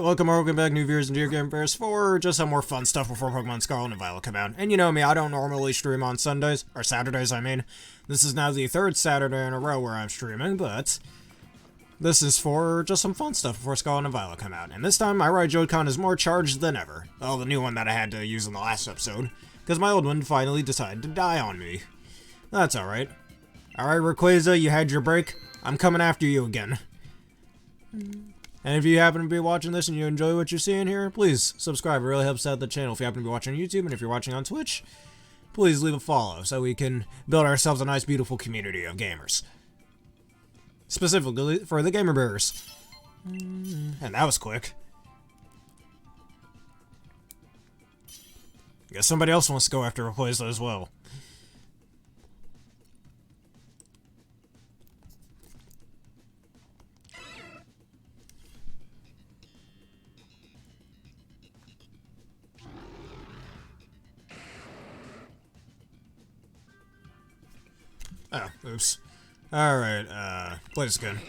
Welcome back, new viewers and dear game bears, for just some more fun stuff before Pokemon Scarlet and Violet come out. And you know me, I don't normally stream on Sundays, or Saturdays, I mean. This is now the third Saturday in a row where I'm streaming, but this is for just some fun stuff before Scarlet and Violet come out. And this time, my right Joy-Con is more charged than ever. Well, the new one that I had to use in the last episode, because my old one finally decided to die on me. That's alright. Alright, Rayquaza, you had your break. I'm coming after you again. And if you happen to be watching this and you enjoy what you're seeing here, please subscribe. It really helps out the channel. If you happen to be watching on YouTube and if you're watching on Twitch, please leave a follow so we can build ourselves a nice, beautiful community of gamers. Specifically for the gamer bears. And that was quick. Guess somebody else wants to go after Rayquaza as well. Oh, oops. Alright, play this again.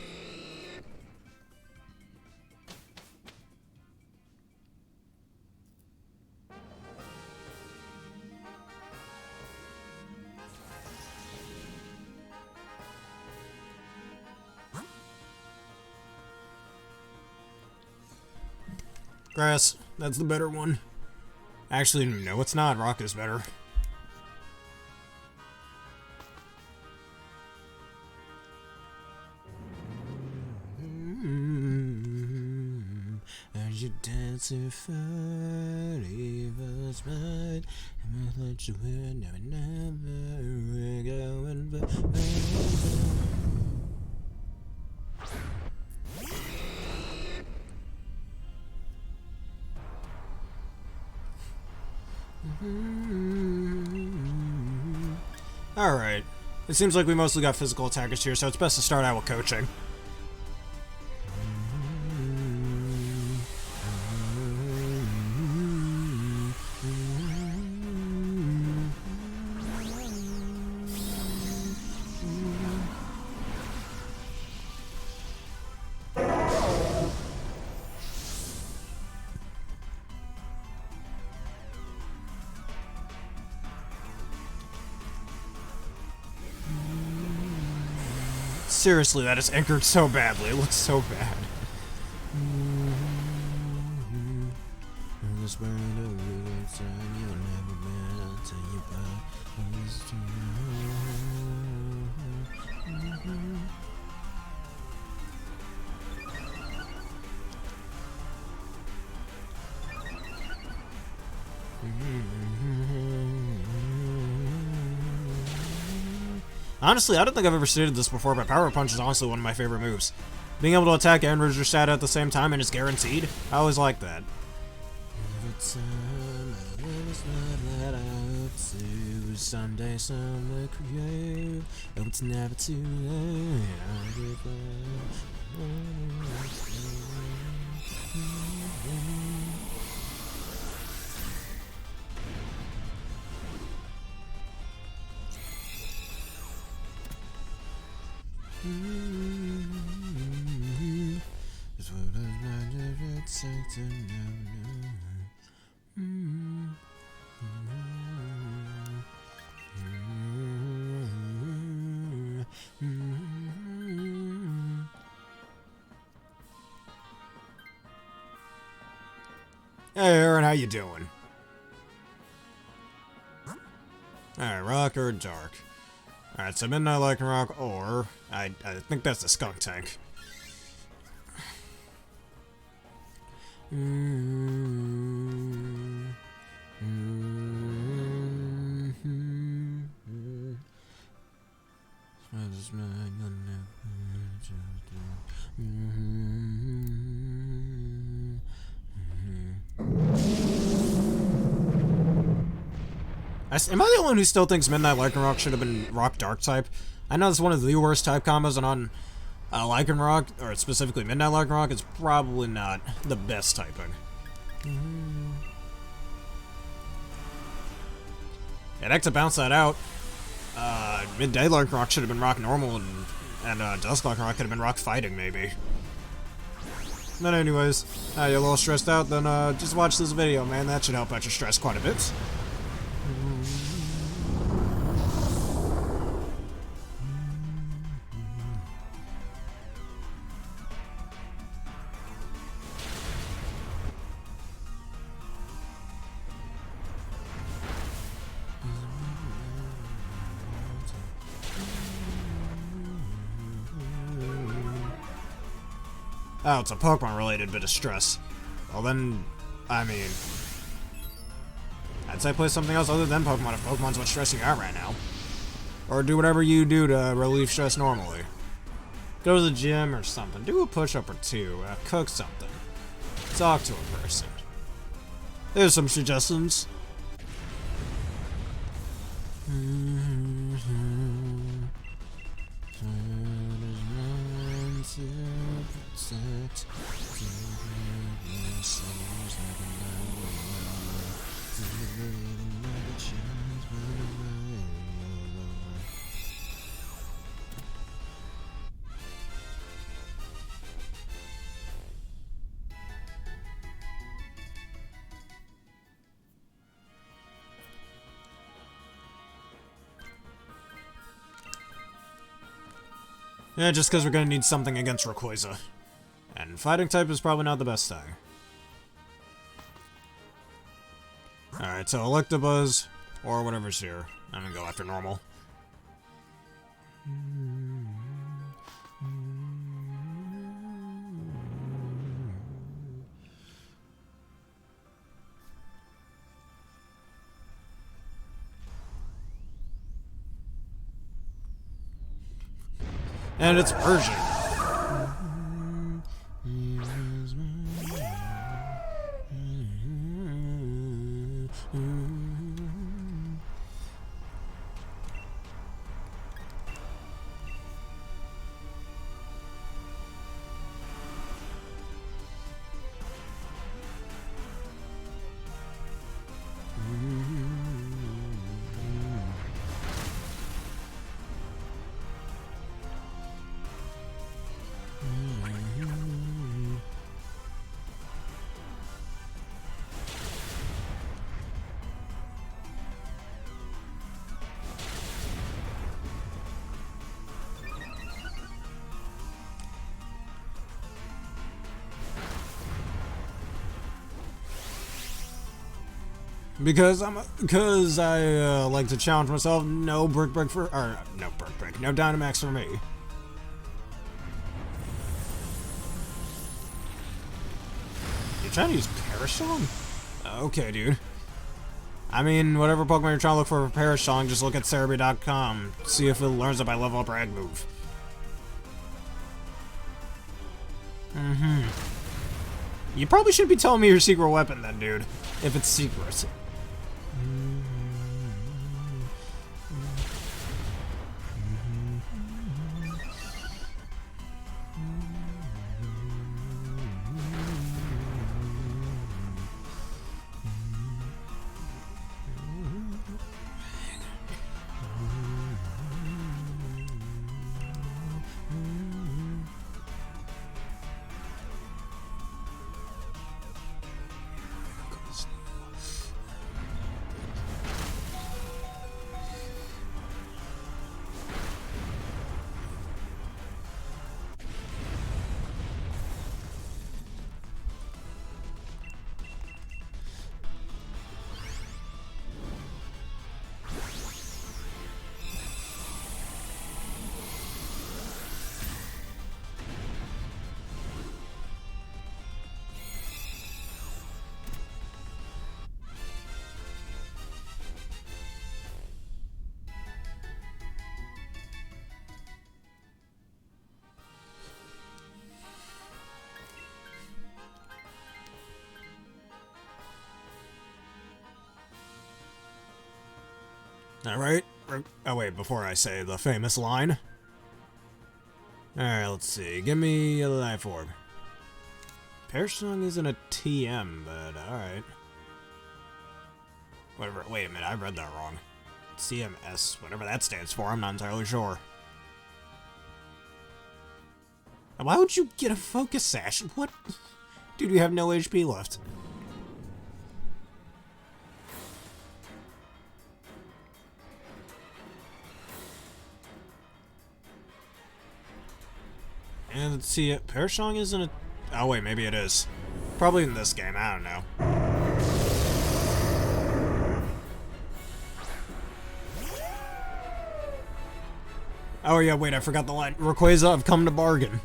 Grass, that's the better one. Actually, no, it's not. Rock is better. As you dance to forever's right, I'm gonna let you in, never going back. Alright. It seems like we mostly got physical attackers here, so it's best to start out with coaching. Seriously, that is anchored so badly. It looks so bad. Honestly, I don't think I've ever stated this before, but Power Punch is honestly one of my favorite moves. Being able to attack and raise your stat at the same time and it's guaranteed, I always like that. Someday some create. Hope it's never too late. Hey Aaron, how you doing? Alright, rock or dark? Alright, so Midnight Lycanroc or... I think that's the Skunk Tank. Am I the only one who still thinks Midnight Lycanroc should have been Rock Dark type? I know it's one of the worst type combos, and on Lycanroc, or specifically Midnight Lycanroc, it's probably not the best typing. And heck, to bounce that out, Midday Lycanroc should have been Rock Normal, and Dusk Lycanroc could have been Rock Fighting, maybe. But anyways, you're a little stressed out, then just watch this video, man. That should help out your stress quite a bit. Oh, it's a Pokemon-related bit of stress. Well then, I mean... I'd say play something else other than Pokemon if Pokemon's what's stressing you out right now. Or do whatever you do to relieve stress normally. Go to the gym or something. Do a push-up or two. Cook something. Talk to a person. There's some suggestions. Yeah, just because we're gonna need something against Rayquaza. And fighting type is probably not the best thing. Alright, so Electabuzz, or whatever's here. I'm gonna go after normal. And it's Persian. Because I like to challenge myself. No no Dynamax for me. You're trying to use Perish Song? Okay, dude. I mean, whatever Pokemon you're trying to look for Perish Song, just look at Cerebi.com. See if it learns it by level up or egg move. You probably should be telling me your secret weapon then, dude. If it's secret. Alright. Oh wait, before I say the famous line. Alright, let's see. Give me a life orb. Perish Song isn't a TM, but alright. Whatever. Wait a minute, I read that wrong. CMS, whatever that stands for, I'm not entirely sure. Why would you get a focus sash? What? Dude, you have no HP left. And let's see, Parashong isn't a... Oh wait, maybe it is. Probably in this game, I don't know. Oh yeah, wait, I forgot the line. Rayquaza, I've come to bargain.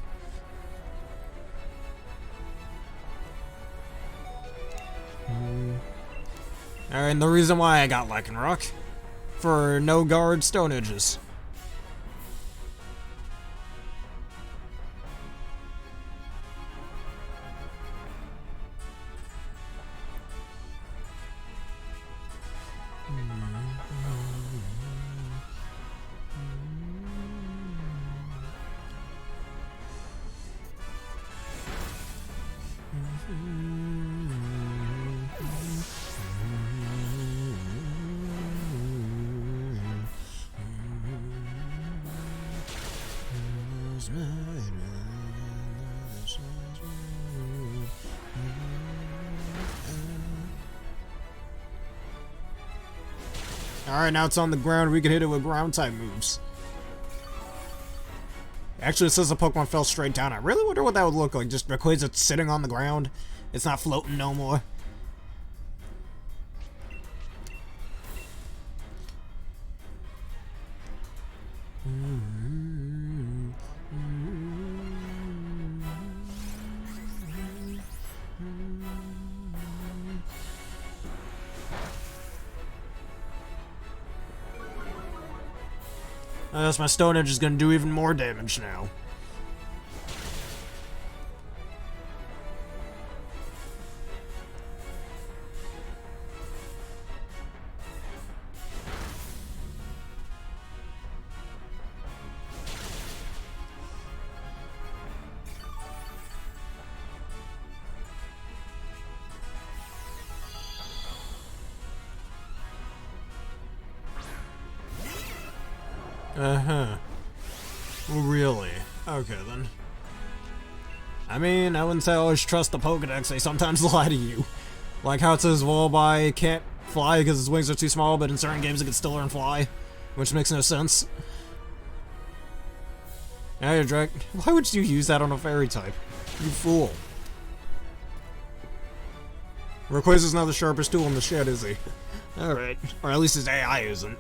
Alright, and the reason why I got Lycanroc, for no guard Stone Edges. Alright, now it's on the ground. We can hit it with ground type moves. Actually, it says the Pokemon fell straight down. I really wonder what that would look like. Just Rayquaza sitting on the ground. It's not floating no more. I guess my Stone Edge is going to do even more damage now. Uh-huh. Really? Okay, then. I mean, I wouldn't say I always trust the Pokedex. They sometimes lie to you. Like how it says Volby can't fly because his wings are too small, but in certain games it can still learn fly. Which makes no sense. Yeah, you're Drake. Why would you use that on a fairy type? You fool. Rayquaza's not the sharpest tool in the shed, is he? Alright. Or at least his AI isn't.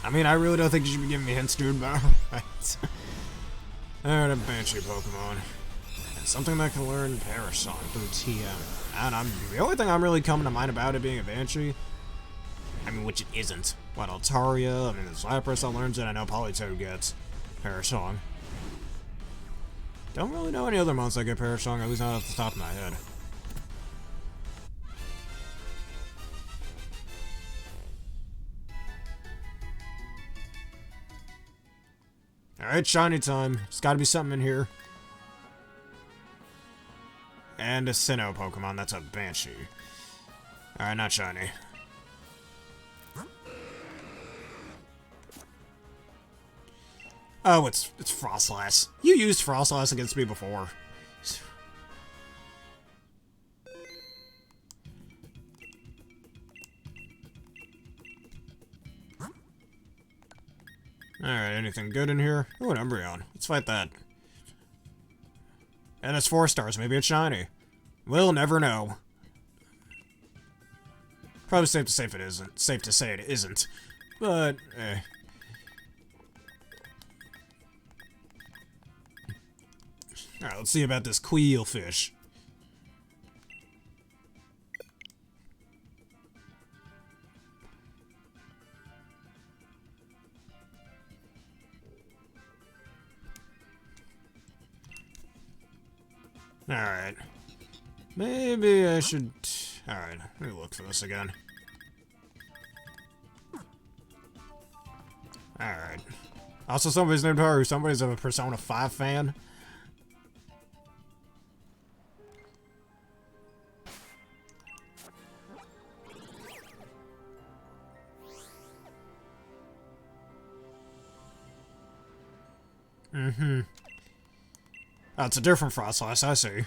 I mean, I really don't think you should be giving me hints, dude, but alright. Alright, a Banshee Pokemon. And something that can learn Parasong through TM. And the only thing I'm really coming to mind about it being a Banshee, I mean, which it isn't. What, Altaria? I mean, there's Lapras that learns it. I know Politoed gets Parasong. Don't really know any other months that get Parasong, at least not off the top of my head. Alright, shiny time. There's gotta be something in here. And a Sinnoh Pokemon, that's a Banshee. Alright, not shiny. Oh, it's Frostlass. You used Frostlass against me before. Alright, anything good in here? Oh, an Umbreon. Let's fight that. And it's 4 stars, maybe it's shiny. We'll never know. Probably safe to say it isn't. Safe to say it isn't. But, eh. Alright, let's see about this Quillfish. Alright. Maybe I should... Alright, let me look for this again. Alright. Also, somebody's named Haru. Somebody's a Persona 5 fan. Mm-hmm. Oh, it's a different Frostlass, I see.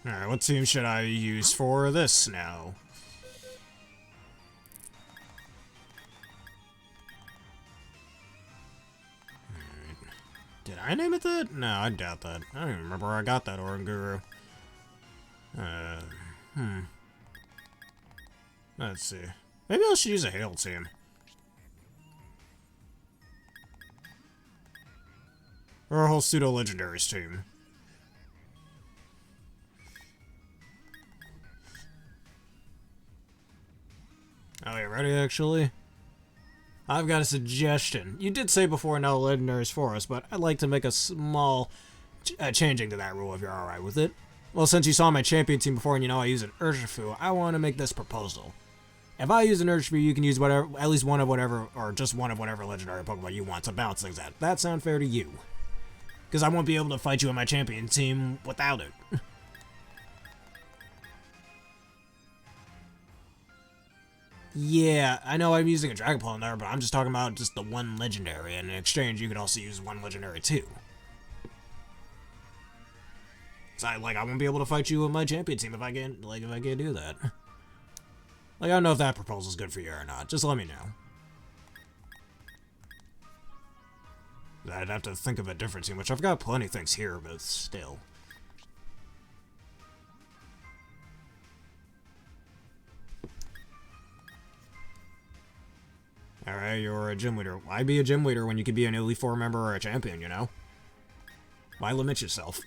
Alright, what team should I use for this now? Did I name it that? No, I doubt that. I don't even remember where I got that Oranguru. Let's see. Maybe I should use a Hail team. Or a whole pseudo-legendaries team. Oh, you ready, actually? I've got a suggestion. You did say before no legendaries for us, but I'd like to make a small changing to that rule if you're alright with it. Well, since you saw my champion team before and you know I use an Urshifu, I want to make this proposal. If I use an Urshifu, you can use whatever, at least one of whatever, or just one of whatever legendary Pokemon you want to bounce things at. That sound fair to you? Because I won't be able to fight you in my champion team without it. Yeah, I know I'm using a Dragon Ball in there, but I'm just talking about just the one legendary, and in exchange you could also use one legendary too. So I won't be able to fight you with my champion team if I can't do that. I don't know if that proposal's good for you or not. Just let me know. I'd have to think of a different team, which I've got plenty of things here, but still. Alright, you're a gym leader. Why be a gym leader when you could be an Elite Four member or a champion, you know? Why limit yourself?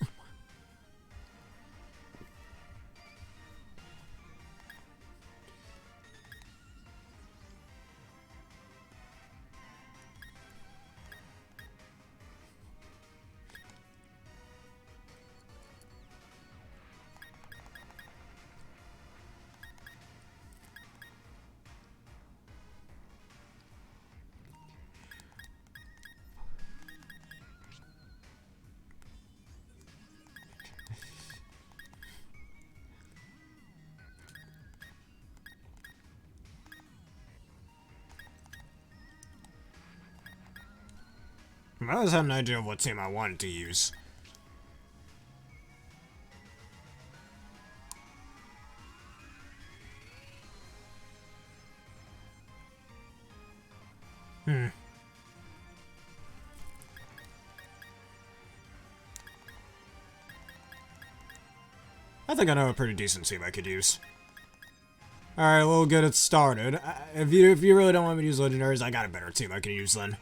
I always had an idea of what team I wanted to use. I think I know a pretty decent team I could use. Alright, we'll get it started. If you really don't want me to use legendaries, I got a better team I can use then.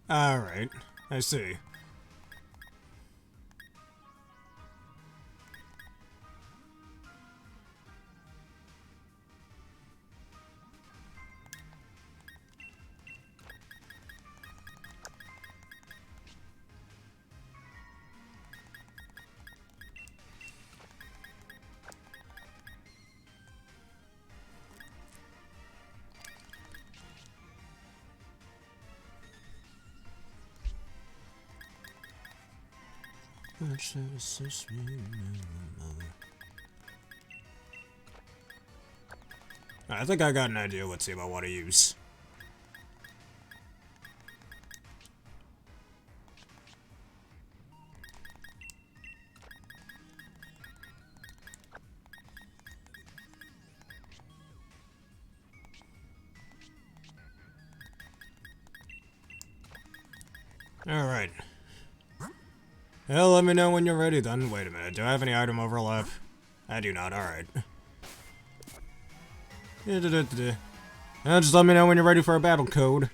Alright, I see. I think I got an idea what team I want to use. Alright. Well, let me know when you're ready then. Wait a minute, do I have any item overlap? I do not, alright. Now just let me know when you're ready for a battle code.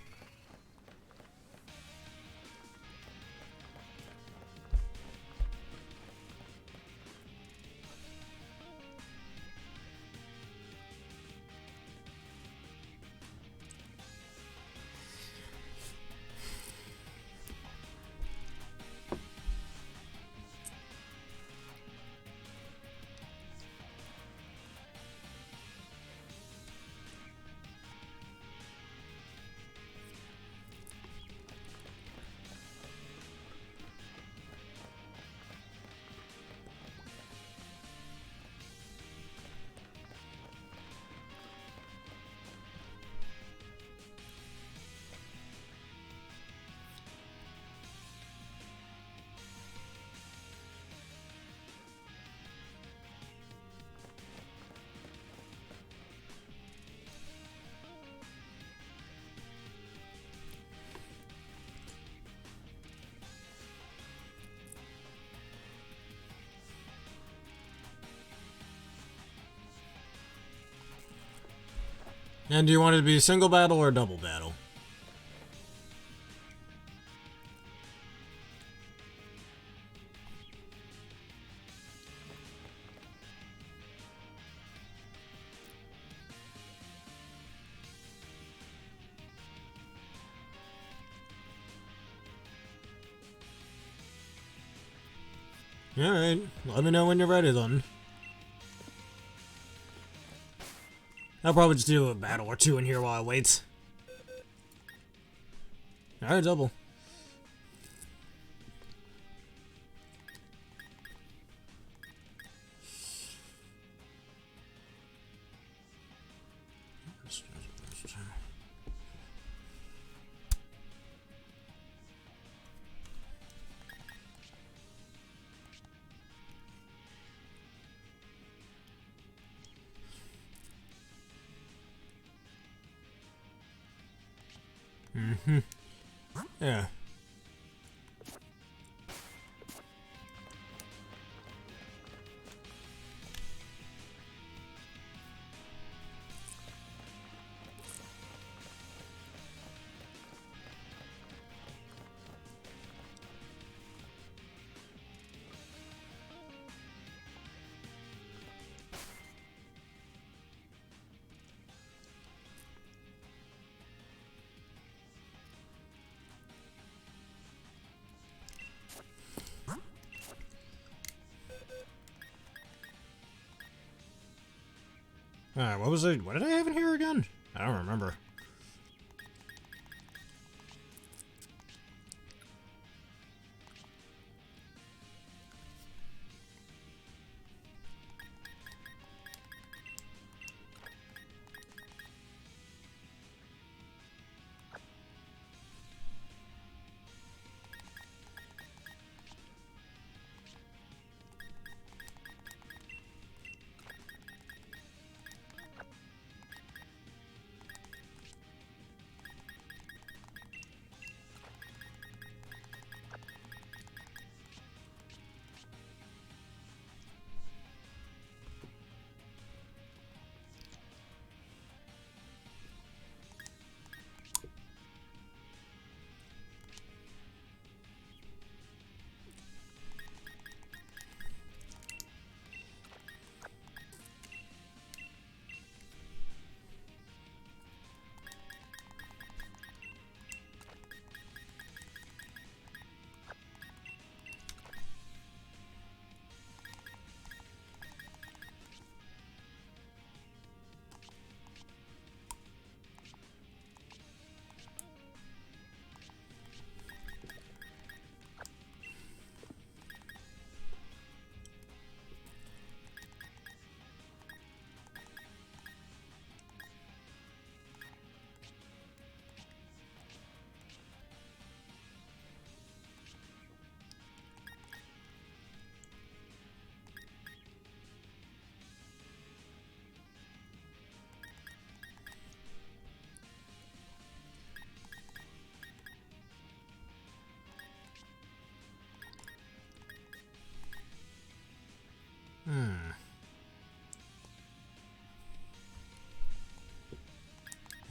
And do you want it to be single battle or double battle? Alright, let me know when you're ready then. I'll probably just do a battle or two in here while I wait. Alright, double. Yeah. Alright, what was it? What did I have in here again? I don't remember.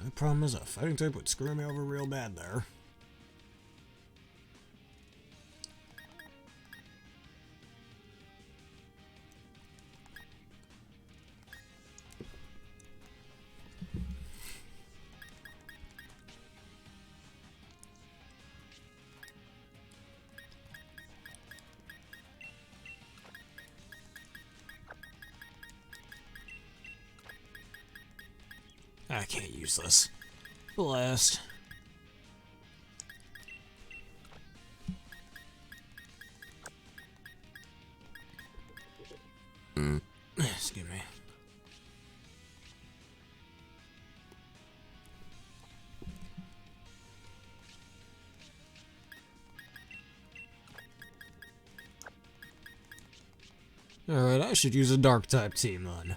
The problem is a fighting type would screw me over real bad there. I can't use this. Blast. Excuse me. Alright, I should use a dark type team then.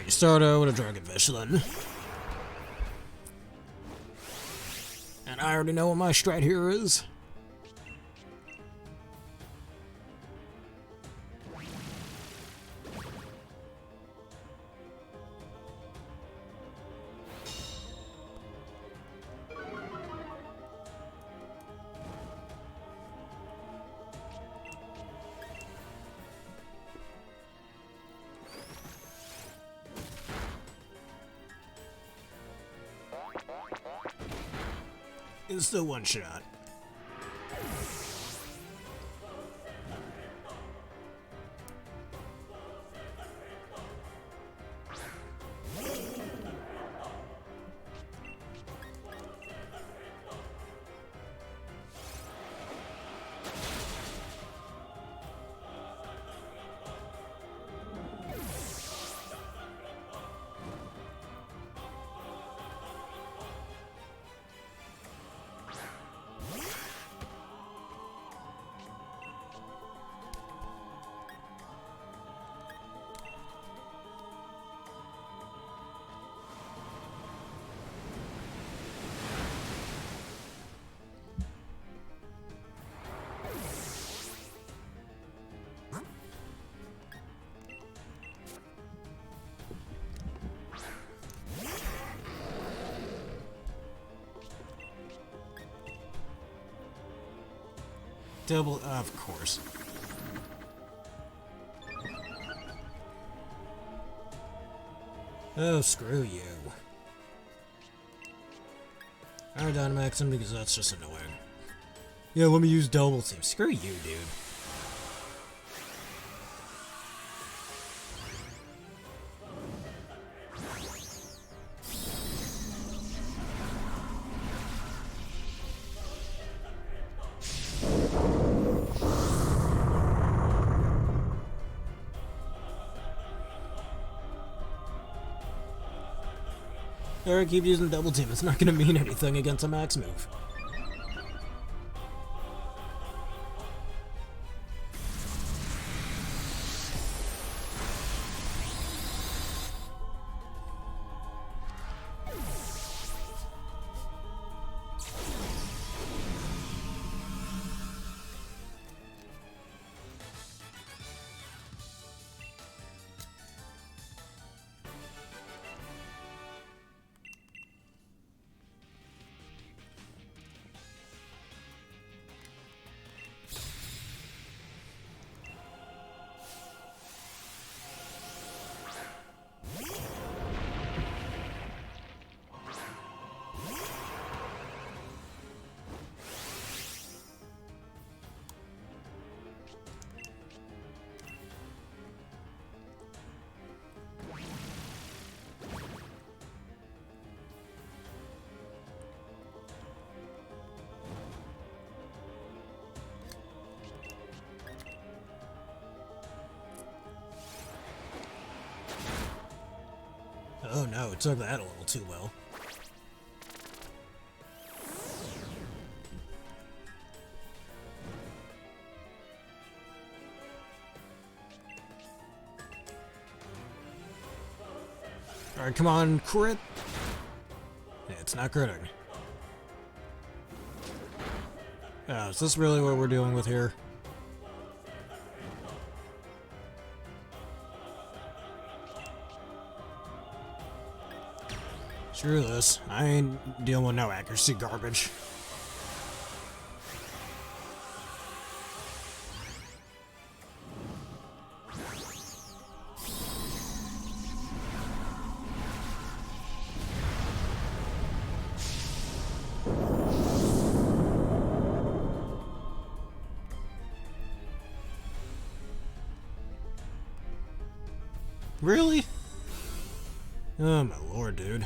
Alright, you start out with a Dragon Fish then. And I already know what my strat here is. It's still one shot. Double, of course. Oh, screw you. Alright, Dynamax him because that's just annoying. Yeah, let me use double team. Screw you, dude. Alright, keep using double team. It's not gonna mean anything against a max move. Oh no, it took that a little too well. Alright, come on, crit! Yeah, it's not critting. Oh, is this really what we're dealing with here? Screw this. I ain't dealing with no accuracy garbage. Really? Oh my lord, dude.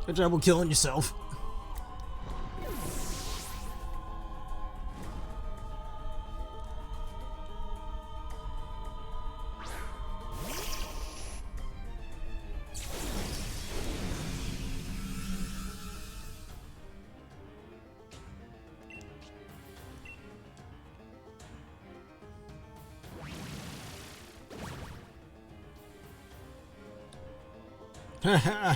Good job with killing yourself. Haha.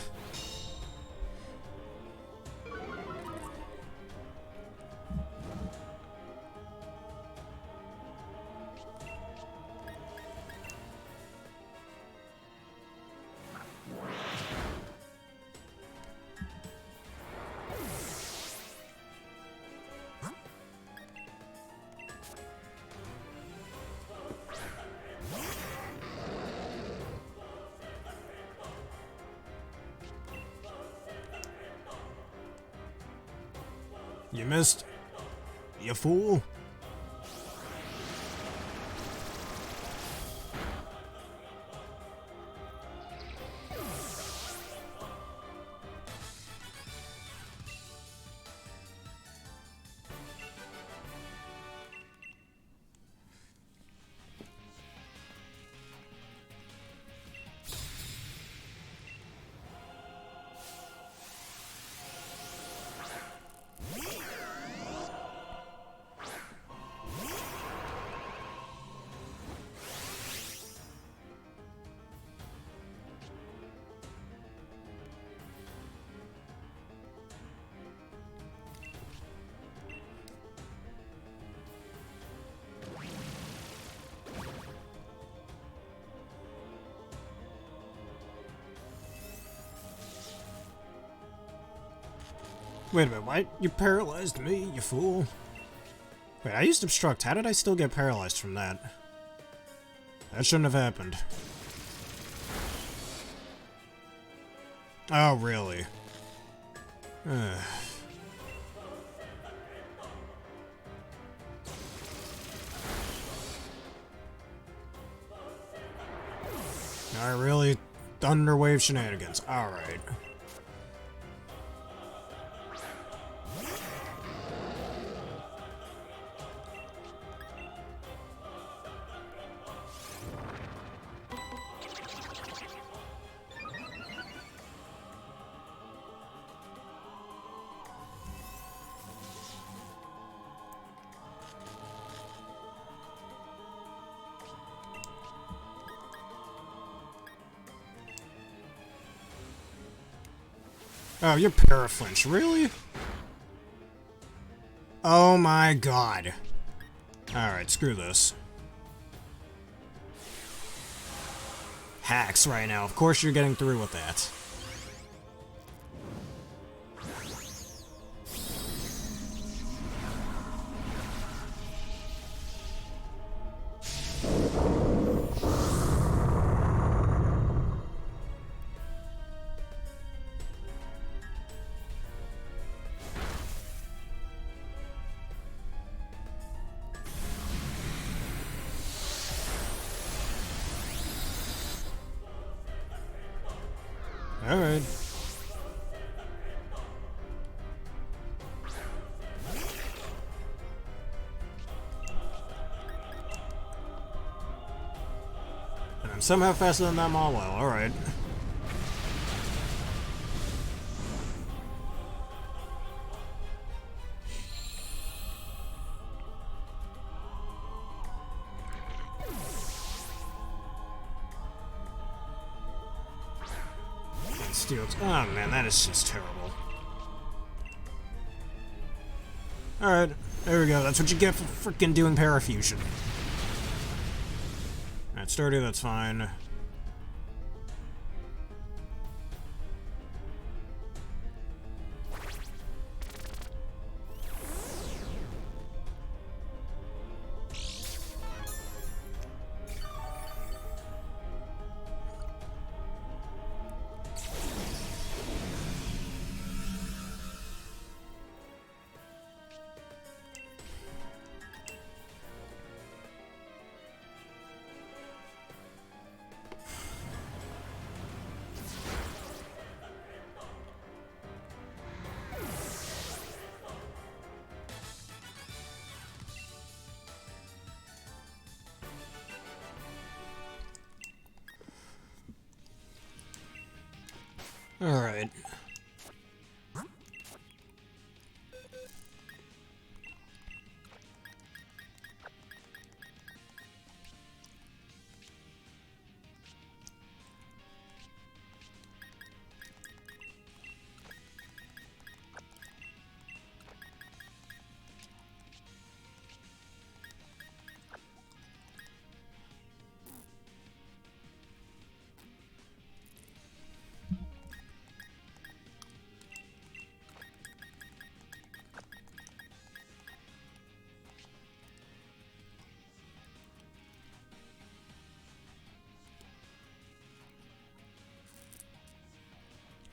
You missed. You fool. Wait a minute, why? You paralyzed me, you fool. Wait, I used obstruct. How did I still get paralyzed from that? That shouldn't have happened. Oh, really? Alright, really? Thunderwave shenanigans. Alright. Oh, you're paraflinch, really? Oh my god. Alright, screw this. Hacks right now. Of course you're getting through with that. Alright. And I'm somehow faster than them all well, alright. Oh man, that is just terrible. Alright, there we go. That's what you get for freaking doing parafusion. Alright, sturdy, that's fine. Alright.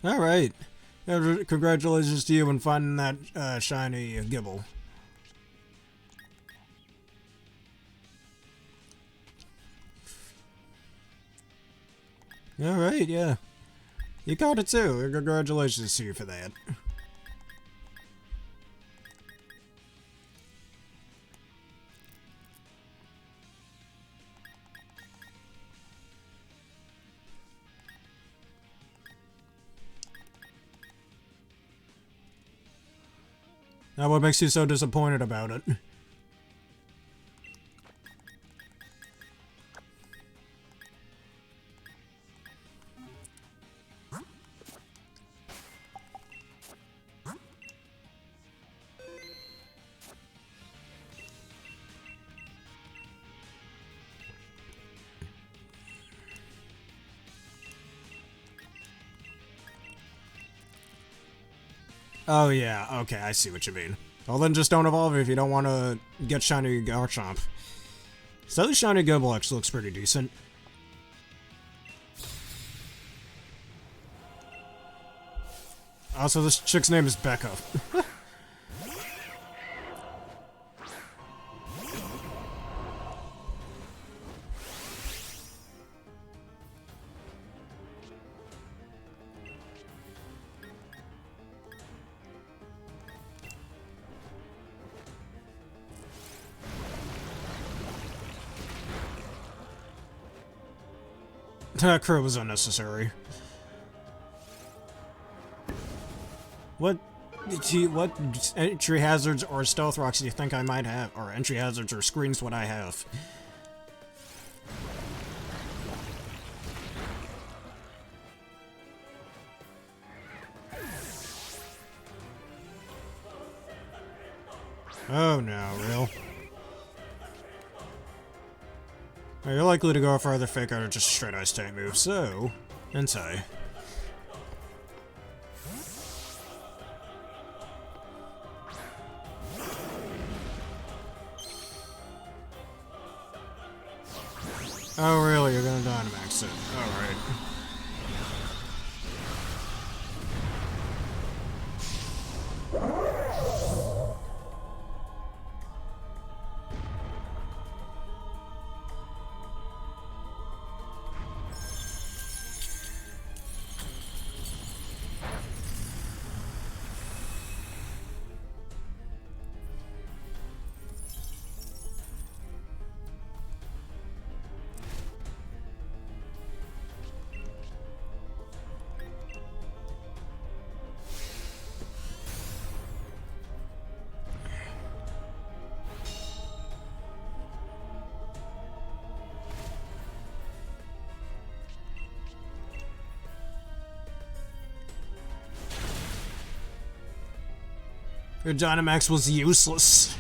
Alright. Congratulations to you on finding that shiny Gibble. Alright, yeah. You caught it too. Congratulations to you for that. Now, what makes you so disappointed about it? Oh yeah, okay, I see what you mean. Well then just don't evolve if you don't want to get shiny Garchomp. So the shiny Gibble actually looks pretty decent. Also, this chick's name is Becca. That crow was unnecessary. What entry hazards or stealth rocks do you think I might have? Or entry hazards or screens would I have? Oh no, real? Well, you're likely to go for either fake out or just a straight ice type move, so... Entei. Oh really, you're gonna Dynamax it. Alright. Your Dynamax was useless.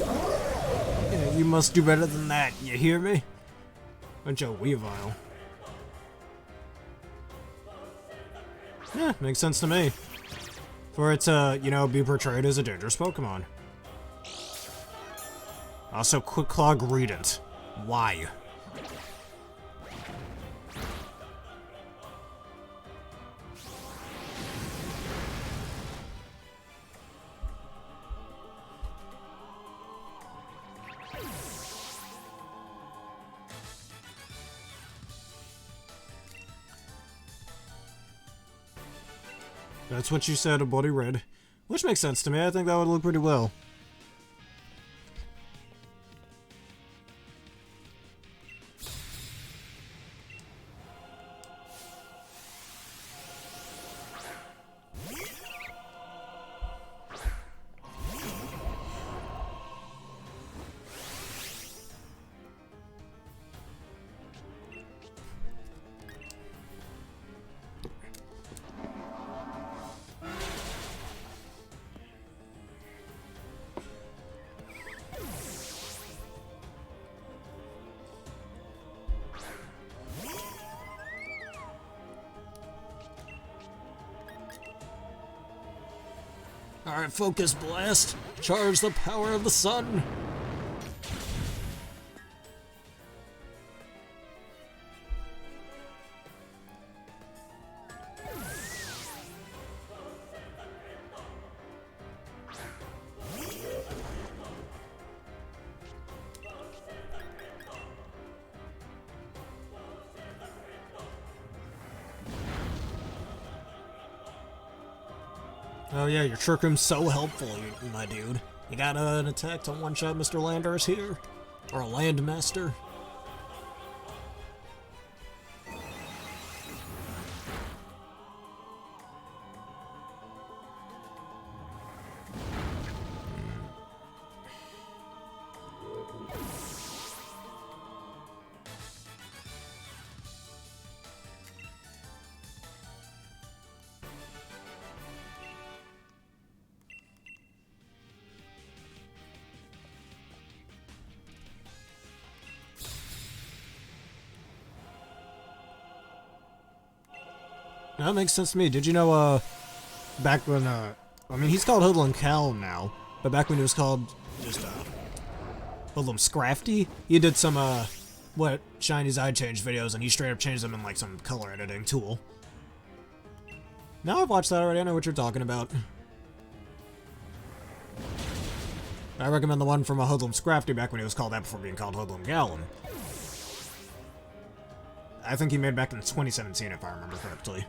Yeah, you must do better than that, you hear me? Bunch of Weavile. Yeah, makes sense to me. For it to, you know, be portrayed as a dangerous Pokemon. Also, Quick Claw Greedent. Why? That's what you said, a Bloody Red. Which makes sense to me, I think that would look pretty well. Alright, focus blast. Charge the power of the sun. Oh yeah, your Trick Room's so helpful, my dude. You got an attack to one-shot Mr. Landers here? Or a Landmaster? That makes sense to me. Did you know, back when, I mean, he's called Hoodlum Cal now, but back when he was called just, Hoodlum Scrafty, he did some, what, Shiny's Eye Change videos, and he straight up changed them in, like, some color editing tool. Now I've watched that already, I know what you're talking about. I recommend the one from a Hoodlum Scrafty back when he was called that before being called Hoodlum Gallum. I think he made back in 2017, if I remember correctly.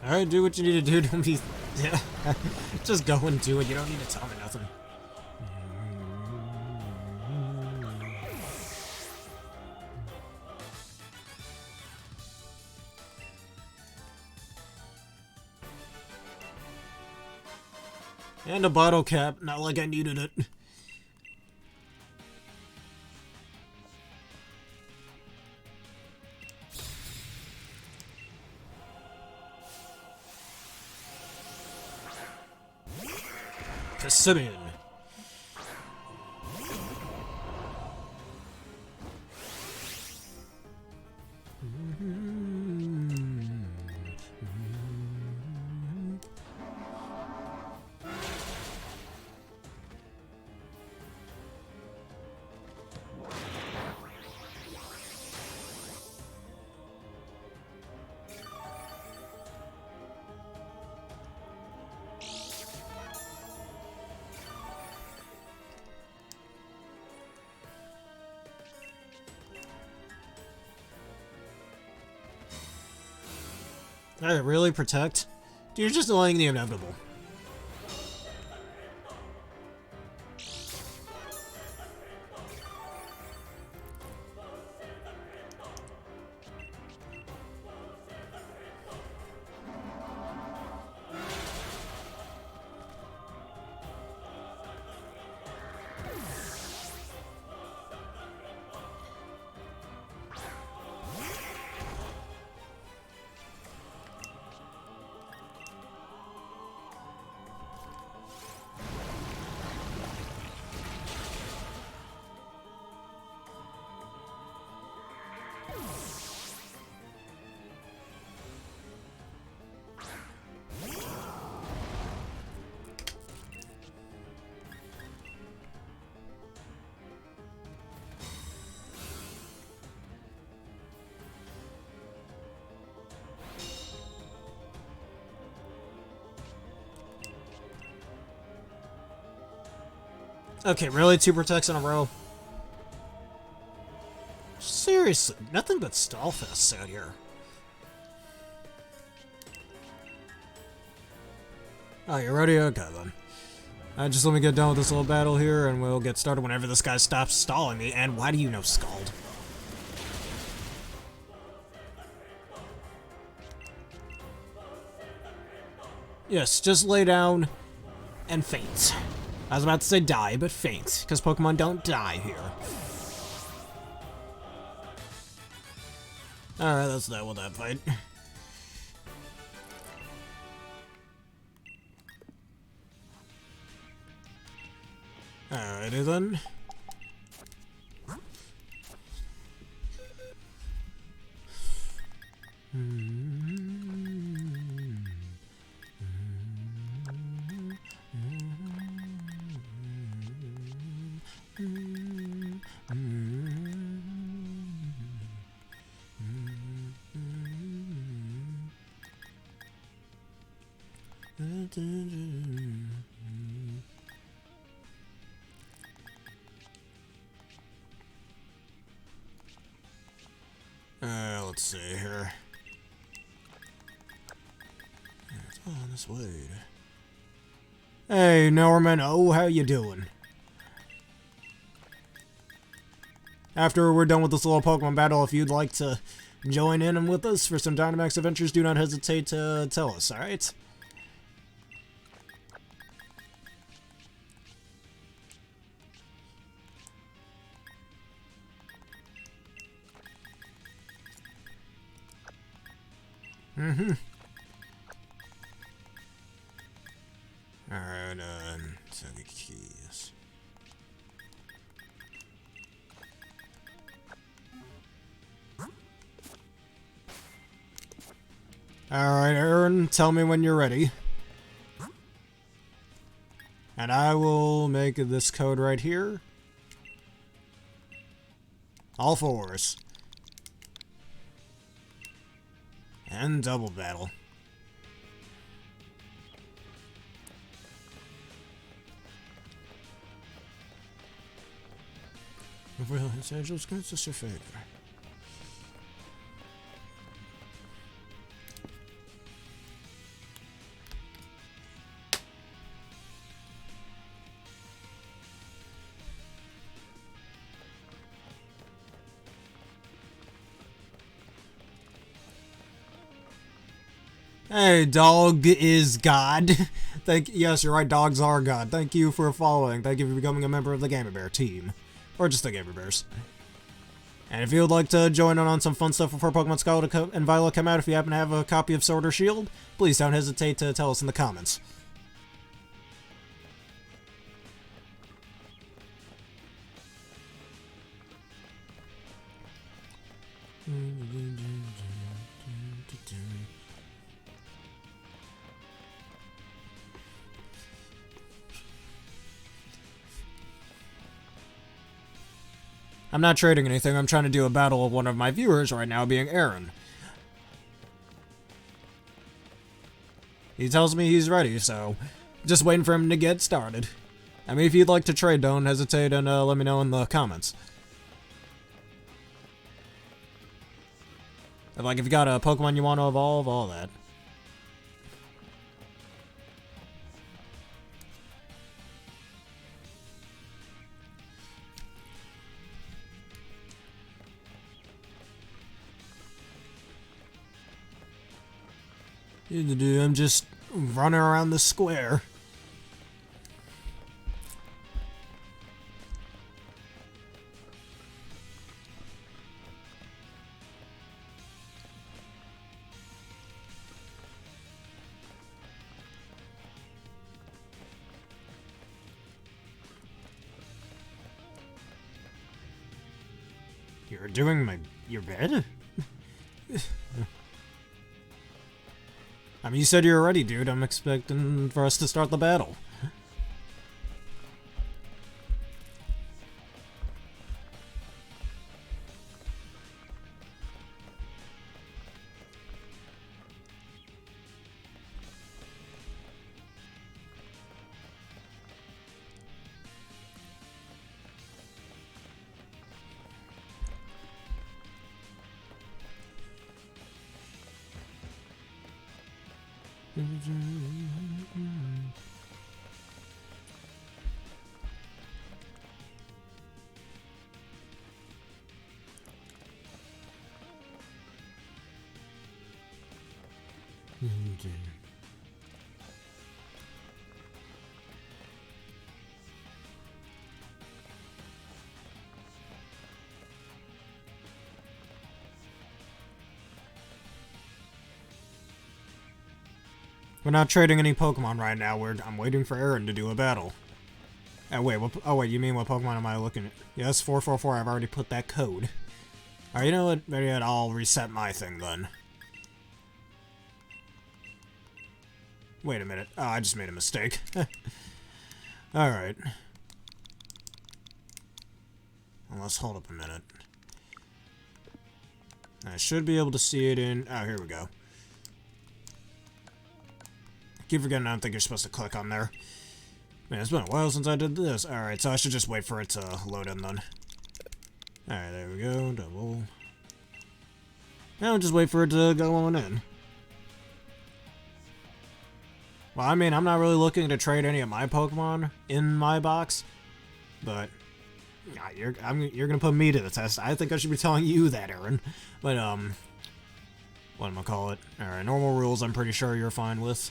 Alright, do what you need to do, don't be... Yeah, just go and do it, you don't need to tell me nothing. And a bottle cap, not like I needed it. Simeon. Did I really protect? Dude, you're just delaying the inevitable. Okay, really? 2 protects in a row? Seriously, nothing but stallfests out here. Oh, you ready? Okay, then. Just let me get done with this little battle here, and we'll get started whenever this guy stops stalling me. And why do you know Scald? Yes, just lay down and faint. I was about to say die, but faint, because Pokemon don't die here. Alright, that's that with that fight. Alrighty then. Let's see here. It's on this way. Hey, Norman. Oh, how you doing? After we're done with this little Pokemon battle, if you'd like to join in with us for some Dynamax adventures, do not hesitate to tell us, alright? Alright, so the keys. Alright, Aaron, tell me when you're ready. And I will make this code right here. All fours. And double battle. Well, it's Angel's going to your favor. Hey, dog is God. Yes, you're right, dogs are God. Thank you for following. Thank you for becoming a member of the Gamer Bear team. Or just the Gamer Bears. And if you would like to join in on some fun stuff before Pokemon Scarlet and Violet come out, if you happen to have a copy of Sword or Shield, please don't hesitate to tell us in the comments. I'm not trading anything, I'm trying to do a battle of one of my viewers right now, being Aaron. He tells me he's ready, so just waiting for him to get started. I mean, if you'd like to trade, don't hesitate and let me know in the comments. Like, if you got a Pokemon you want to evolve, all that. I'm just running around the square. You're doing your bed? I mean, you said you were ready, dude. I'm expecting for us to start the battle. We're not trading any Pokemon right now. I'm waiting for Aaron to do a battle. Wait, wait, you mean what Pokemon am I looking at? Yes, 444, I've already put that code. Alright, you know what? Maybe I'll reset my thing then. Wait a minute. Oh, I just made a mistake. Alright. Well, let's hold up a minute. I should be able to see it in... Oh, here we go. I keep forgetting I don't think you're supposed to click on there. Man, it's been a while since I did this. Alright, so I should just wait for it to load in then. Alright, there we go. Double. Now just wait for it to go on in. Well, I mean, I'm not really looking to trade any of my Pokemon in my box, but you're gonna put me to the test. I think I should be telling you that, Aaron. But what am I call it? Alright, normal rules. I'm pretty sure you're fine with.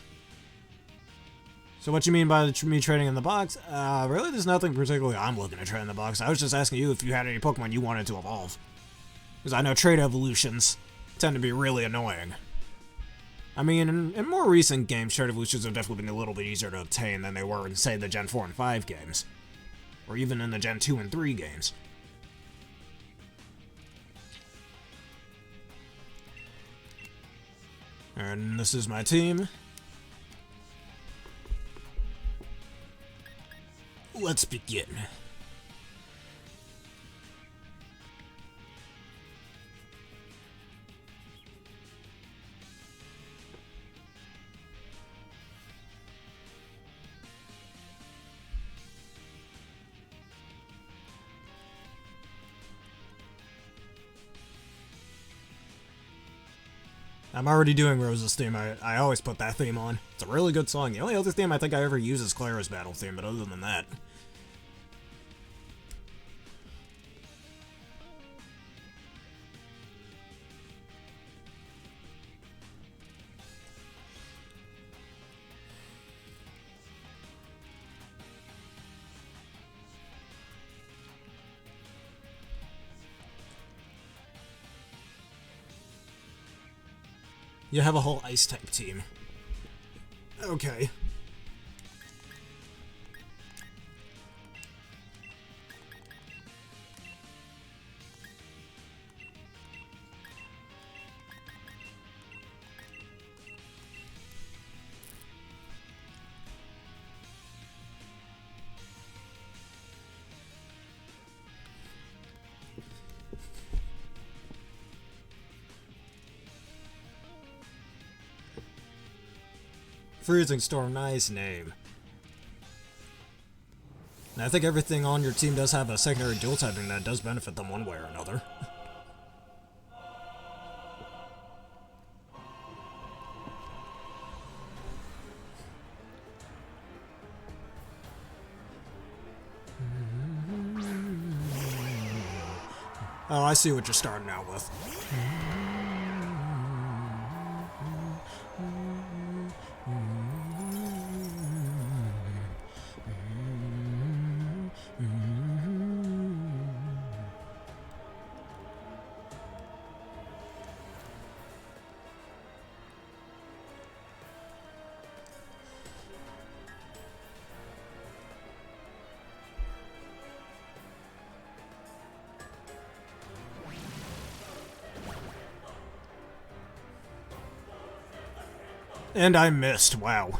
So what you mean by me trading in the box? Really, there's nothing particularly I'm looking to trade in the box. I was just asking you if you had any Pokemon you wanted to evolve. Because I know trade evolutions tend to be really annoying. I mean, in more recent games, trade evolutions have definitely been a little bit easier to obtain than they were in, say, the Gen 4 and 5 games. Or even in the Gen 2 and 3 games. And this is my team. Let's begin. I'm already doing Rose's theme. I always put that theme on. It's a really good song. The only other theme I think I ever use is Clara's battle theme, but other than that... You have a whole Ice-type team. Okay. Freezing Storm, nice name. And I think everything on your team does have a secondary dual typing that does benefit them one way or another. Oh, I see what you're starting out with. And I missed, wow.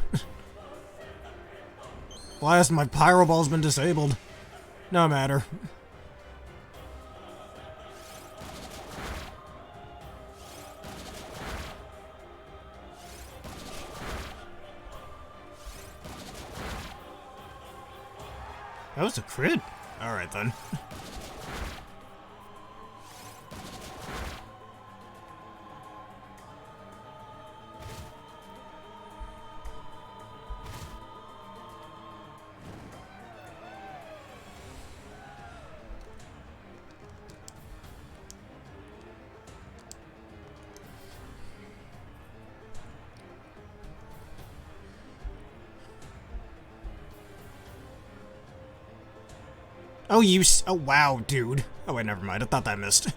Blast, my Pyro Ball's been disabled. No matter. That was a crit. Alright then. Oh, oh, wow, dude. Oh, wait, never mind. I thought that missed.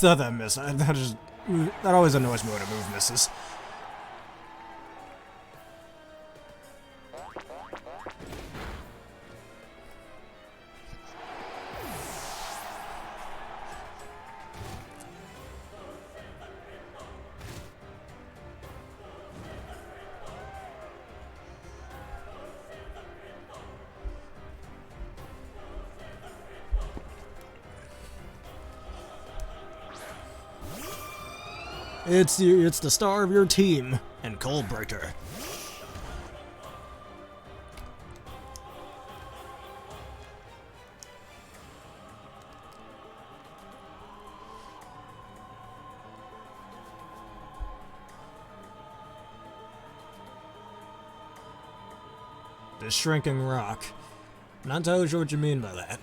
thought that missed. That always annoys me when a move misses. It's the star of your team, and Cold Breaker. The shrinking rock. I'm not entirely sure what you mean by that.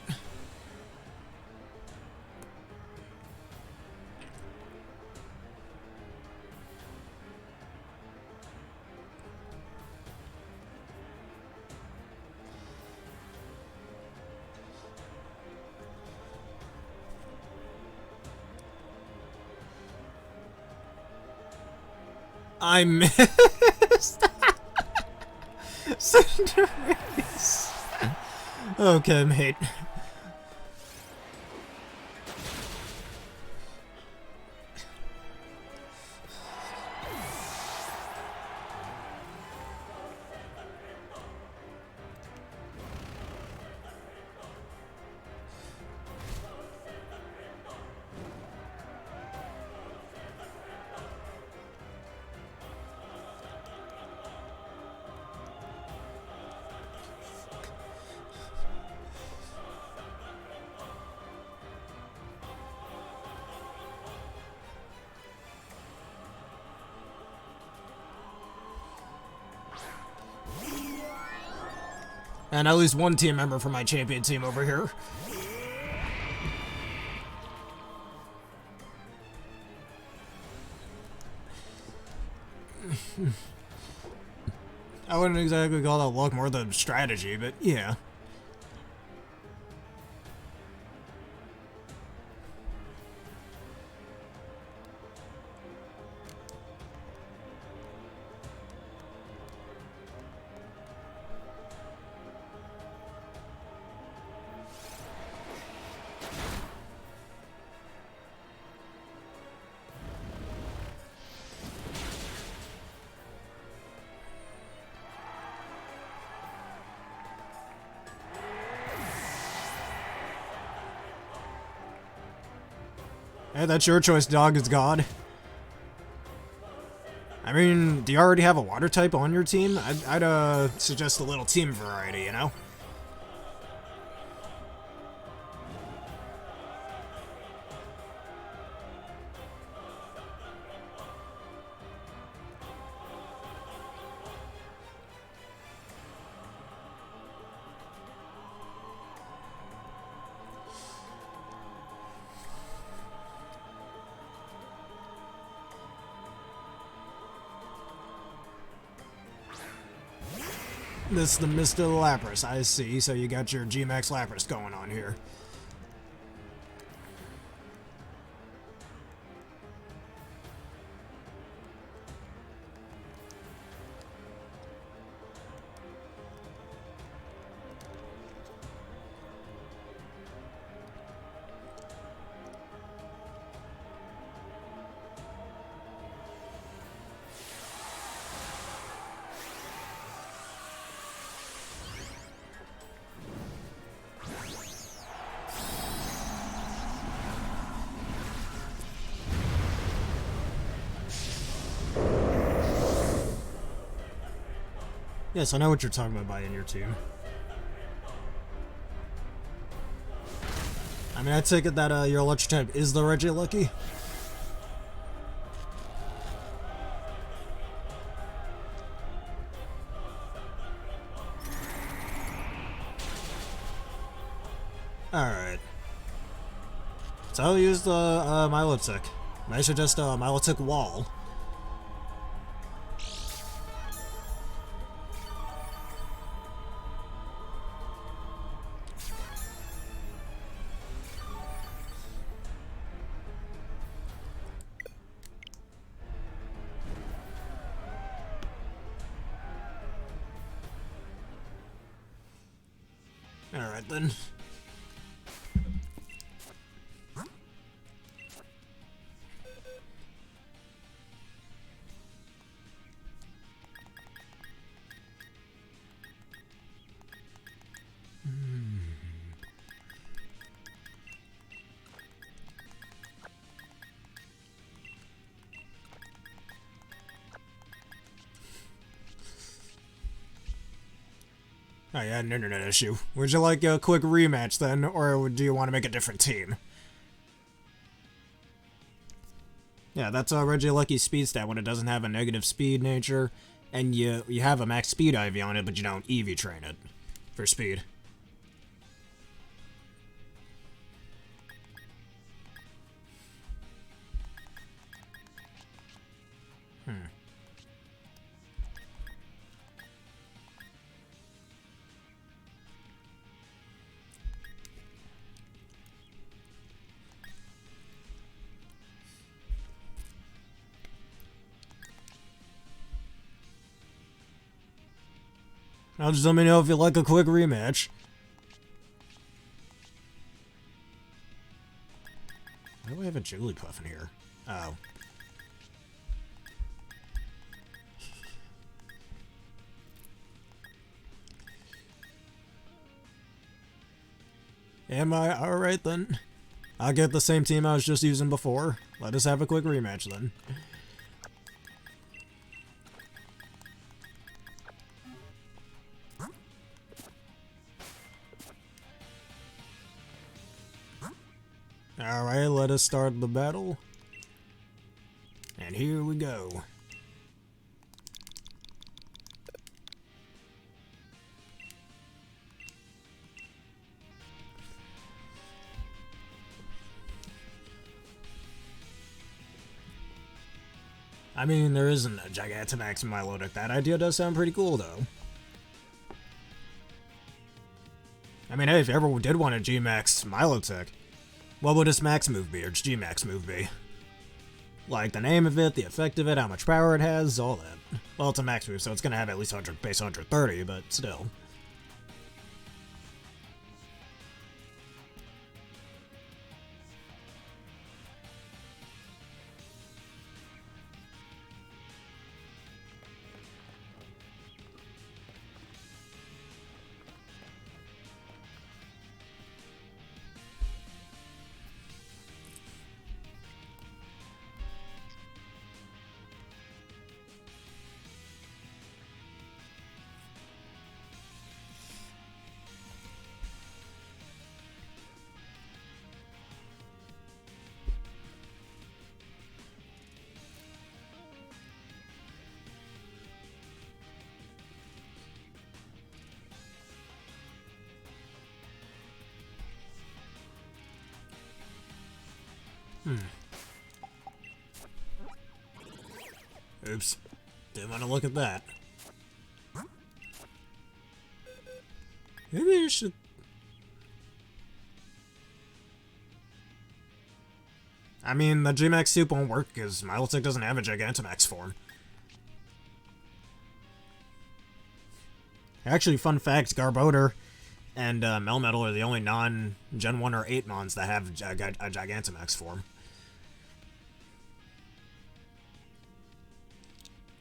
I missed. Cinderace. Okay, mate. And at least one team member from my champion team over here. I wouldn't exactly call that luck, more than strategy, but yeah. Hey, that's your choice, dog is God. I mean, do you already have a water type on your team? I'd suggest a little team variety, you know? This is the Mr. Lapras, I see, so you got your G-Max Lapras going on here. Yes, I know what you're talking about by in your team. I mean, I take it that your electric type is the Regilucky. Alright. So I'll use the Milotic. I suggest Milotic Wall. Alright then. Oh yeah, an internet issue. Would you like a quick rematch then, or do you want to make a different team? Yeah, that's already a lucky speed stat when it doesn't have a negative speed nature, and you have a max speed IV on it, but you don't EV train it for speed. Now just let me know if you like a quick rematch. Why do I have a Jigglypuff in here? Oh. Am I? Alright then. I'll get the same team I was just using before. Let us have a quick rematch then. Alright, let us start the battle. And here we go. I mean, there isn't a Gigantamax in my low deck. That idea does sound pretty cool, though. I mean, hey, if you ever did want a G-Max Milotic, what would its max move be, or its G-Max move be? Like, the name of it, the effect of it, how much power it has, all that. Well, it's a max move, so it's gonna have at least 100, base 130, but still. Oops. Didn't want to look at that. Maybe I should... I mean, the G-Max soup won't work because Milotic doesn't have a Gigantamax form. Actually, fun fact, Garbodor and Melmetal are the only non-Gen 1 or 8 mons that have a Gigantamax form.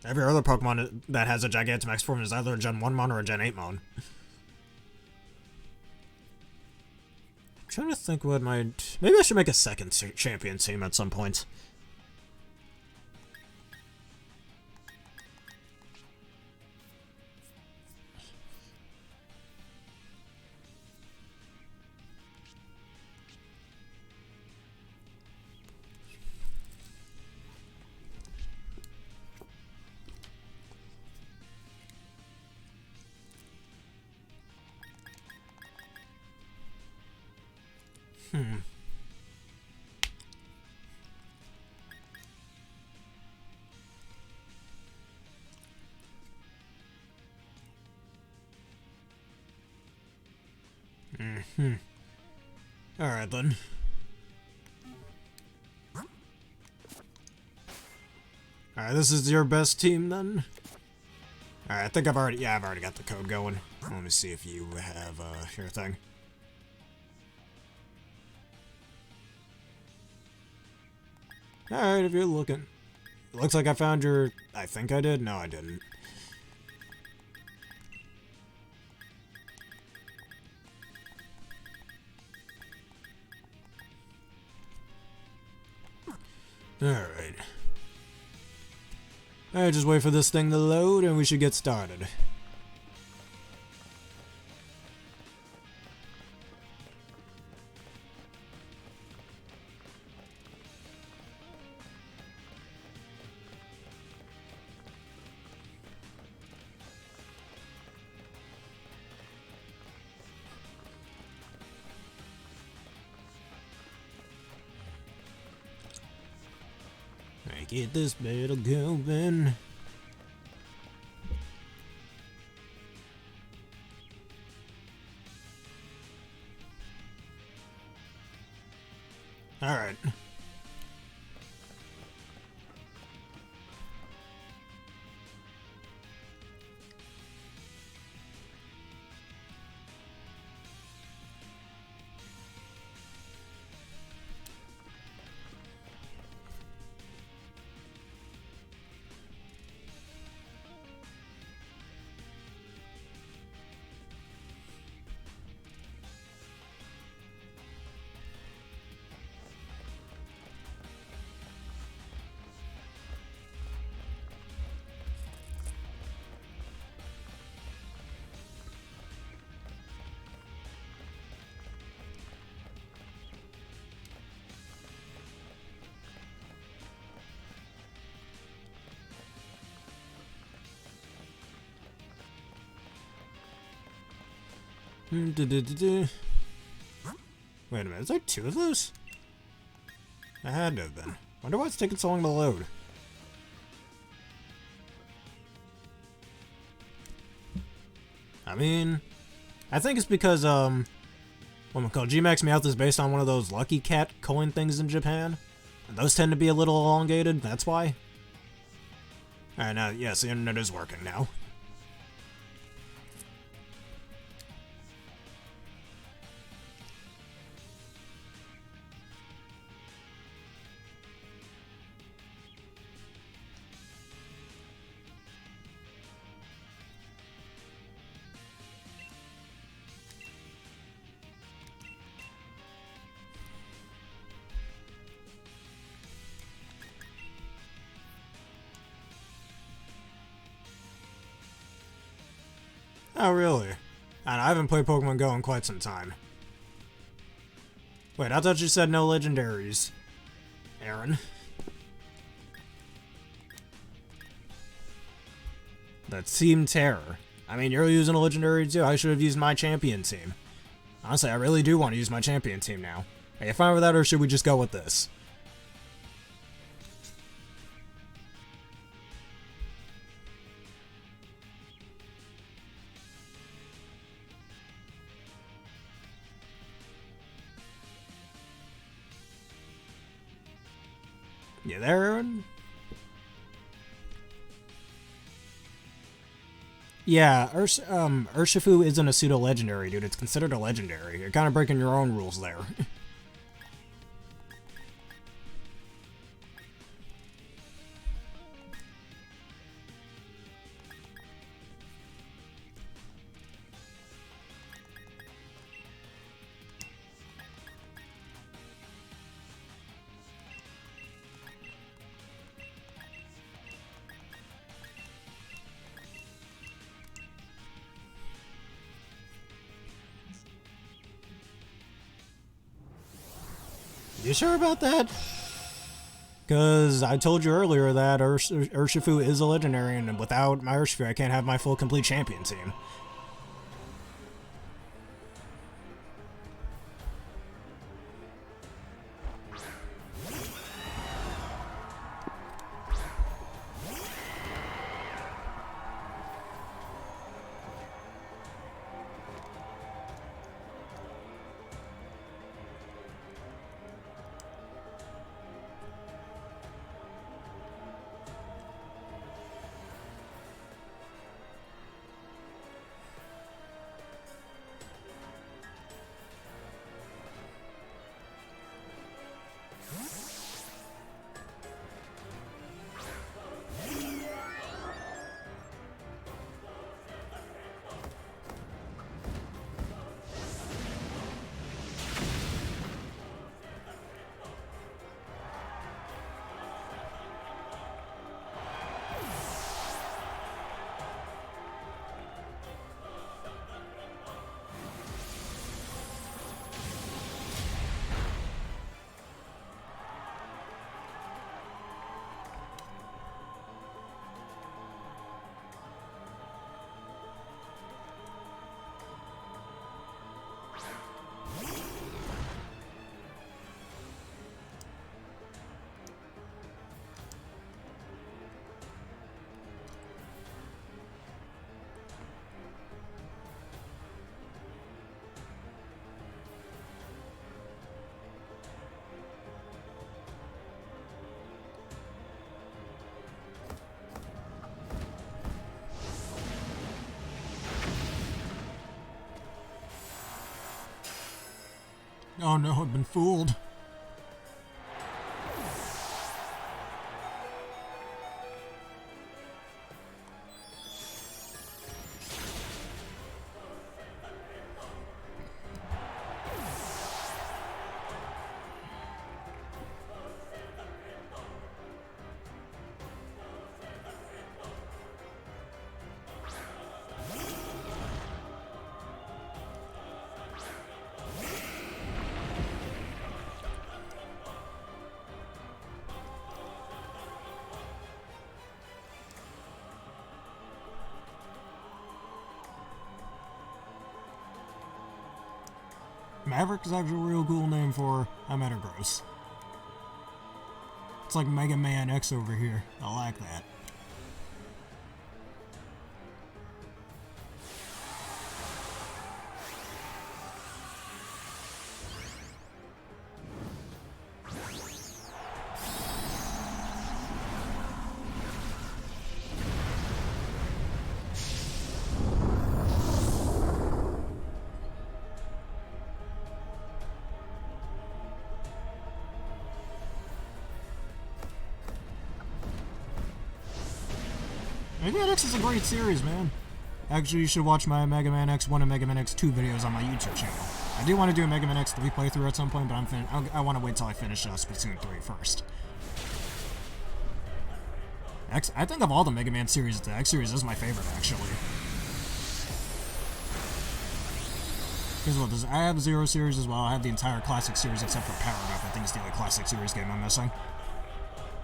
Every other Pokemon that has a Gigantamax form is either a Gen 1 mon or a Gen 8 mon. I'm trying to think what might... Maybe I should make a second champion team at some point. Alright then. Alright, this is your best team then? Alright, I think I've already got the code going. Let me see if you have, your thing. Alright, if you're looking. It looks like I found your... I think I did? No, I didn't. Alright. Alright, just wait for this thing to load and we should get started. Get this battle going. Alright. Wait a minute, is there two of those? I had to have been. Wonder why it's taking so long to load. I mean, I think it's because, what am I called? G-Max Meowth is based on one of those Lucky Cat coin things in Japan. And those tend to be a little elongated, that's why. Alright, now, yes, the internet is working now. Oh, really? And I haven't played Pokemon Go in quite some time. Wait, I thought you said no legendaries, Aaron. That Team Terror. I mean, you're using a legendary too. I should have used my champion team. Honestly, I really do want to use my champion team now. Are you fine with that, or should we just go with this? You there, Aaron? Yeah, Urshifu isn't a pseudo-legendary, dude. It's considered a legendary. You're kind of breaking your own rules there. You sure about that? Because I told you earlier that Urshifu is a legendary, and without my Urshifu, I can't have my full complete champion team. Oh no, I've been fooled. Maverick is actually a real cool name for a Metagross. It's like Mega Man X over here. I like that. Mega Man X is a great series, man. Actually, you should watch my Mega Man X1 and Mega Man X2 videos on my YouTube channel. I do want to do a Mega Man X3 playthrough at some point, but I want to wait till I finish Splatoon 3 first. I think of all the Mega Man series, the X series is my favorite, actually. Because what, I have Zero series as well. I have the entire Classic series except for Power Up. I think it's the only Classic series game I'm missing.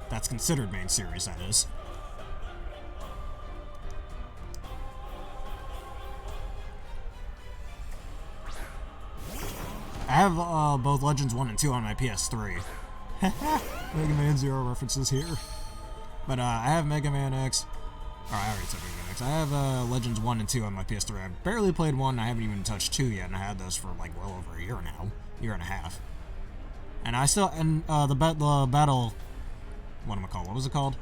That's considered main series, that is. I have both Legends 1 and 2 on my PS3. Mega Man Zero references here. But I have Mega Man X. Or I already said Mega Man X. I have Legends 1 and 2 on my PS3. I've barely played 1, I haven't even touched 2 yet, and I had those for like well over a year now. Year and a half. And I still, and the battle, what was it called?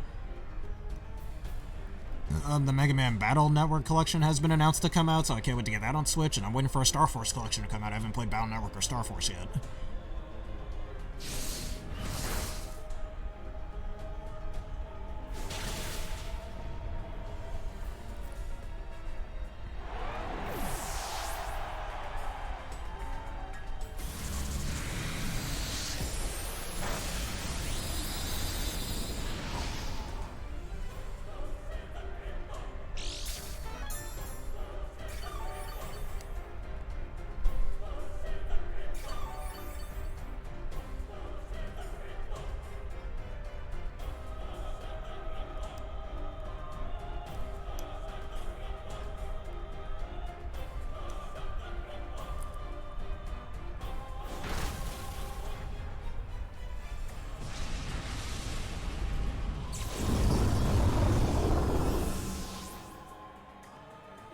The Mega Man Battle Network collection has been announced to come out, so I can't wait to get that on Switch, and I'm waiting for a Star Force collection to come out. I haven't played Battle Network or Star Force yet.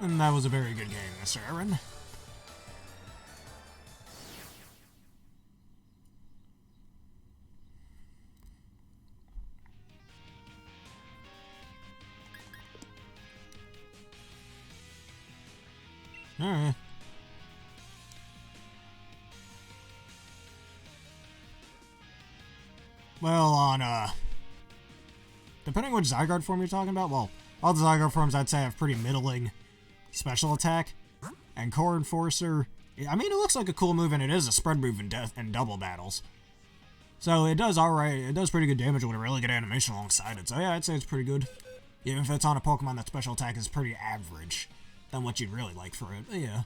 And that was a very good game, Mr. Aaron. Alright. Well, depending which Zygarde form you're talking about, well, all the Zygarde forms I'd say have pretty middling special attack. And Core Enforcer, I mean, it looks like a cool move, and it is a spread move in double battles. So it does alright, it does pretty good damage with a really good animation alongside it. So yeah, I'd say it's pretty good. Even if it's on a Pokemon that special attack is pretty average than what you'd really like for it. But yeah.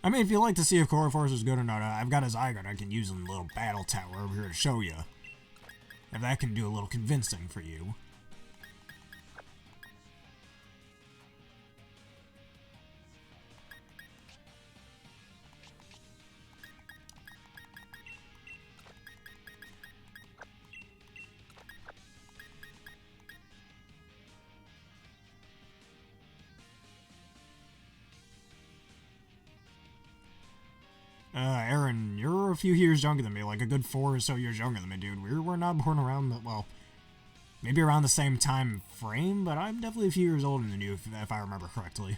I mean, if you'd like to see if Core Force is good or not, I've got a Zygarde I can use in the little battle tower over here to show you. If that can do a little convincing for you. Aaron, you're a few years younger than me, like a good 4 or so years younger than me, dude. We're not born around the, well, maybe around the same time frame, but I'm definitely a few years older than you, if I remember correctly.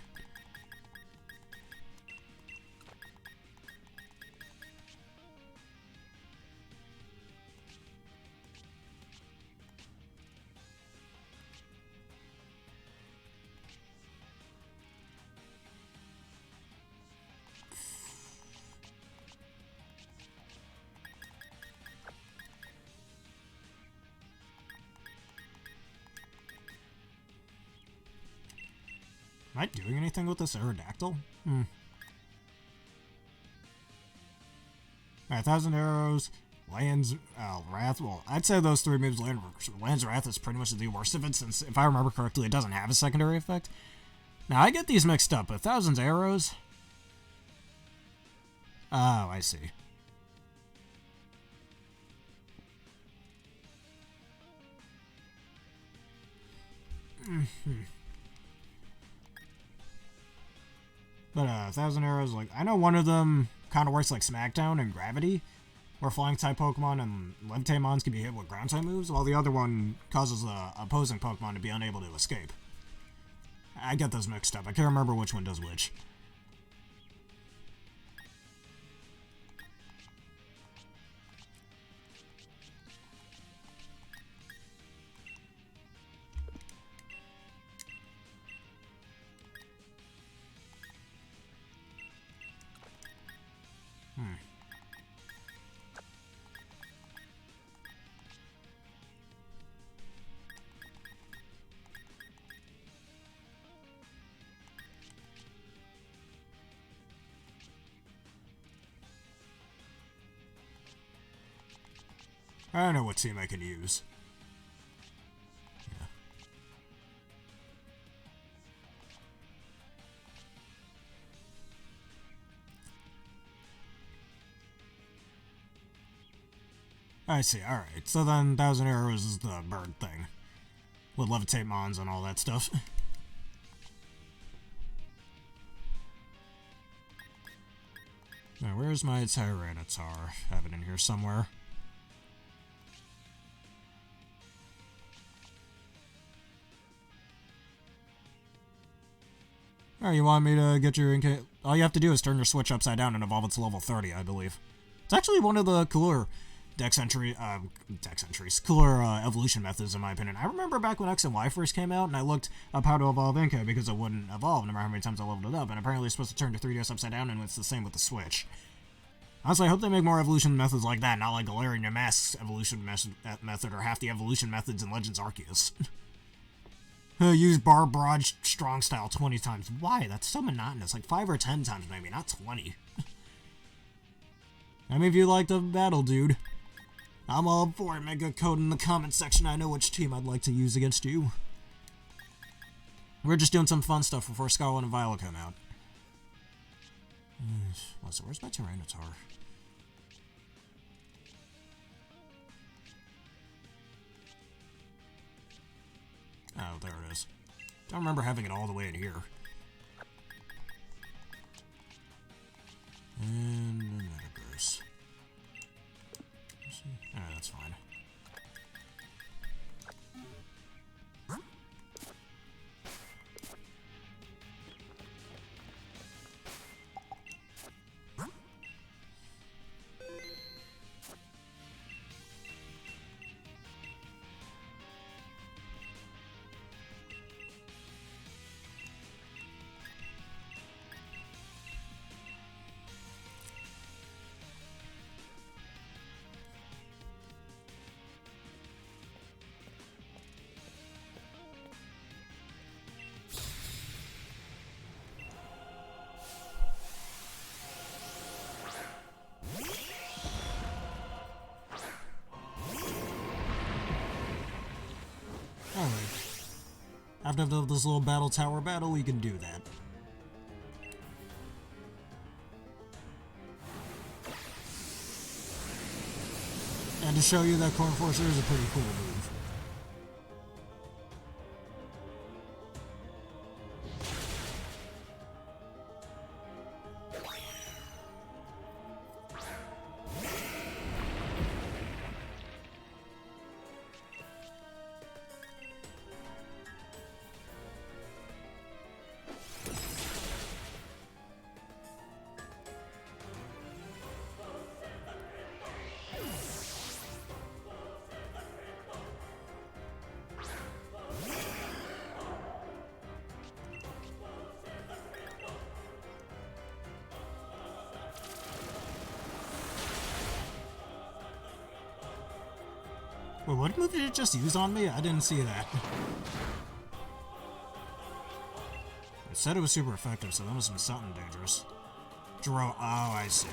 Am I doing anything with this Aerodactyl? Alright, 1,000 Arrows, Land's Wrath. Well, I'd say those 3 moves, Land's Wrath is pretty much the worst of it, since, if I remember correctly, it doesn't have a secondary effect. Now, I get these mixed up, but 1,000 Arrows... Oh, I see. But 1,000 Arrows, like, I know one of them kind of works like Smackdown and Gravity, where flying type Pokemon and Levitate can be hit with ground type moves, while the other one causes the opposing Pokemon to be unable to escape. I get those mixed up. I can't remember which one does which. I don't know what team I can use. Yeah. I see, alright. So then 1,000 Arrows is the bird thing. With Levitate Mons and all that stuff. Now, where's my Tyranitar? I have it in here somewhere. Alright, you want me to get you in case... All you have to do is turn your Switch upside down and evolve it to level 30, I believe. It's actually one of the cooler cooler evolution methods, in my opinion. I remember back when X and Y first came out, and I looked up how to evolve Inkay because it wouldn't evolve no matter how many times I leveled it up, and apparently it's supposed to turn to 3DS upside down, and it's the same with the Switch. Honestly, I hope they make more evolution methods like that, not like Galarian Yamask's evolution method, or half the evolution methods in Legends Arceus. Use Barrage Strong Style 20 times. Why? That's so monotonous. Like 5 or 10 times maybe, not 20. How many of you like the battle, dude? I'm all for it. Make a code in the comment section. I know which team I'd like to use against you. We're just doing some fun stuff before Scarlet and Violet come out. So where's my Tyranitar? Oh, there it is. Don't remember having it all the way in here. And Metagross. Alright, that's fine. Alright. After this little battle tower battle, we can do that. And to show you that Corn Forcer is a pretty cool move. Wait, what move did it just use on me? I didn't see that. It said it was super effective, so that must have been something dangerous. Oh, I see.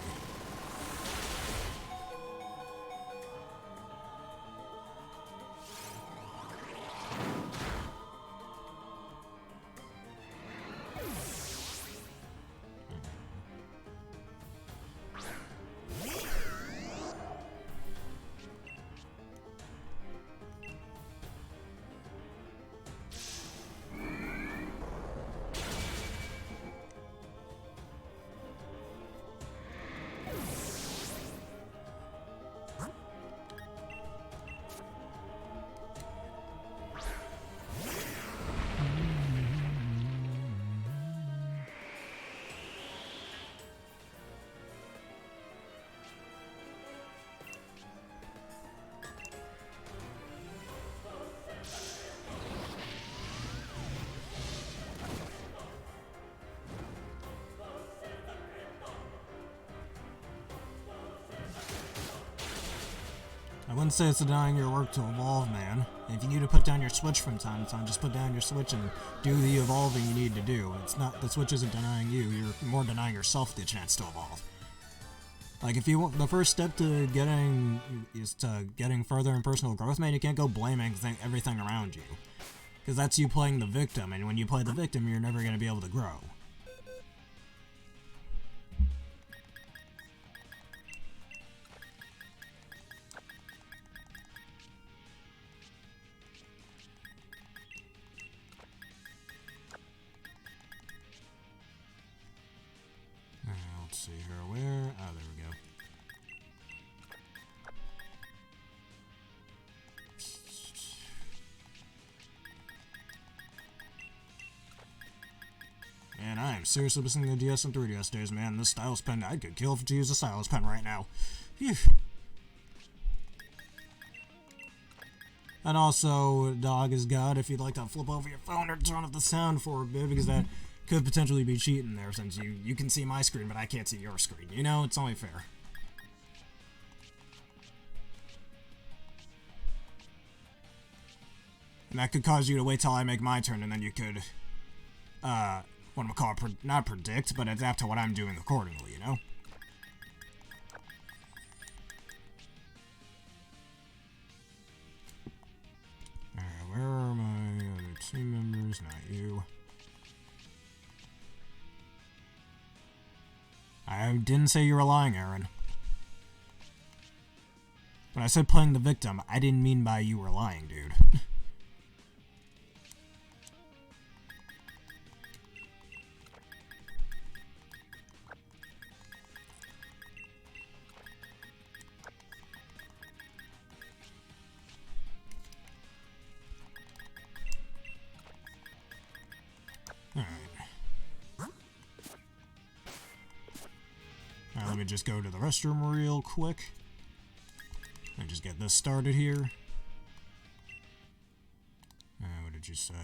I wouldn't say it's denying your work to evolve, man. If you need to put down your Switch from time to time, just put down your Switch and do the evolving you need to do. It's not, the Switch isn't denying you, you're more denying yourself the chance to evolve. Like, if you want, the first step to getting further in personal growth, man, you can't go blaming everything around you. Because that's you playing the victim, and when you play the victim, you're never going to be able to grow. Let's see here, where? Oh, there we go. Man, I am seriously missing the DS and 3DS days, man. This stylus pen, I could kill to use a stylus pen right now. Phew. And also, dog is God if you'd like to flip over your phone or turn off the sound for a bit, because that could potentially be cheating there, since you can see my screen, but I can't see your screen. You know, it's only fair. And that could cause you to wait till I make my turn, and then you could, what am I call it, not predict, but adapt to what I'm doing accordingly, you know? Alright, where are my other team members? Not you. I didn't say you were lying, Aaron. When I said playing the victim, I didn't mean by you were lying, dude. Alright, let me just go to the restroom real quick. And just get this started here. What did you say?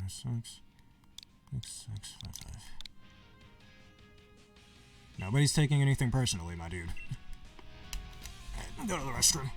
6, 6, 5, 5. Nobody's taking anything personally, my dude. Alright, go to the restroom.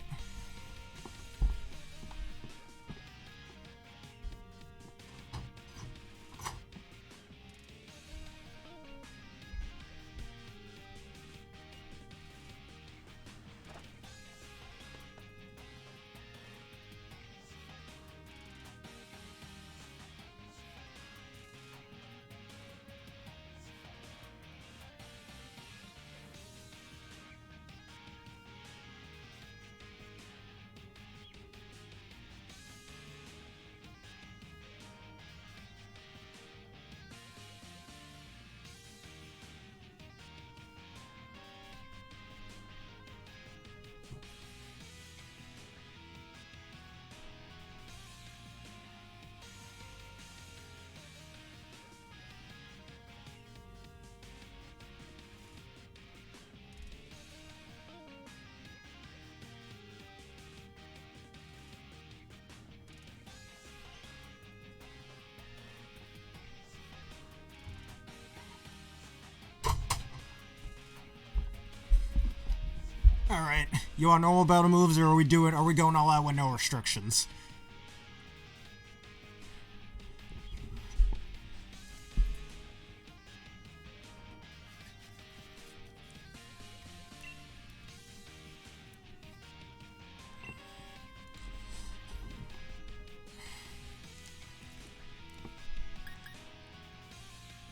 Alright, you want normal battle moves, or are we going all out with no restrictions?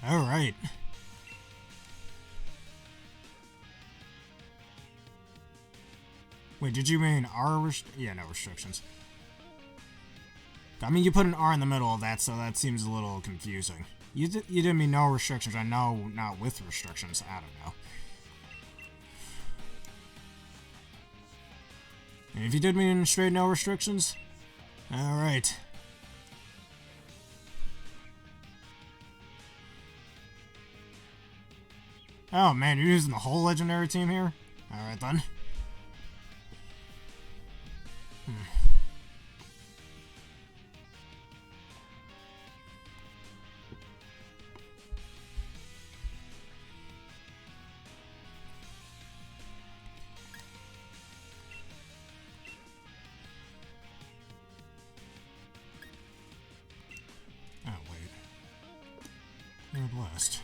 Alright. Wait, did you mean R yeah, no restrictions. I mean, you put an R in the middle of that, so that seems a little confusing. You didn't mean no restrictions. I know not with restrictions. I don't know. And if you did mean straight no restrictions, alright. Oh man, you're using the whole legendary team here? Alright then. Oh wait. You're blessed.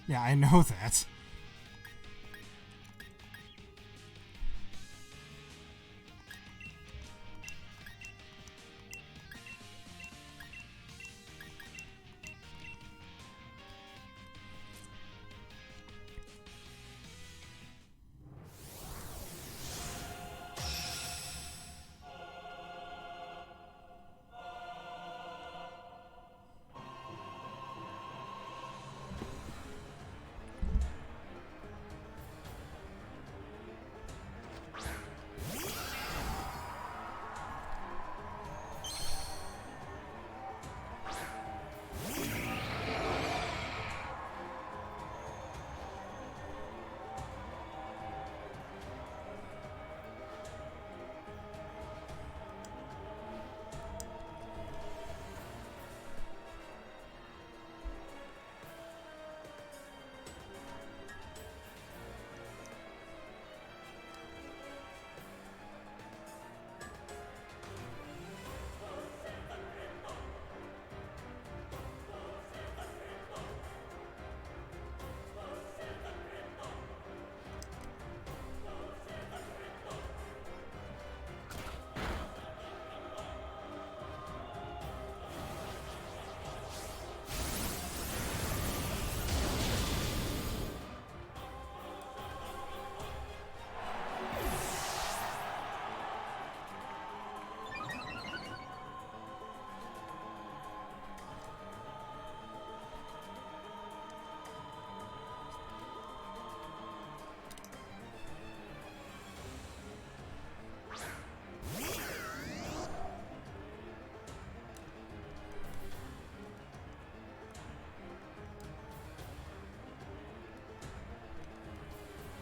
Yeah, I know that.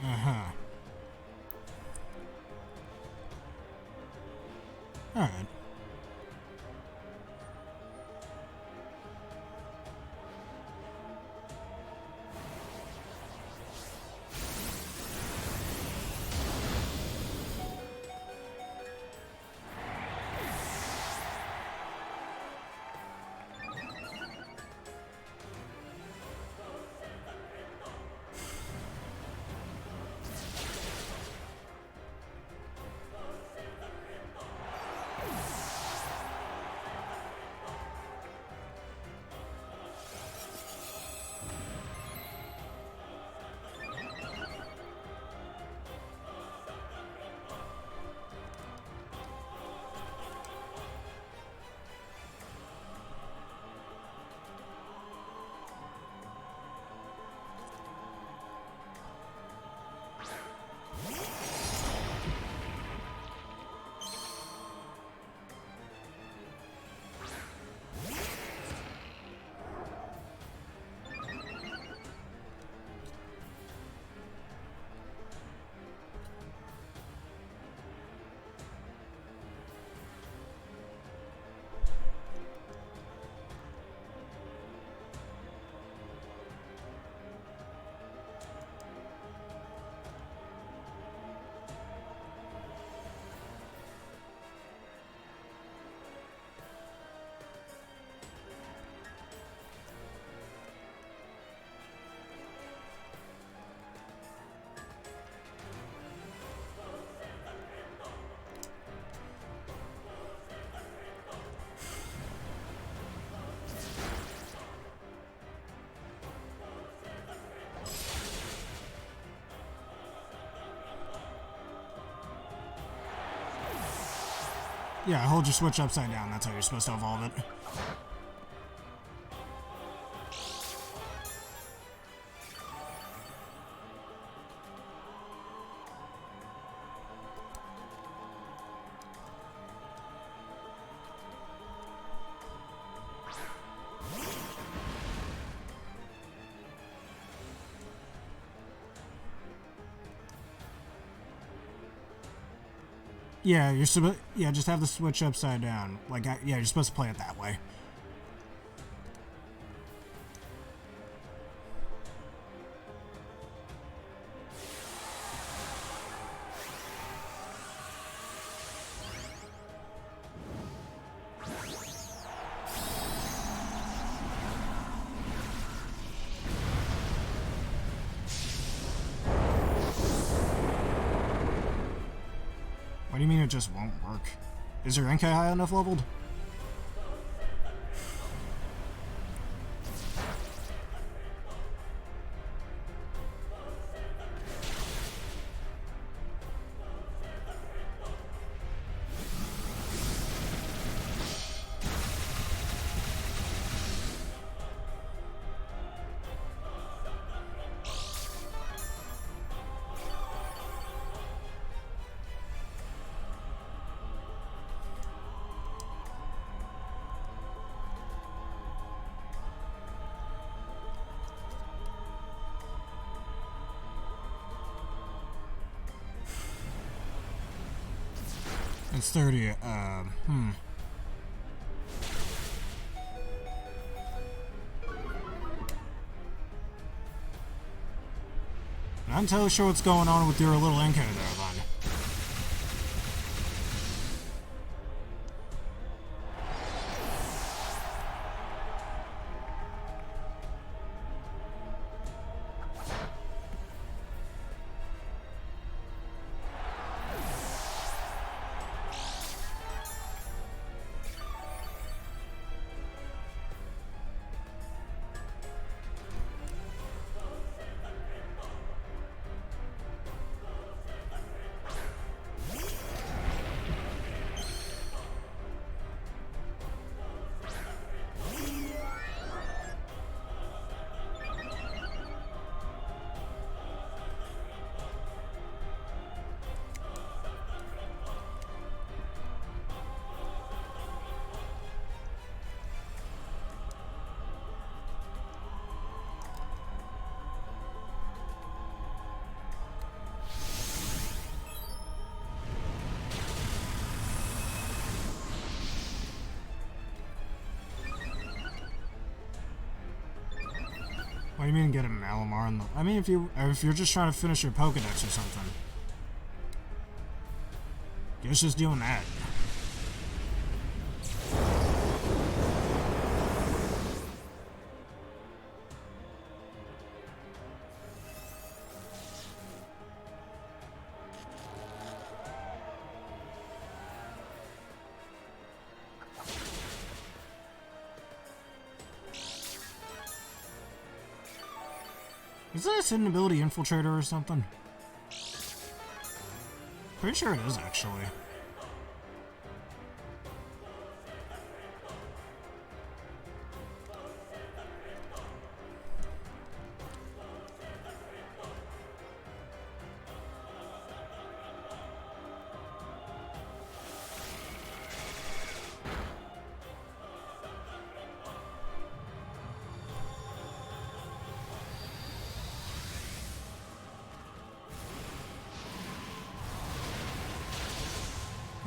Uh-huh. Alright. Yeah, hold your switch upside down. That's how you're supposed to evolve it. Yeah, you're supposed. Yeah, just have the switch upside down. Like, yeah, you're supposed to play it that way. What do you mean it just won't work? Is your NK high enough leveled? It's 30, I'm not entirely sure what's going on with your little NK there, then. What do you mean get a Malamar in the... I mean, if you're just trying to finish your Pokedex or something. Guess just doing that. Is that a hidden ability Infiltrator or something? Pretty sure it is, actually.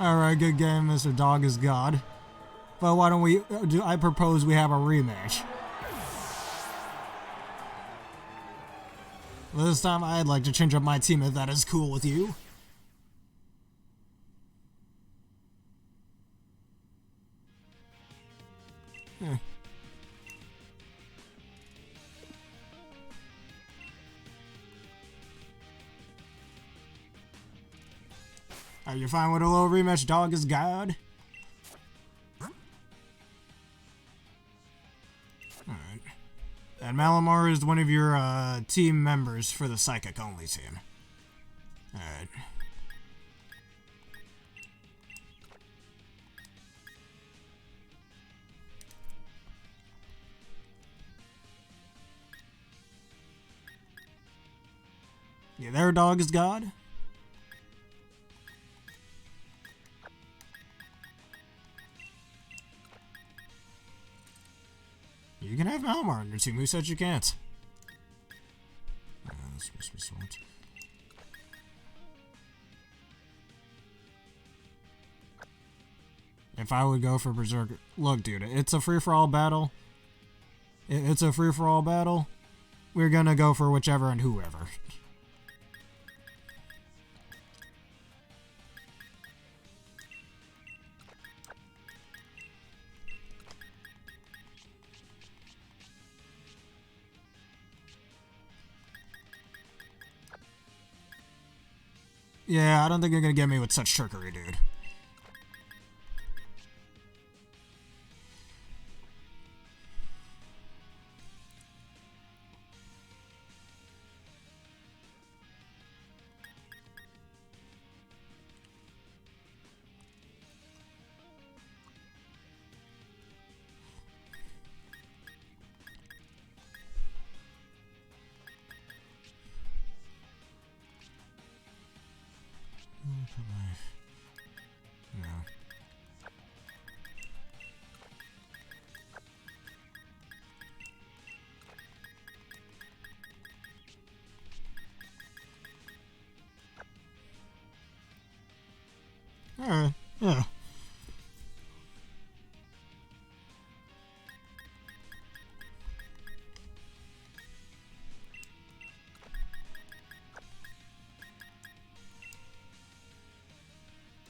Alright, good game, Mr. Dog is God. But why don't we... I propose we have a rematch. This time, I'd like to change up my team if that is cool with you. Are you fine with a little rematch, Dog is God? Alright. And Malamar is one of your team members for the Psychic Only team. Alright. Yeah, their dog is God. You can have Malamar on your team. Who said you can't? This must be swamped. If I would go for Berserker... Look, dude, it's a free-for-all battle. It's a free-for-all battle. We're gonna go for whichever and whoever. Yeah, I don't think you're gonna get me with such trickery, dude. No. Alright, yeah.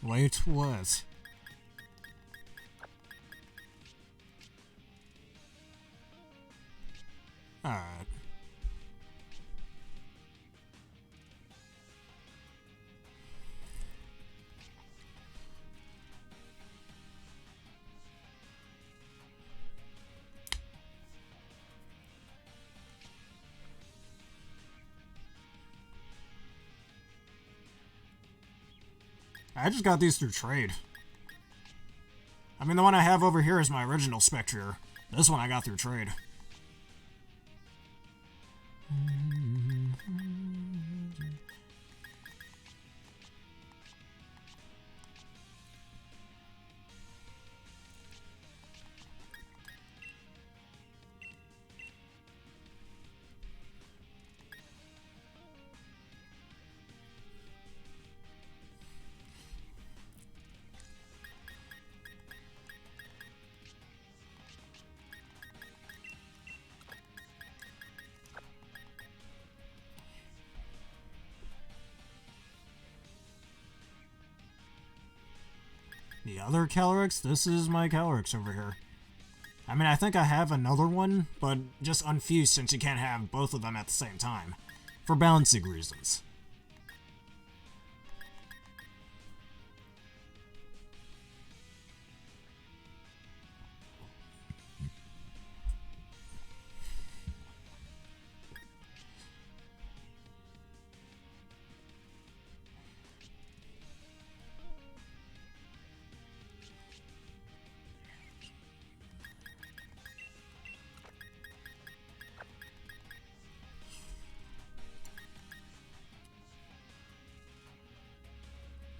Wait, what? Alright. I just got these through trade. I mean, the one I have over here is my original Spectre. This one I got through trade. The other Calyrex? This is my Calyrex over here. I mean, I think I have another one, but just unfused since you can't have both of them at the same time. For balancing reasons.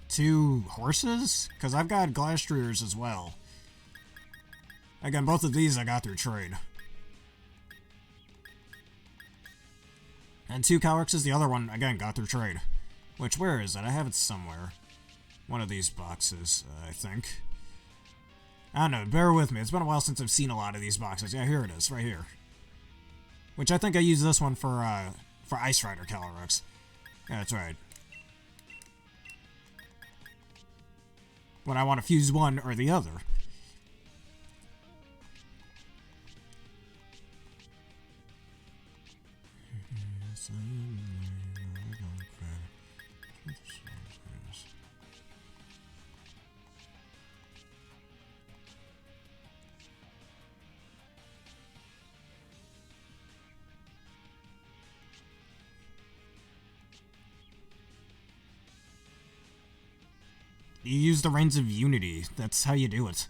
Two horses? Because I've got Glastriers as well. Again, both of these I got through trade. And two Calyxes, the other one, again, got through trade. Which, where is it? I have it somewhere. One of these boxes, I think. I don't know, bear with me. It's been a while since I've seen a lot of these boxes. Yeah, here it is, right here. Which I think I used this one for Ice Rider Calyrex. Yeah, that's right. When I want to fuse one or the other. You use the Reigns of Unity. That's how you do it.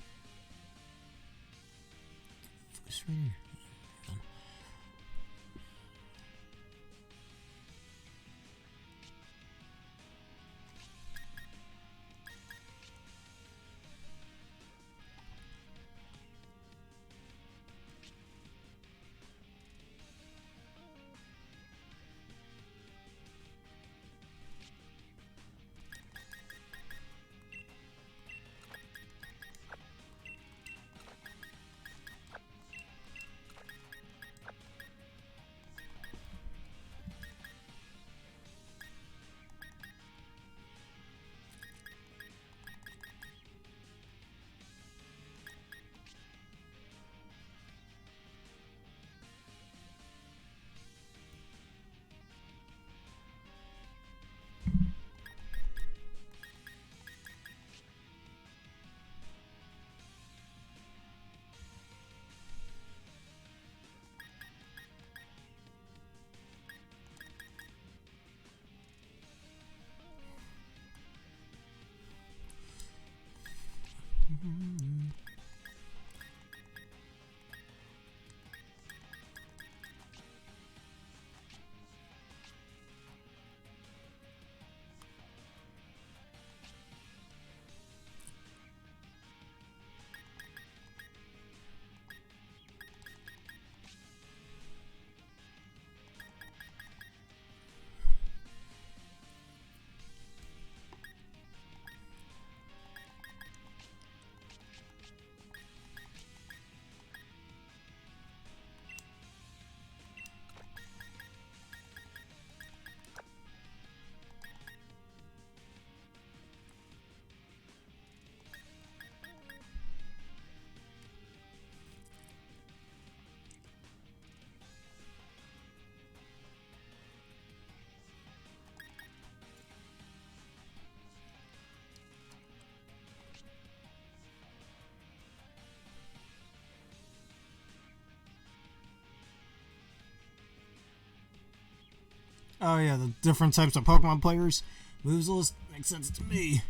Oh yeah, the different types of Pokemon players. Moves list makes sense to me.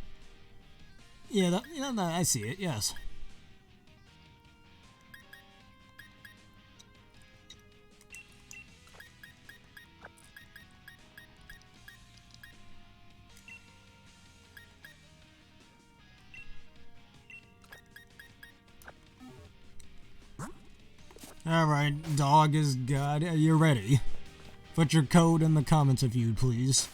Yeah, I see it, yes. Alright, dog is God. Are you ready? Put your code in the comments if you'd please.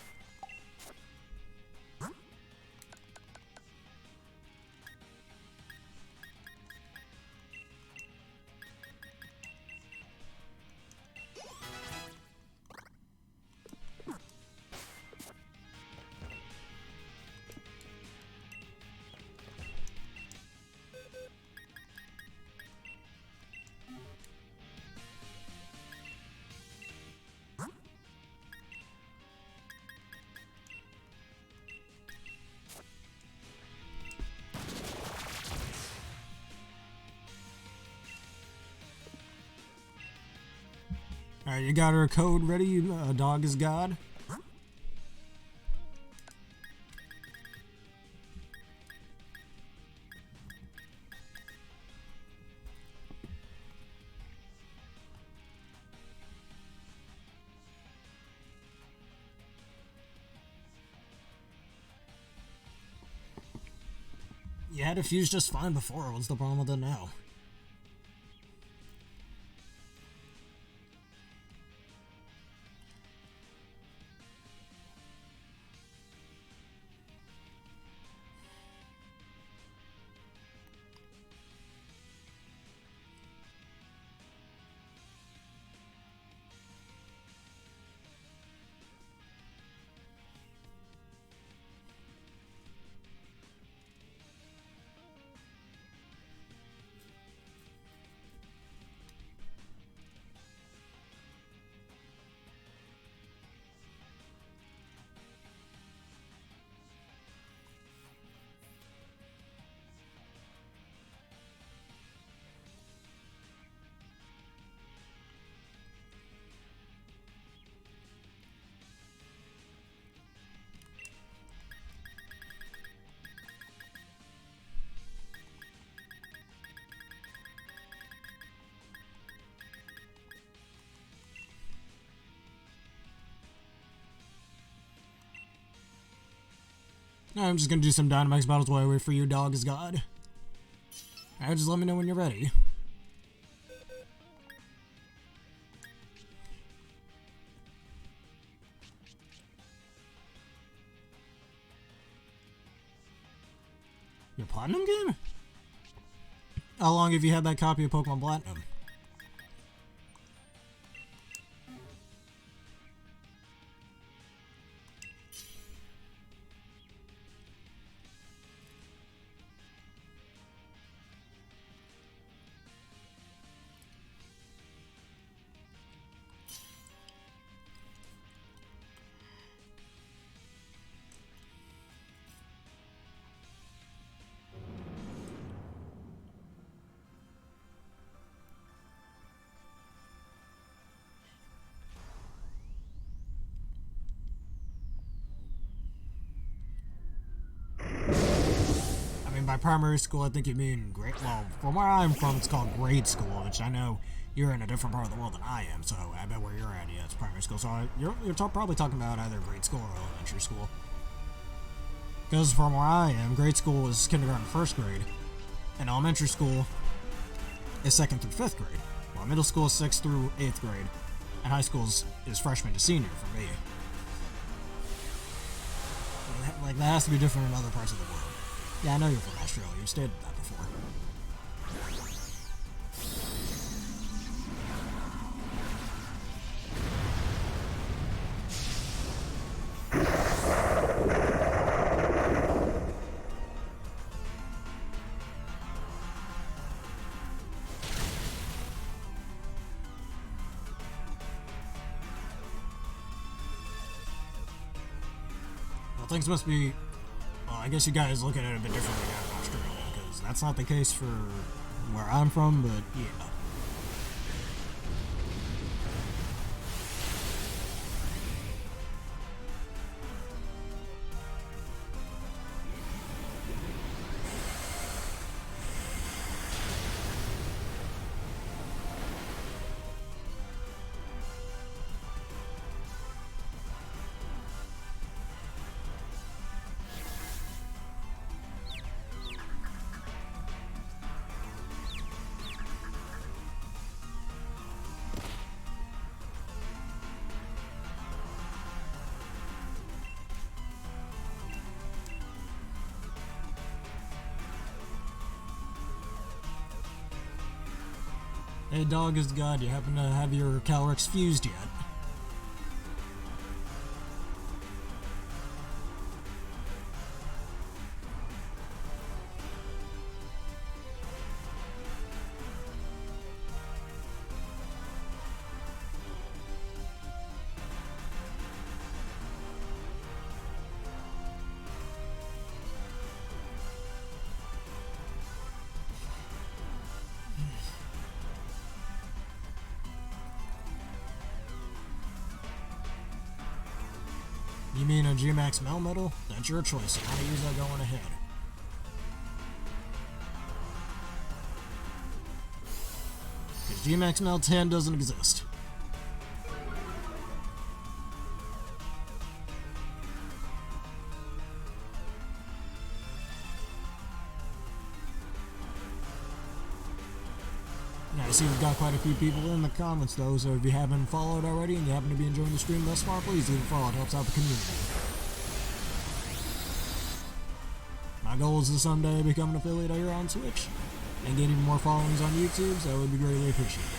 Alright, you got our code ready? Dog is God? You had it fused just fine before. What's the problem with it now? I'm just gonna do some Dynamax battles while I wait for you, Dog is God. Alright, just let me know when you're ready. Your Platinum game? How long have you had that copy of Pokemon Platinum? By primary school, I think you mean grade. Well, from where I'm from, it's called grade school, which I know you're in a different part of the world than I am. So I bet where you're at, yeah, it's primary school. So you're probably talking about either grade school or elementary school. Because from where I am, grade school is kindergarten, first grade, and elementary school is second through fifth grade. While middle school is sixth through eighth grade, and high school is freshman to senior for me. Like that has to be different in other parts of the world. Yeah, I know you're from Australia. You've stated that before. Well, things must be... Well, I guess you guys look at it a bit differently down in Australia, because that's not the case for where I'm from, but yeah. Hey, dog is God, you happen to have your Calyrex fused yet? You mean a G-Max Melmetal? That's your choice, you gotta use that going ahead. Because G-Max Mel 10 doesn't exist. Yeah, I see we've got quite a few people in the comments though, so if you haven't followed already and you happen to be enjoying the stream thus far, please leave a follow, it helps out the community. My goal is to someday become an affiliate here on Twitch, and get even more followings on YouTube, so it would be greatly appreciated.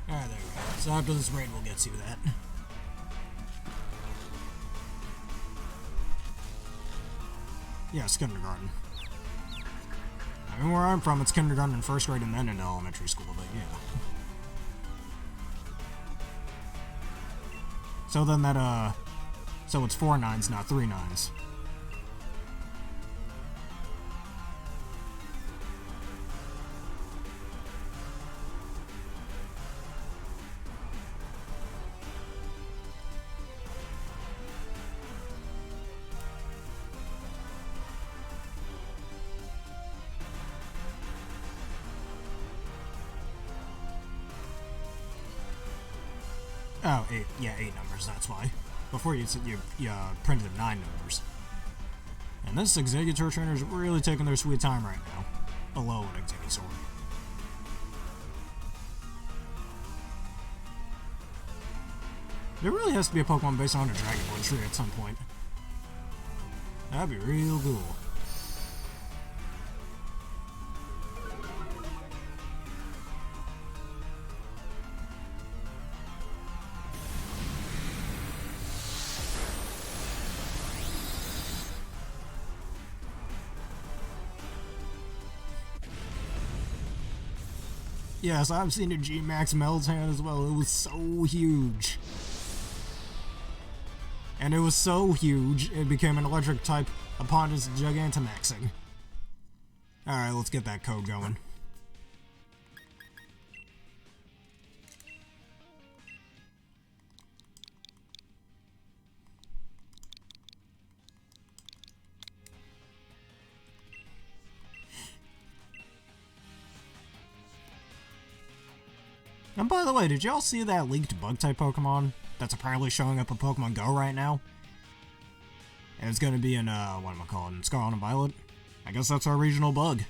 Alright, there we go. So after this raid, we'll get to that. Yes, kindergarten. I mean, where I'm from, it's kindergarten and first grade and then into elementary school, but yeah. So then that, so it's 4 9s, not 3 9s. Oh, 8. Yeah, 8 numbers, that's why. Before you printed 9 numbers. And this Executor trainer's really taking their sweet time right now. Below an Executor. There really has to be a Pokemon based on a Dragon Ball tree at some point. That'd be real cool. Yes, I've seen a G-Max Meltan as well. It was so huge. And it was so huge, it became an electric type upon its Gigantamaxing. Alright, let's get that code going. And by the way, did y'all see that leaked bug-type Pokemon that's apparently showing up in Pokemon Go right now? And it's gonna be in, what am I calling it, Scarlet and Violet? I guess that's our regional bug.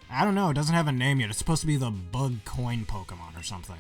I don't know, it doesn't have a name yet. It's supposed to be the Bug Coin Pokemon or something.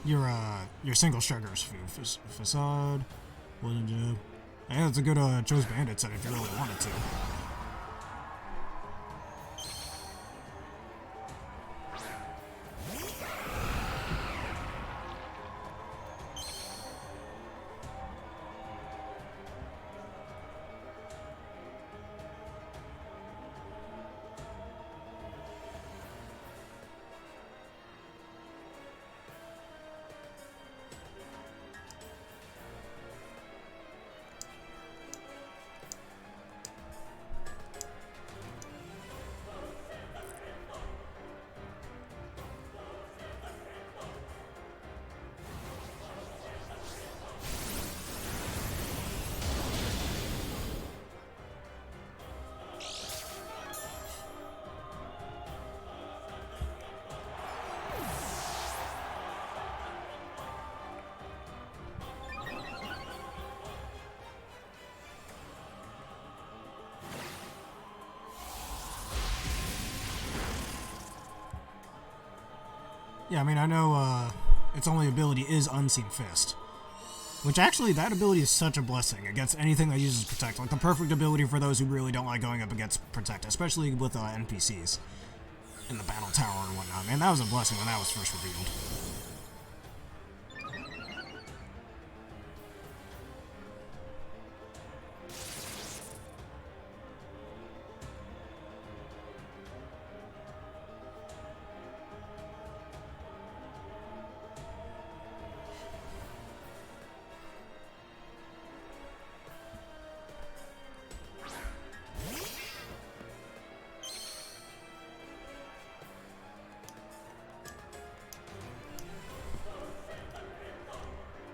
your single strikers facade. Yeah, that's a good chose bandit set if you really wanted to. Yeah, I mean, I know its only ability is Unseen Fist. Which actually, that ability is such a blessing against anything that uses Protect. Like, the perfect ability for those who really don't like going up against Protect, especially with NPCs in the Battle Tower and whatnot. Man, that was a blessing when that was first revealed.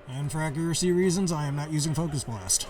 And for accuracy reasons, I am not using Focus Blast.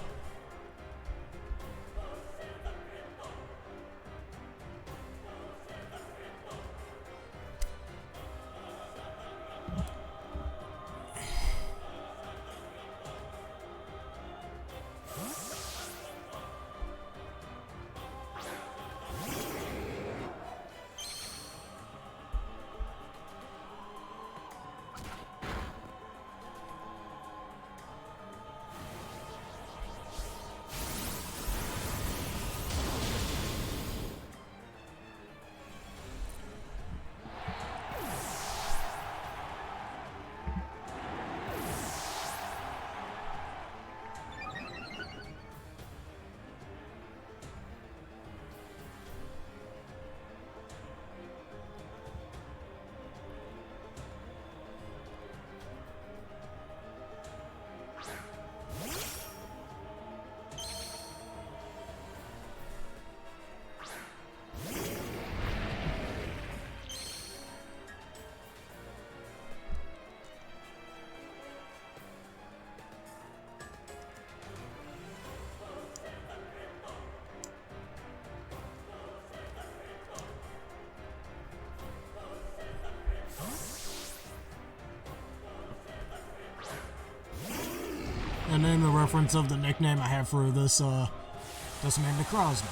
And then the reference of the nickname I have for this man Necrozma.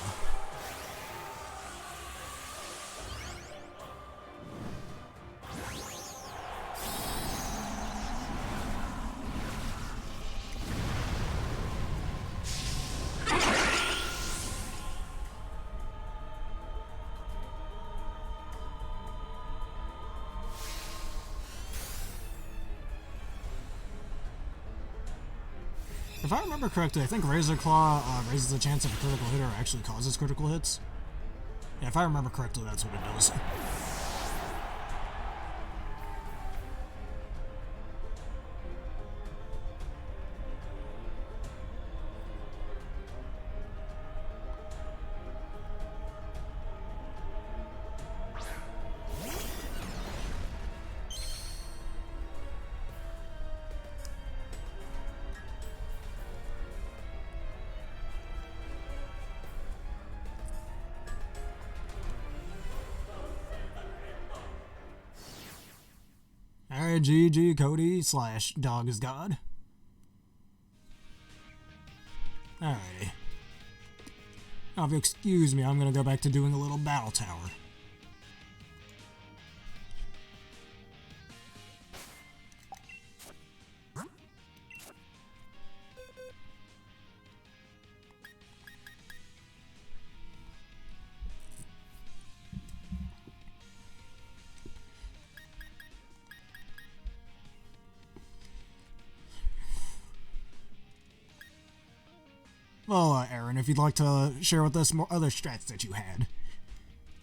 If I remember correctly, I think Razor Claw raises the chance of a critical hit or actually causes critical hits. Yeah, if I remember correctly, that's what it does. Alright, GG Cody / Dog is God. Alrighty. Now, if you excuse me, I'm gonna go back to doing a little Battle Tower. Well, Aaron, if you'd like to share with us more other strats that you had.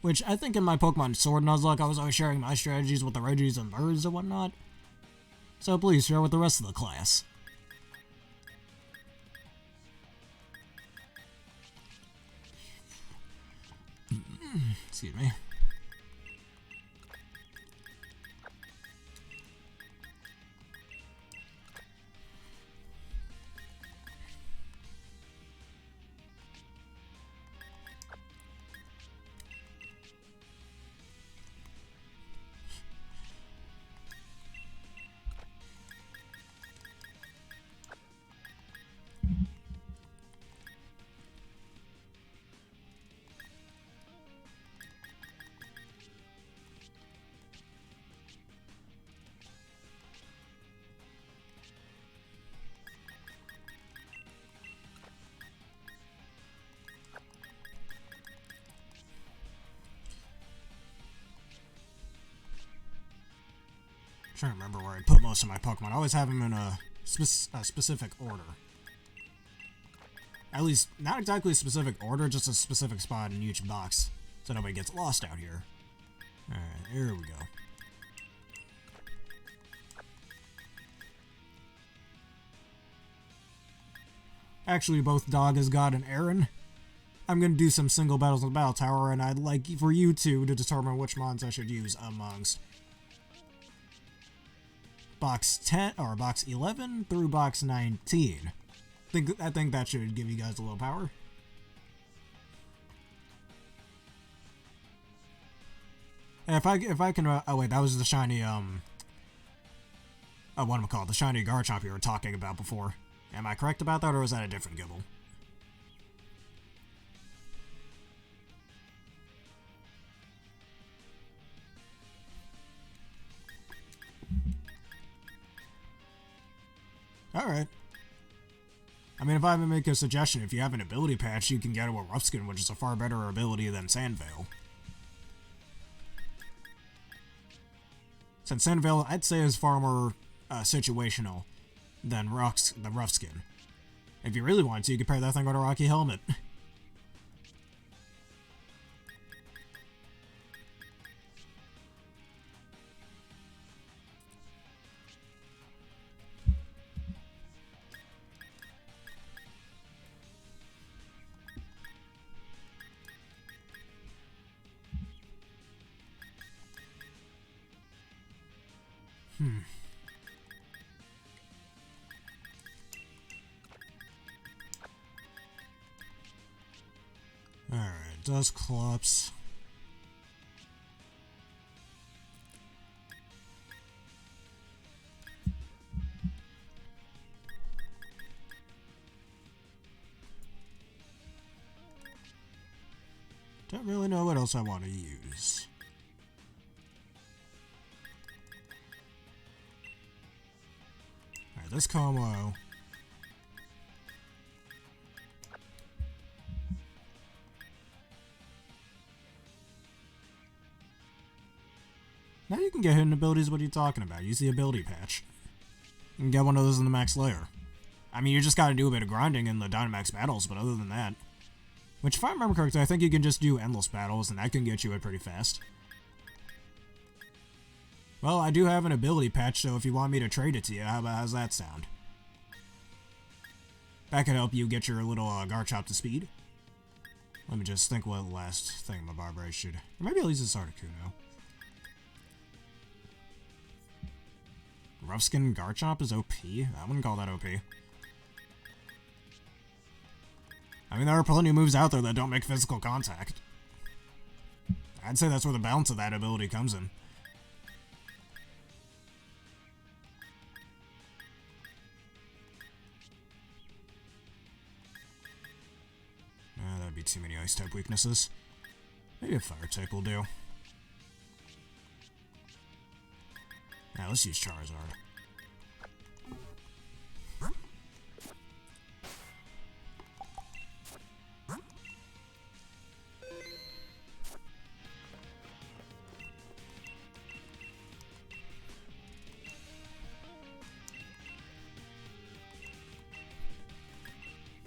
Which, I think in my Pokemon Sword Nuzlocke, I was always sharing my strategies with the Regis and birds and whatnot. So please share with the rest of the class. Excuse me. Trying to remember where I put most of my Pokemon. I always have them in a specific order. At least, not exactly a specific order, just a specific spot in each box, so nobody gets lost out here. Alright, here we go. Actually, both Dog has got an Aaron. I'm going to do some single battles in the Battle Tower, and I'd like for you two to determine which mons I should use amongst Box 10, or Box 11 through Box 19. I think that should give you guys a little power. And if I can, oh wait, that was the shiny, whatchamacallit, the shiny Garchomp you were talking about before. Am I correct about that, or was that a different Gibble? Alright. I mean, if I make a suggestion, if you have an ability patch, you can get it with Rough Skin, which is a far better ability than Sandveil. Since Sandveil, I'd say, is far more situational than the Rough Skin. If you really want to, you could pair that thing with a Rocky Helmet. Alright, Dusclops. Don't really know what else I want to use. Alright, this combo. Now you can get hidden abilities, what are you talking about? Use the ability patch. You can get one of those in the max layer. I mean, you just gotta do a bit of grinding in the Dynamax Battles, but other than that... Which, if I remember correctly, I think you can just do endless battles, and that can get you it pretty fast. Well, I do have an ability patch, so if you want me to trade it to you, how's that sound? That could help you get your little Garchomp to speed. Let me just think what last thing my Barbara should... Or maybe I'll use this Articuno. Rough Skin Garchomp is OP? I wouldn't call that OP. I mean, there are plenty of moves out there that don't make physical contact. I'd say that's where the balance of that ability comes in. That'd be too many Ice-type weaknesses. Maybe a Fire-type will do. Yeah, let's use Charizard.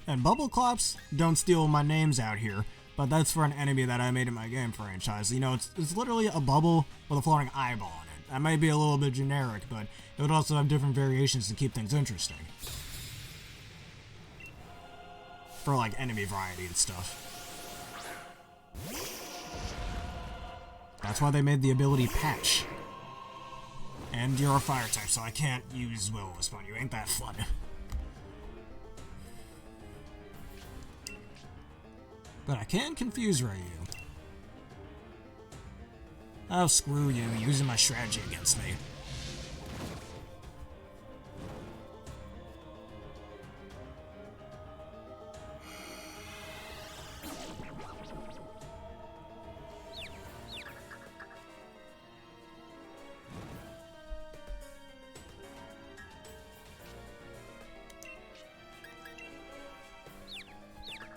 And Bubble Claps, don't steal my names out here, but that's for an enemy that I made in my game franchise. You know, it's literally a bubble with a floating eyeball on it. That might be a little bit generic, but it would also have different variations to keep things interesting. For, like, enemy variety and stuff. That's why they made the ability Patch. And you're a fire type, so I can't use Will-O-Wisp on you. Ain't that fun? But I can confuse Ryu. Oh, screw you, using my strategy against me.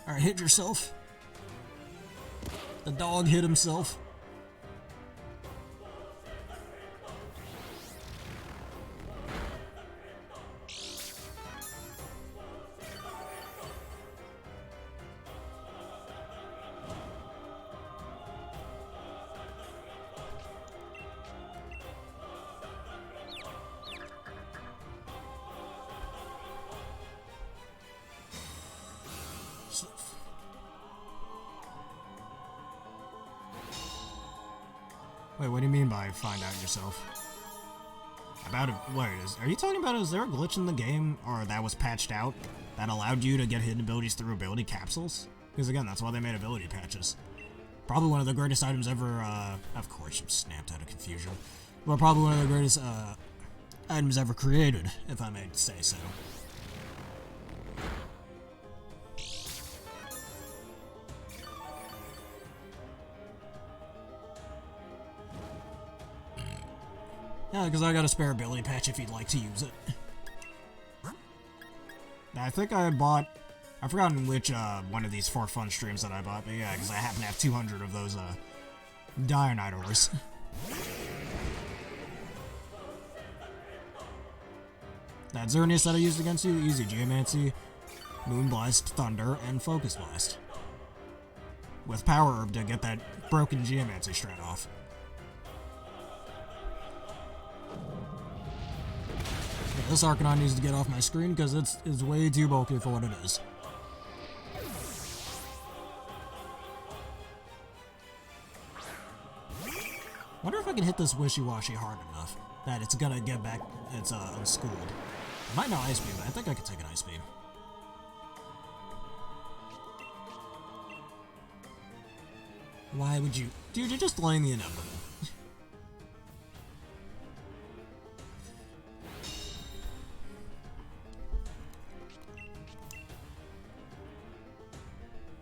Alright, hit yourself. The dog hit himself. Wait, what do you mean by find out yourself? About it, what is? Are you talking about, is there a glitch in the game, or that was patched out, that allowed you to get hidden abilities through ability capsules? Because again, that's why they made ability patches. Probably one of the greatest items ever, of course you snapped out of confusion. Well, probably one of the greatest, items ever created, if I may say so. Yeah, because I got a spare ability patch if you'd like to use it. I think I bought... I've forgotten which, one of these 4 fun streams that I bought, but yeah, because I happen to have 200 of those, Dynamax ores. That Xerneas that I used against you, easy. Geomancy, Moonblast, Thunder, and Focus Blast. With Power Herb to get that broken Geomancy strat off. Yeah, this Arcanine needs to get off my screen because it's way too bulky for what it is. Wonder if I can hit this Wishy-Washy hard enough that it's gonna get back its unschooled. I might not Ice Beam, but I think I can take an Ice Beam. Why would you... Dude, you're just delaying the inevitable.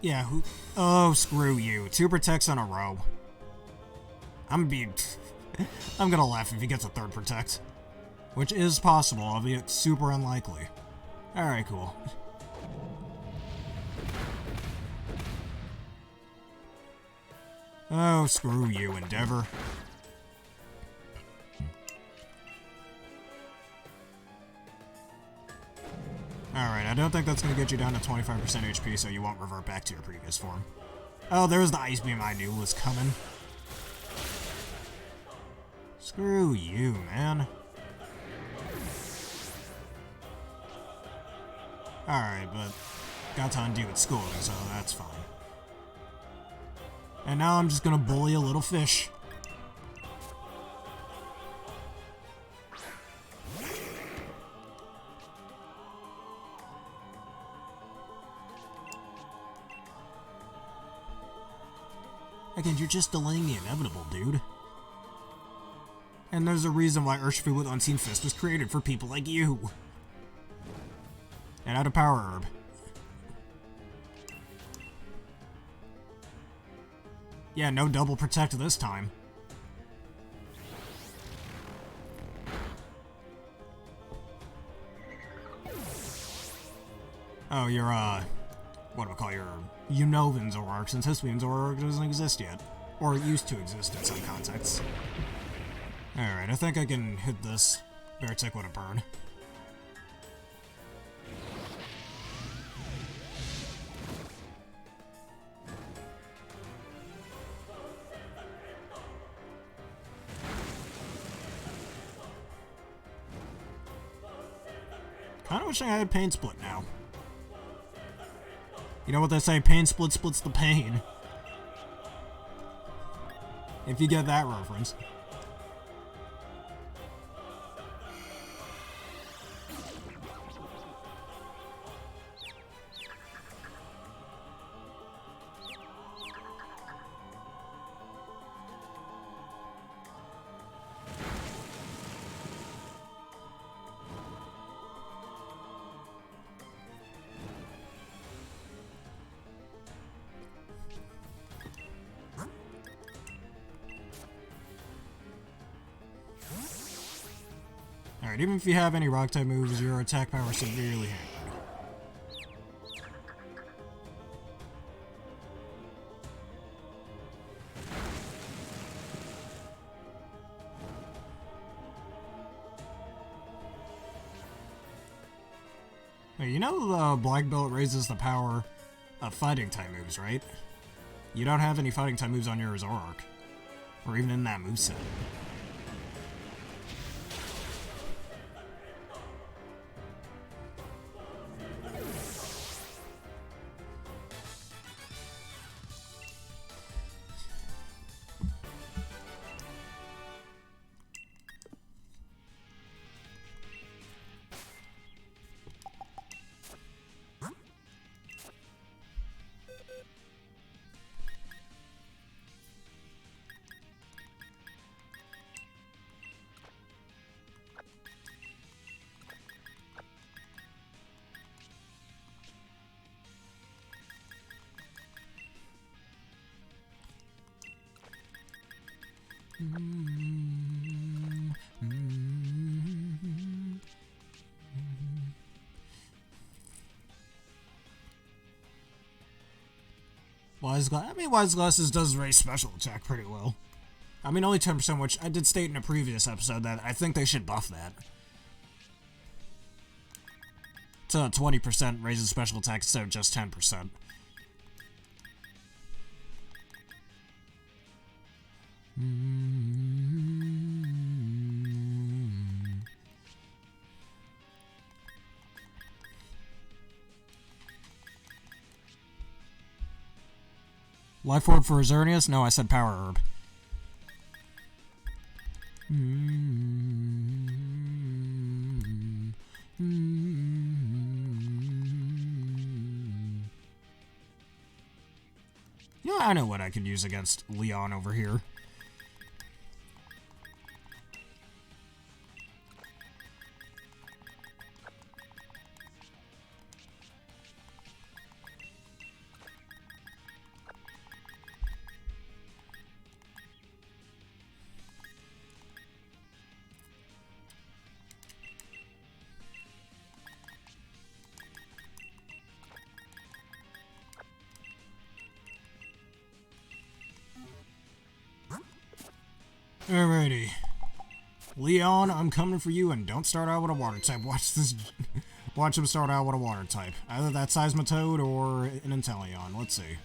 Yeah, who... Oh, screw you. 2 protects in a row. I'm gonna laugh if he gets a 3rd protect. Which is possible, albeit super unlikely. Alright, cool. Oh, screw you, Endeavor. Alright, I don't think that's gonna get you down to 25% HP, so you won't revert back to your previous form. Oh, there's the Ice Beam I knew was coming. Screw you, man. Alright, but got to undo its schooling, so that's fine. And now I'm just gonna bully a little fish. Again, you're just delaying the inevitable, dude. And there's a reason why Urshifu with Unseen Fist was created for people like you. And out of Power Herb. Yeah, no double protect this time. Oh, you're, what do I call your Unovan Zoroark, since Hisuian Zoroark doesn't exist yet. Or it used to exist in some contexts. Alright, I think I can hit this Beartick with a burn. kinda wishing I had Pain Split now. You know what they say, pain splits the pain. If you get that reference. Alright, even if you have any rock type moves, your attack power is severely hampered. Wait, you know the black belt raises the power of fighting type moves, right? You don't have any fighting type moves on your Zoroark. Or even in that moveset. Wise Glasses does raise special attack pretty well. I mean, only 10%, which I did state in a previous episode that I think they should buff that. To 20% raises special attack instead of just 10%. Life Orb for Xerneas? No, I said Power Herb. Yeah, I know what I could use against Leon over here. Alrighty. Leon, I'm coming for you, and don't start out with a water type. Watch this. Watch him start out with a water type. Either that Seismitoad or an Inteleon. Let's see.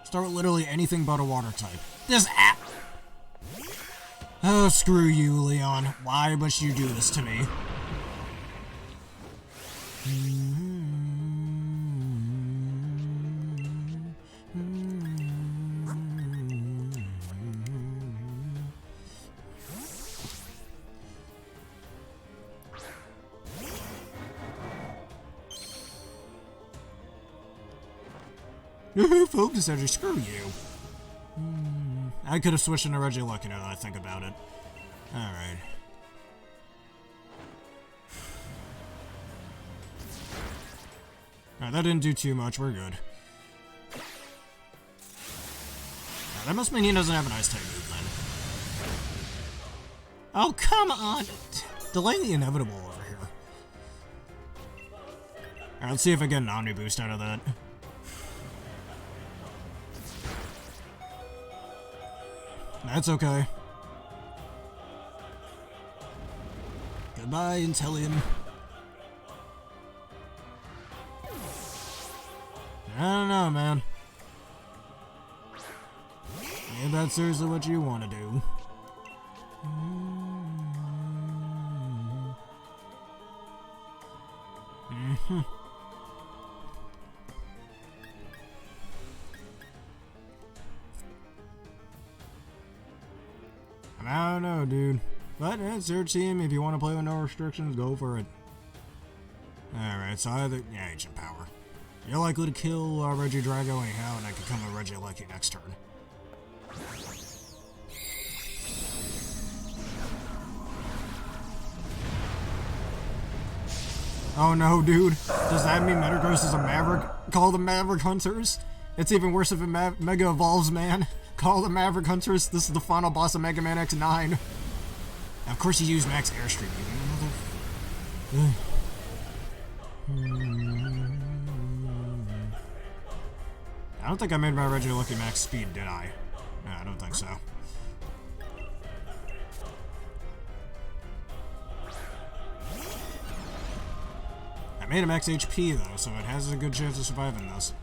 Start with literally anything but a water type. This app. Oh, screw you, Leon. Why must you do this to me? Focus Energy, screw you. I could have switched into Regieleki now that I think about it. Alright. Alright, that didn't do too much, we're good. That must mean he doesn't have an Ice type move then. Oh, come on! Delay the inevitable over here. Alright, let's see if I get an Omni Boost out of that. That's okay. Goodbye, Intellium. I don't know, man. Maybe that's seriously what you want to do. I don't know, dude. But it's your team. If you want to play with no restrictions, go for it. Alright, so either... Yeah, Ancient Power. You're likely to kill Regidrago anyhow, and I could come with Regieleki next turn. Oh no, dude. Does that mean Metagross is a Maverick? Call them Maverick Hunters? It's even worse if it Mega Evolves, man. Call them Maverick Hunters. This is the final boss of Mega Man X9. Now, of course you use Max Airstream, you I don't think I made my Regieleki max speed, did I? No, I don't think so. I made a max HP though, so it has a good chance of surviving this.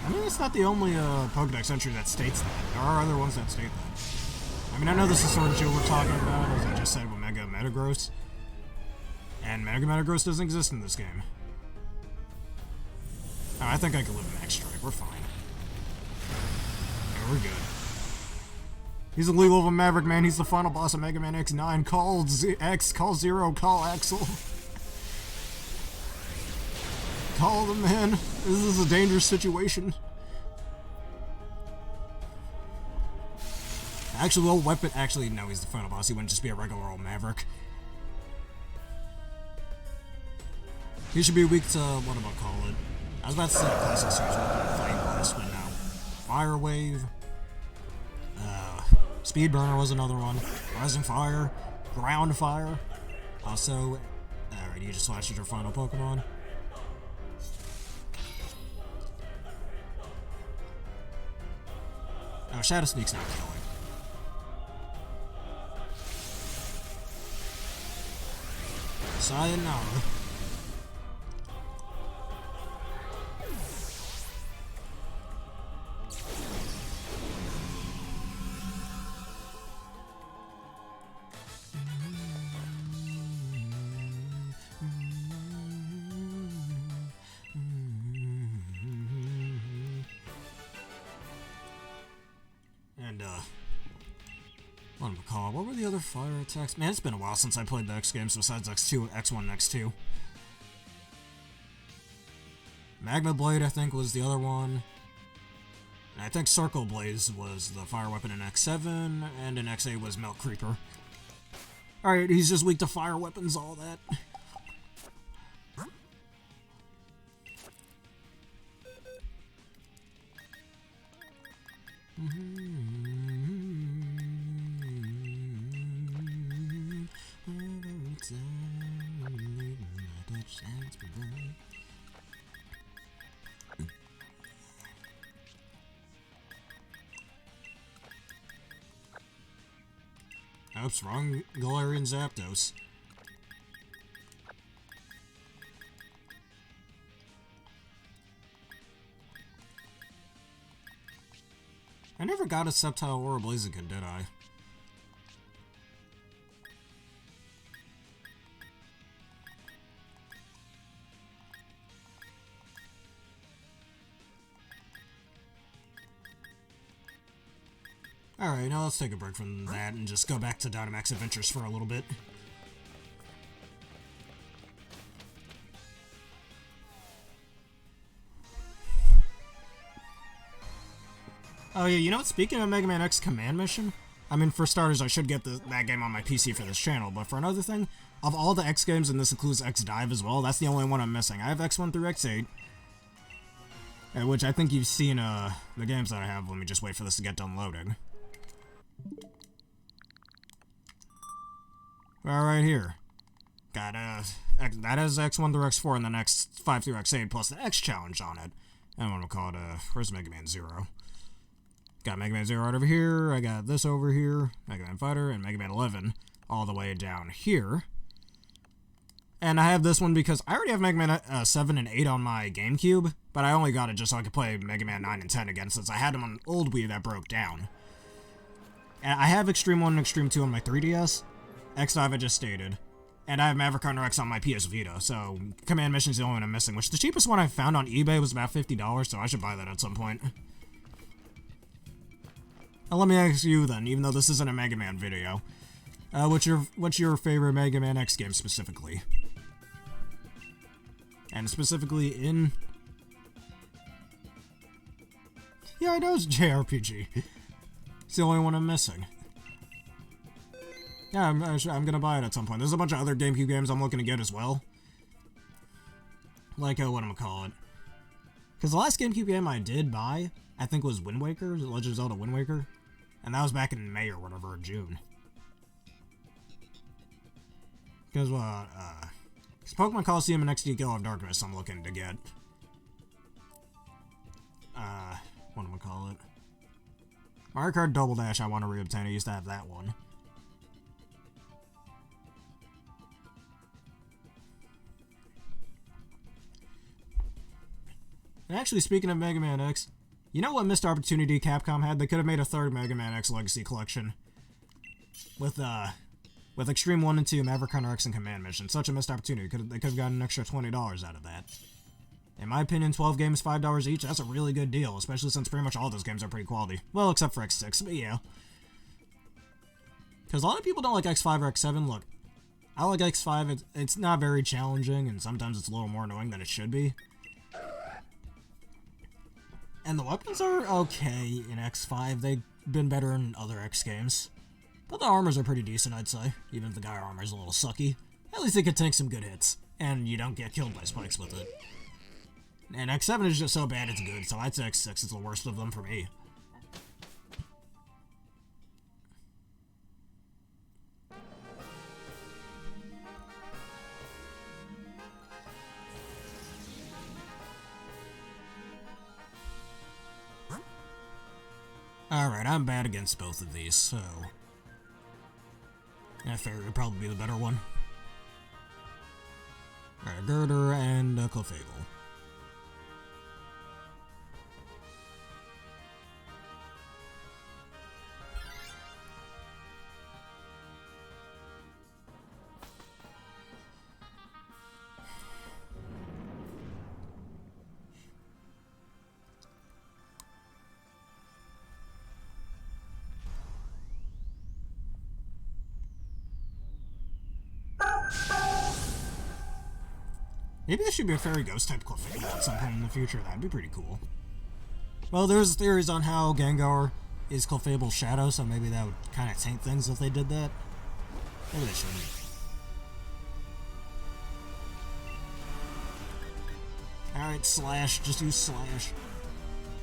I mean, it's not the only Pokedex entry that states that. There are other ones that state that. I mean, I know this is Sword and Shield we're talking about, as I just said with Mega Metagross. And Mega Metagross doesn't exist in this game. Oh, I think I can live in Max Strike. We're fine. Yeah, we're good. He's a legal of a Maverick, man. He's the final boss of Mega Man X9. Call X, call Zero, call Axel. Call them, man. This is a dangerous situation. Actually, well, weapon. Actually, no, he's the final boss. He wouldn't just be a regular old Maverick. He should be weak to what am I call it? I was about to say Classic Series Flame Blast, but no. Fire Wave. Speed Burner was another one. Rising Fire. Ground Fire. Also, alright, you just flashed your final Pokemon. Oh, Shadow Sneak's not killing. Sayonara. And, what were the other fire attacks? Man, it's been a while since I played the X games besides X2, X1, and X2. Magma Blade, I think, was the other one. And I think Circle Blaze was the fire weapon in X7, and in X8 was Melt Creeper. Alright, he's just weak to fire weapons, all that. Oops, wrong Galarian Zapdos. I never got a Sceptile or a Blaziken, did I? Alright, now let's take a break from that and just go back to Dynamax Adventures for a little bit. Oh yeah, you know what, speaking of Mega Man X Command Mission, I mean, for starters, I should get that game on my PC for this channel, but for another thing, of all the X games, and this includes X Dive as well, that's the only one I'm missing. I have X1 through X8, which I think you've seen the games that I have. Let me just wait for this to get done loading. Right here. Got that has X1 through X4 and the next 5 through X8 plus the X challenge on it. And what we'll call it, where's Mega Man 0? Got Mega Man 0 right over here, I got this over here, Mega Man Fighter, and Mega Man 11 all the way down here. And I have this one because I already have Mega Man 7 and 8 on my GameCube, but I only got it just so I could play Mega Man 9 and 10 again since I had them on old Wii that broke down. And I have Extreme 1 and Extreme 2 on my 3DS, X5 I just stated, and I have Maverick Hunter X on my PS Vita, so Command Mission's the only one I'm missing, which the cheapest one I found on eBay was about $50, so I should buy that at some point. Now let me ask you then, even though this isn't a Mega Man video, what's your favorite Mega Man X game specifically? And specifically in... Yeah, I know it's JRPG. It's the only one I'm missing. Yeah, I'm gonna buy it at some point. There's a bunch of other GameCube games I'm looking to get as well. Like, whatchamacallit. Because the last GameCube game I did buy, I think was Wind Waker, Legend of Zelda Wind Waker. And that was back in May or whatever, or June. Because, Pokemon Coliseum and XD Gale of Darkness I'm looking to get. Whatchamacallit. Mario Kart Double Dash I want to reobtain. I used to have that one. And actually, speaking of Mega Man X, you know what missed opportunity Capcom had? They could have made a third Mega Man X Legacy Collection. With Extreme 1 and 2, Maverick Hunter X, and Command Mission. Such a missed opportunity. They could have gotten an extra $20 out of that. In my opinion, 12 games, $5 each, that's a really good deal, especially since pretty much all those games are pretty quality. Well, except for X6, but yeah. Because a lot of people don't like X5 or X7. Look, I like X5. It's not very challenging, and sometimes it's a little more annoying than it should be. And the weapons are okay in X5. They've been better in other X games. But the armors are pretty decent, I'd say. Even if the guy armor's a little sucky. At least it can tank some good hits. And you don't get killed by spikes with it. And X7 is just so bad it's good, so I'd say X6 is the worst of them for me. Alright, I'm bad against both of these, so... Yeah, Fairy would probably be the better one. Alright, Girder and Clefable. Maybe there should be a Fairy Ghost type Clefable at some point in the future. That'd be pretty cool. Well, there's theories on how Gengar is Clefable's shadow, so maybe that would kind of taint things if they did that. Maybe they shouldn't. Alright, Slash. Just use Slash.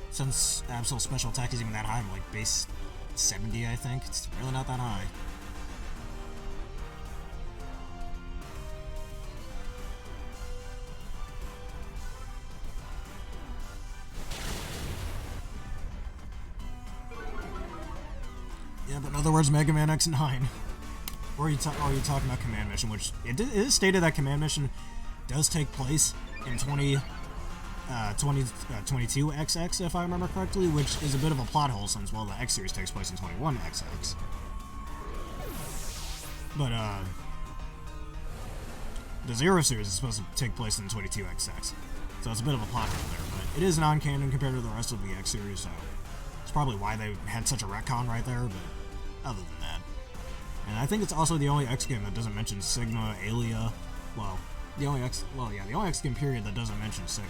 Since Absol special attack isn't even that high, I'm like base 70, I think. It's really not that high. Yeah, but in other words, Mega Man X9. Or are you talking about Command Mission, which it is stated that Command Mission does take place in 22XX, if I remember correctly, which is a bit of a plot hole since, well, the X series takes place in 21XX. But, the Zero series is supposed to take place in 22XX. So it's a bit of a plot hole there, but it is non-canon compared to the rest of the X series, so it's probably why they had such a retcon right there, but other than that. And I think it's also the only X game that doesn't mention Sigma, Aelia, the only X game period that doesn't mention Sigma.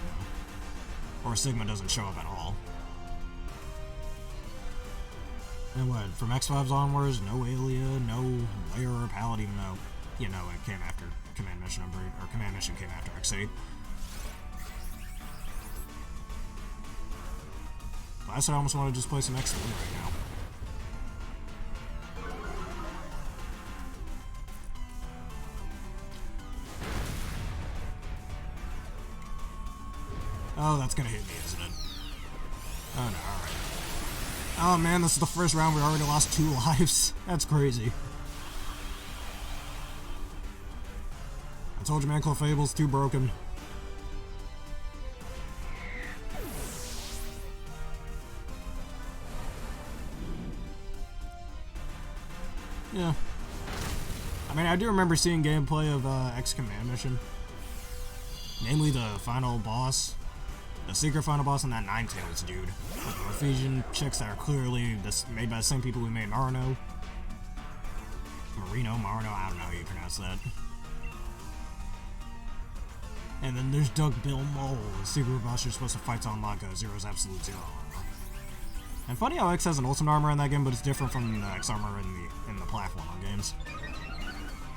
Or Sigma doesn't show up at all. And what, from X5's onwards, no Aelia, no Layer or Paladin, no, you know, it came after Command Mission, or Command Mission came after X8. I said I almost want to just play some X3 right now. Oh, that's gonna hit me, isn't it? Oh no, alright. Oh man, this is the first round we already lost 2 lives. That's crazy. I told you, man, Clefable's too broken. Yeah. I mean, I do remember seeing gameplay of X Command Mission. Namely the final boss. The secret final boss and that Ninetales dude. With the Ephesian chicks that are clearly made by the same people who made Marino, I don't know how you pronounce that. And then there's Doug Bill Mole, the secret boss you're supposed to fight to unlock Zero's Absolute Zero armor. And funny how X has an ultimate armor in that game, but it's different from the X armor in the platformer games.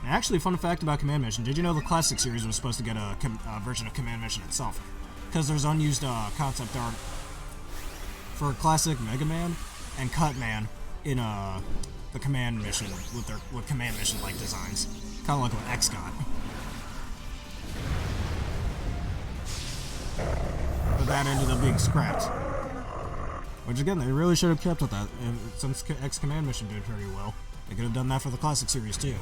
And actually, fun fact about Command Mission, did you know the Classic series was supposed to get a version of Command Mission itself? Because there's unused concept art for Classic Mega Man and Cutman in the Command Mission with Command Mission like designs, kind of like what X got. But that ended up being scrapped. Which again, they really should have kept with that. And since X Command Mission did pretty well, they could have done that for the Classic series too.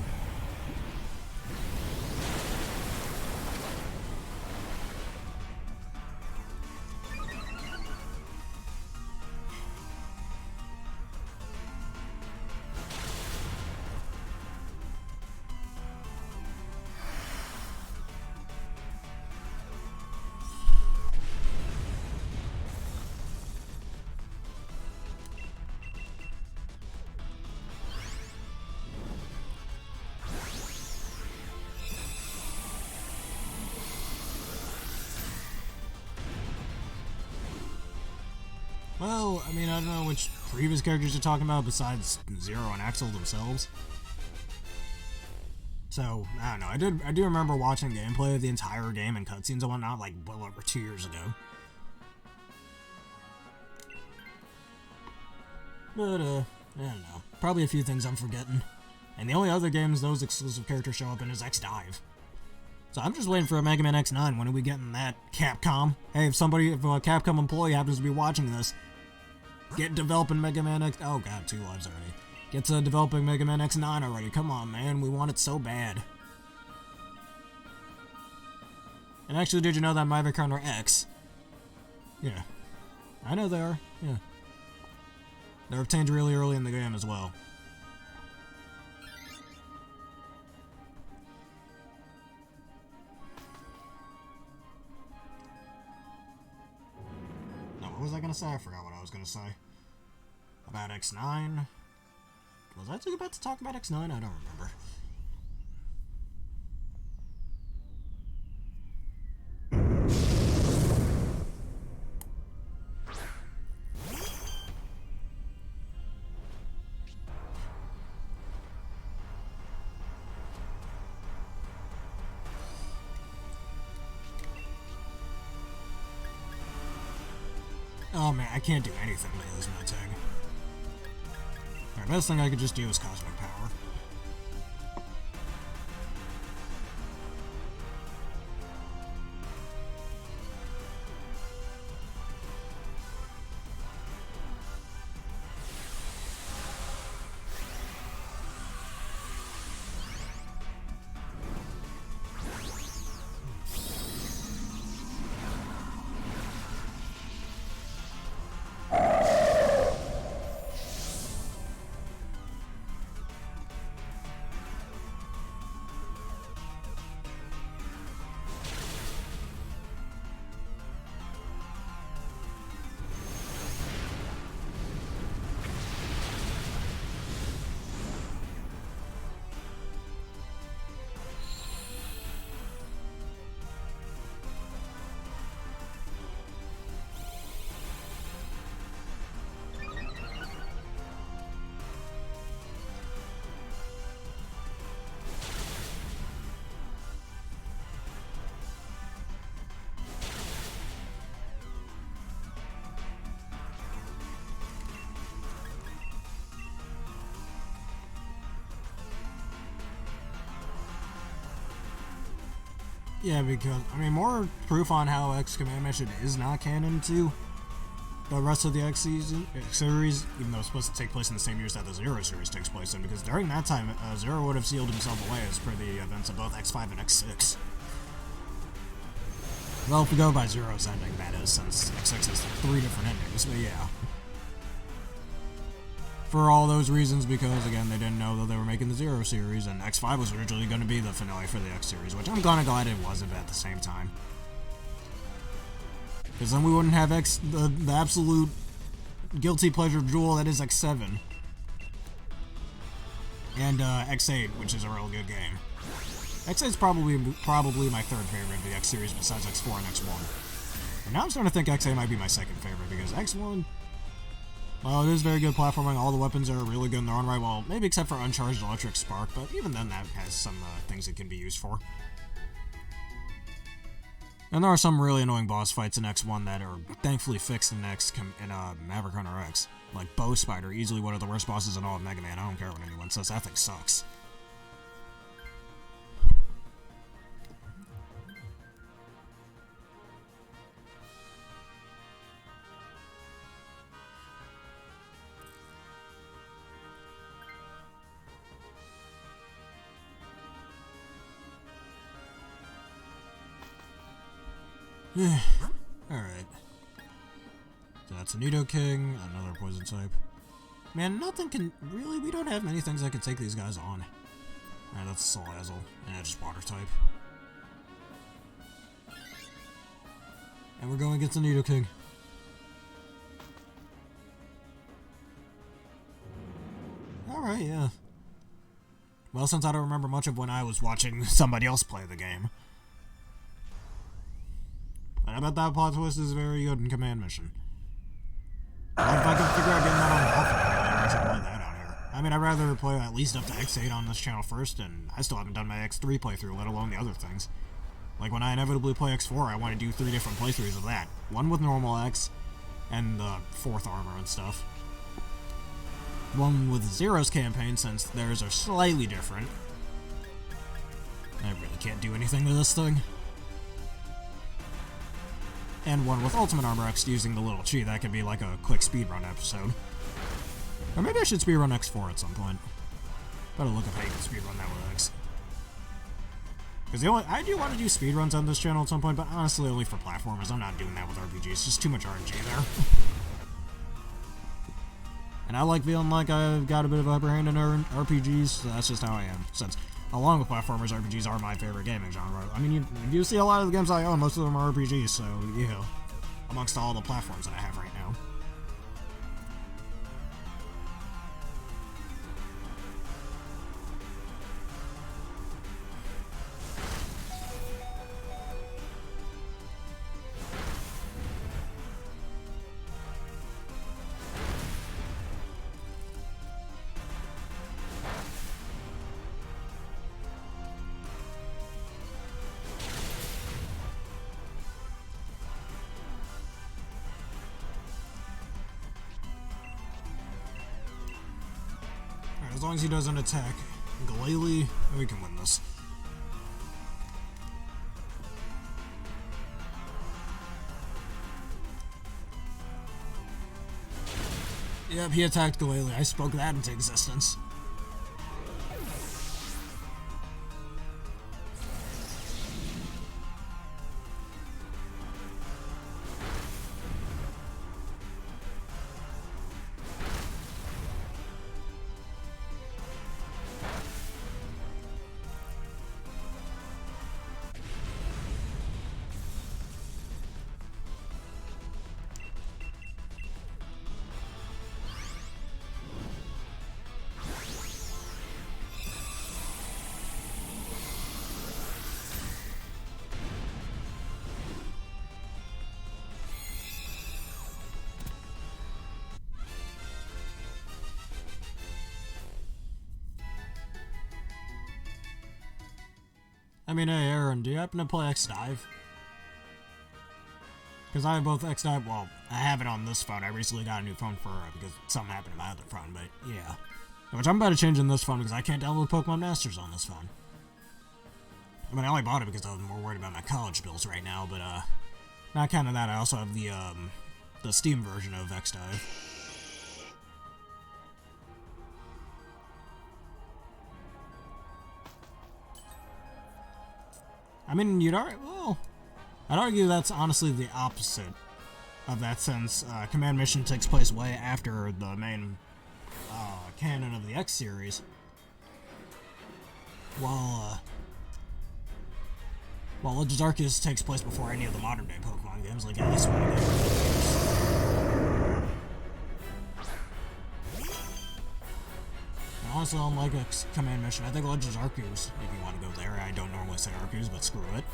Well, I mean, I don't know which previous characters you're talking about besides Zero and Axel themselves. So, I don't know. I do remember watching gameplay of the entire game and cutscenes and whatnot, like, well over 2 years ago. But, I don't know. Probably a few things I'm forgetting. And the only other games those exclusive characters show up in is X-Dive. So I'm just waiting for a Mega Man X9. When are we getting that, Capcom? Hey, if a Capcom employee happens to be watching this, get developing Mega Man X... Oh god, 2 lives already. Get to developing Mega Man X9 already. Come on, man. We want it so bad. And actually, did you know that My Vicar are X? Yeah. I know they are. Yeah. They're obtained really early in the game as well. What was I gonna say? I forgot what I was gonna say. About X9? Was I about to talk about X9? I don't remember. Oh man, I can't do anything to lose my tag. Alright, best thing I could just do is Cosmic Power. Yeah, because, I mean, more proof on how X Command Mission is not canon to the rest of the X series, even though it's supposed to take place in the same years that the Zero series takes place in, because during that time, Zero would have sealed himself away as per the events of both X5 and X6. Well, if we go by Zero's ending, that is, since X6 has 3 different endings, but yeah. For all those reasons, because, again, they didn't know that they were making the Zero series, and X5 was originally going to be the finale for the X series, which I'm kind of glad it wasn't at the same time. Because then we wouldn't have the absolute guilty pleasure jewel that is X7. And X8, which is a real good game. X8 is probably my third favorite of the X series besides X4 and X1. And now I'm starting to think X8 might be my second favorite, because X1, well, it is very good platforming. All the weapons are really good in their own right, well, maybe except for Uncharged Electric Spark, but even then that has some things it can be used for. And there are some really annoying boss fights in X1 that are thankfully fixed in Maverick Hunter X. Like Bow Spider, easily one of the worst bosses in all of Mega Man. I don't care what anyone says, that thing sucks. Alright. So that's a Nidoking, another poison type. Man, nothing can... Really, we don't have many things that can take these guys on. Alright, that's Salazzle, and that's just water type. And we're going against the Nidoking. Alright, yeah. Well, since I don't remember much of when I was watching somebody else play the game. I bet that plot twist is very good in Command Mission. If I can figure out getting that on Dolphin, I should play that out here. I mean, I'd rather play at least up to X8 on this channel first, and I still haven't done my X3 playthrough, let alone the other things. Like, when I inevitably play X4, I want to do 3 different playthroughs of that. One with normal X, and the 4th armor and stuff. One with Zero's campaign, since theirs are slightly different. I really can't do anything to this thing. And one with Ultimate Armor X using the little cheat. That could be like a quick speedrun episode. Or maybe I should speedrun X4 at some point. Better look up how you can speedrun that with X. Because I do want to do speedruns on this channel at some point, but honestly only for platformers. I'm not doing that with RPGs. It's just too much RNG there. And I like feeling like I've got a bit of a upper hand in RPGs, so that's just how I am. Since, along with platformers, RPGs are my favorite gaming genre. I mean, you see a lot of the games I own, most of them are RPGs, so, yeah. Amongst all the platforms that I have right now. As long as he doesn't attack Glalie, we can win this. Yep, he attacked Glalie. I spoke that into existence. I mean, hey Aaron, do you happen to play X-Dive? Because I have both X-Dive, well, I have it on this phone. I recently got a new phone for because something happened to my other phone, but yeah. Which I'm about to change in this phone because I can't download Pokemon Masters on this phone. I mean, I only bought it because I was more worried about my college bills right now, but, not counting that, I also have the Steam version of X-Dive. I mean, I'd argue that's honestly the opposite of that, since Command Mission takes place way after the main canon of the X series, while Legends Arceus takes place before any of the modern day Pokemon games, like at least one of them. Honestly, I don't like a Command Mission. I think Legends Arceus, if you want to go there. I don't normally say Arceus, but screw it.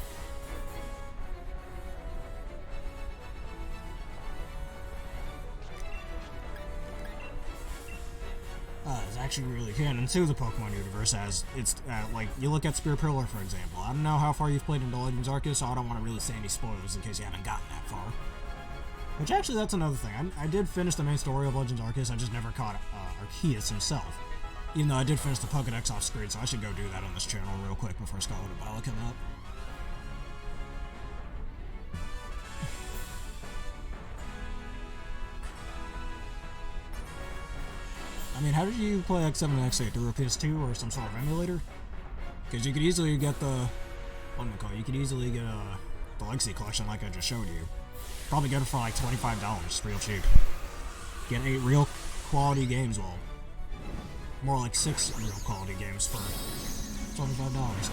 It's actually really canon to the Pokemon universe, as it's, like, you look at Spear Pillar, for example. I don't know how far you've played into Legends Arceus, so I don't want to really say any spoilers in case you haven't gotten that far. Which, actually, that's another thing. I did finish the main story of Legends Arceus, I just never caught Arceus himself. Even though I did finish the Pokedex off screen, so I should go do that on this channel real quick before Scarlet and Violet come out. I mean, how did you play X7 and X8? Through a PS2 or some sort of emulator? Because you could easily get the... You could easily get the Legacy Collection like I just showed you. Probably get it for like $25, real cheap. Get 8 real quality games, well, more like 6 real quality games for $25.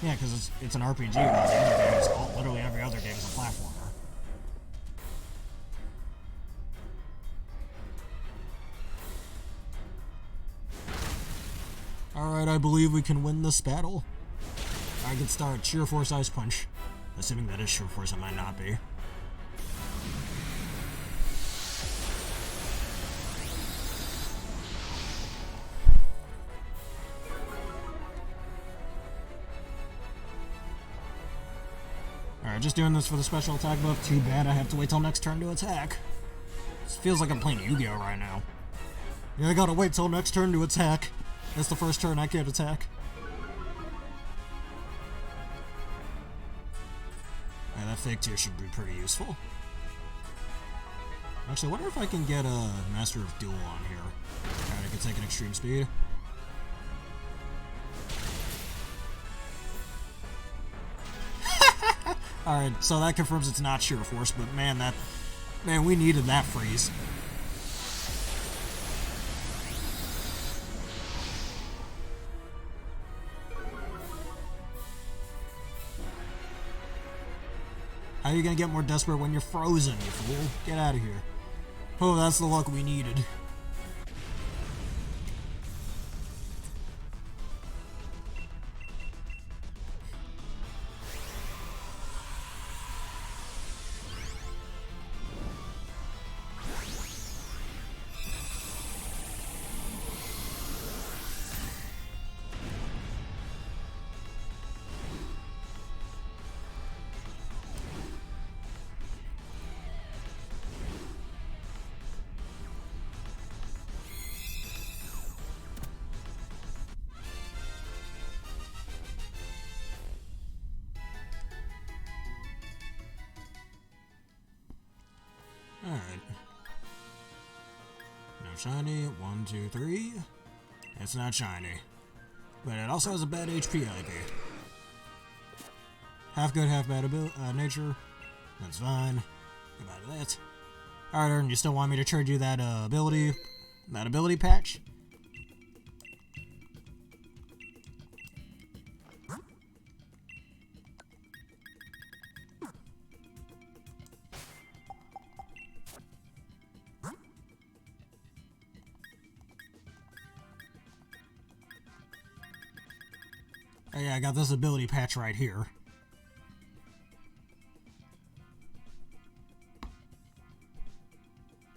Yeah, because it's an RPG, while the other games, literally every other game is a platformer. Alright, I believe we can win this battle. I can start Sheer Force Ice Punch. Assuming that is Sheer Force, it might not be. Alright, just doing this for the special attack buff. Too bad I have to wait till next turn to attack. This feels like I'm playing Yu-Gi-Oh! Right now. Yeah, I gotta wait till next turn to attack. That's the first turn I can't attack. Yeah, that fake tier should be pretty useful. Actually, I wonder if I can get a Master of Duel on here. Alright, I can take an extreme speed. Alright, so that confirms it's not Sheer Force, but man, we needed that freeze. How are you gonna get more desperate when you're frozen, you fool? Get out of here. Oh, that's the luck we needed. Alright. No shiny. 1, 2, 3. It's not shiny. But it also has a bad HP IP. Half good, half bad nature. That's fine. Goodbye to that. Alright, Aaron, you still want me to trade you that ability patch? Oh yeah, I got this ability patch right here.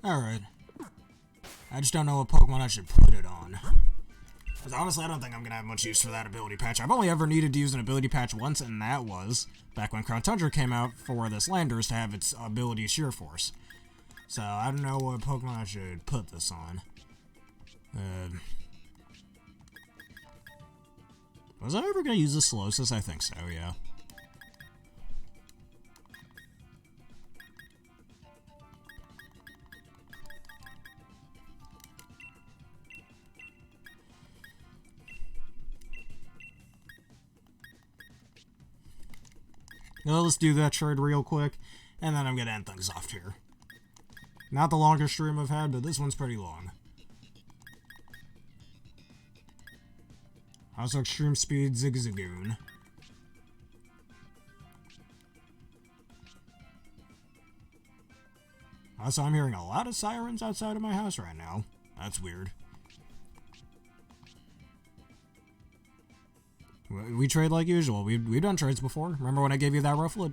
Alright. I just don't know what Pokemon I should put it on. Because honestly, I don't think I'm going to have much use for that ability patch. I've only ever needed to use an ability patch once, and that was back when Crown Tundra came out for this Landers to have its ability Sheer Force. So, I don't know what Pokemon I should put this on. Was I ever gonna use the Solosis? I think so, yeah. Well, let's do that trade real quick, and then I'm gonna end things off here. Not the longest stream I've had, but this one's pretty long. How's extreme speed Zigzagoon? Also, I'm hearing a lot of sirens outside of my house right now. That's weird. We trade like usual. We've done trades before. Remember when I gave you that Rufflet?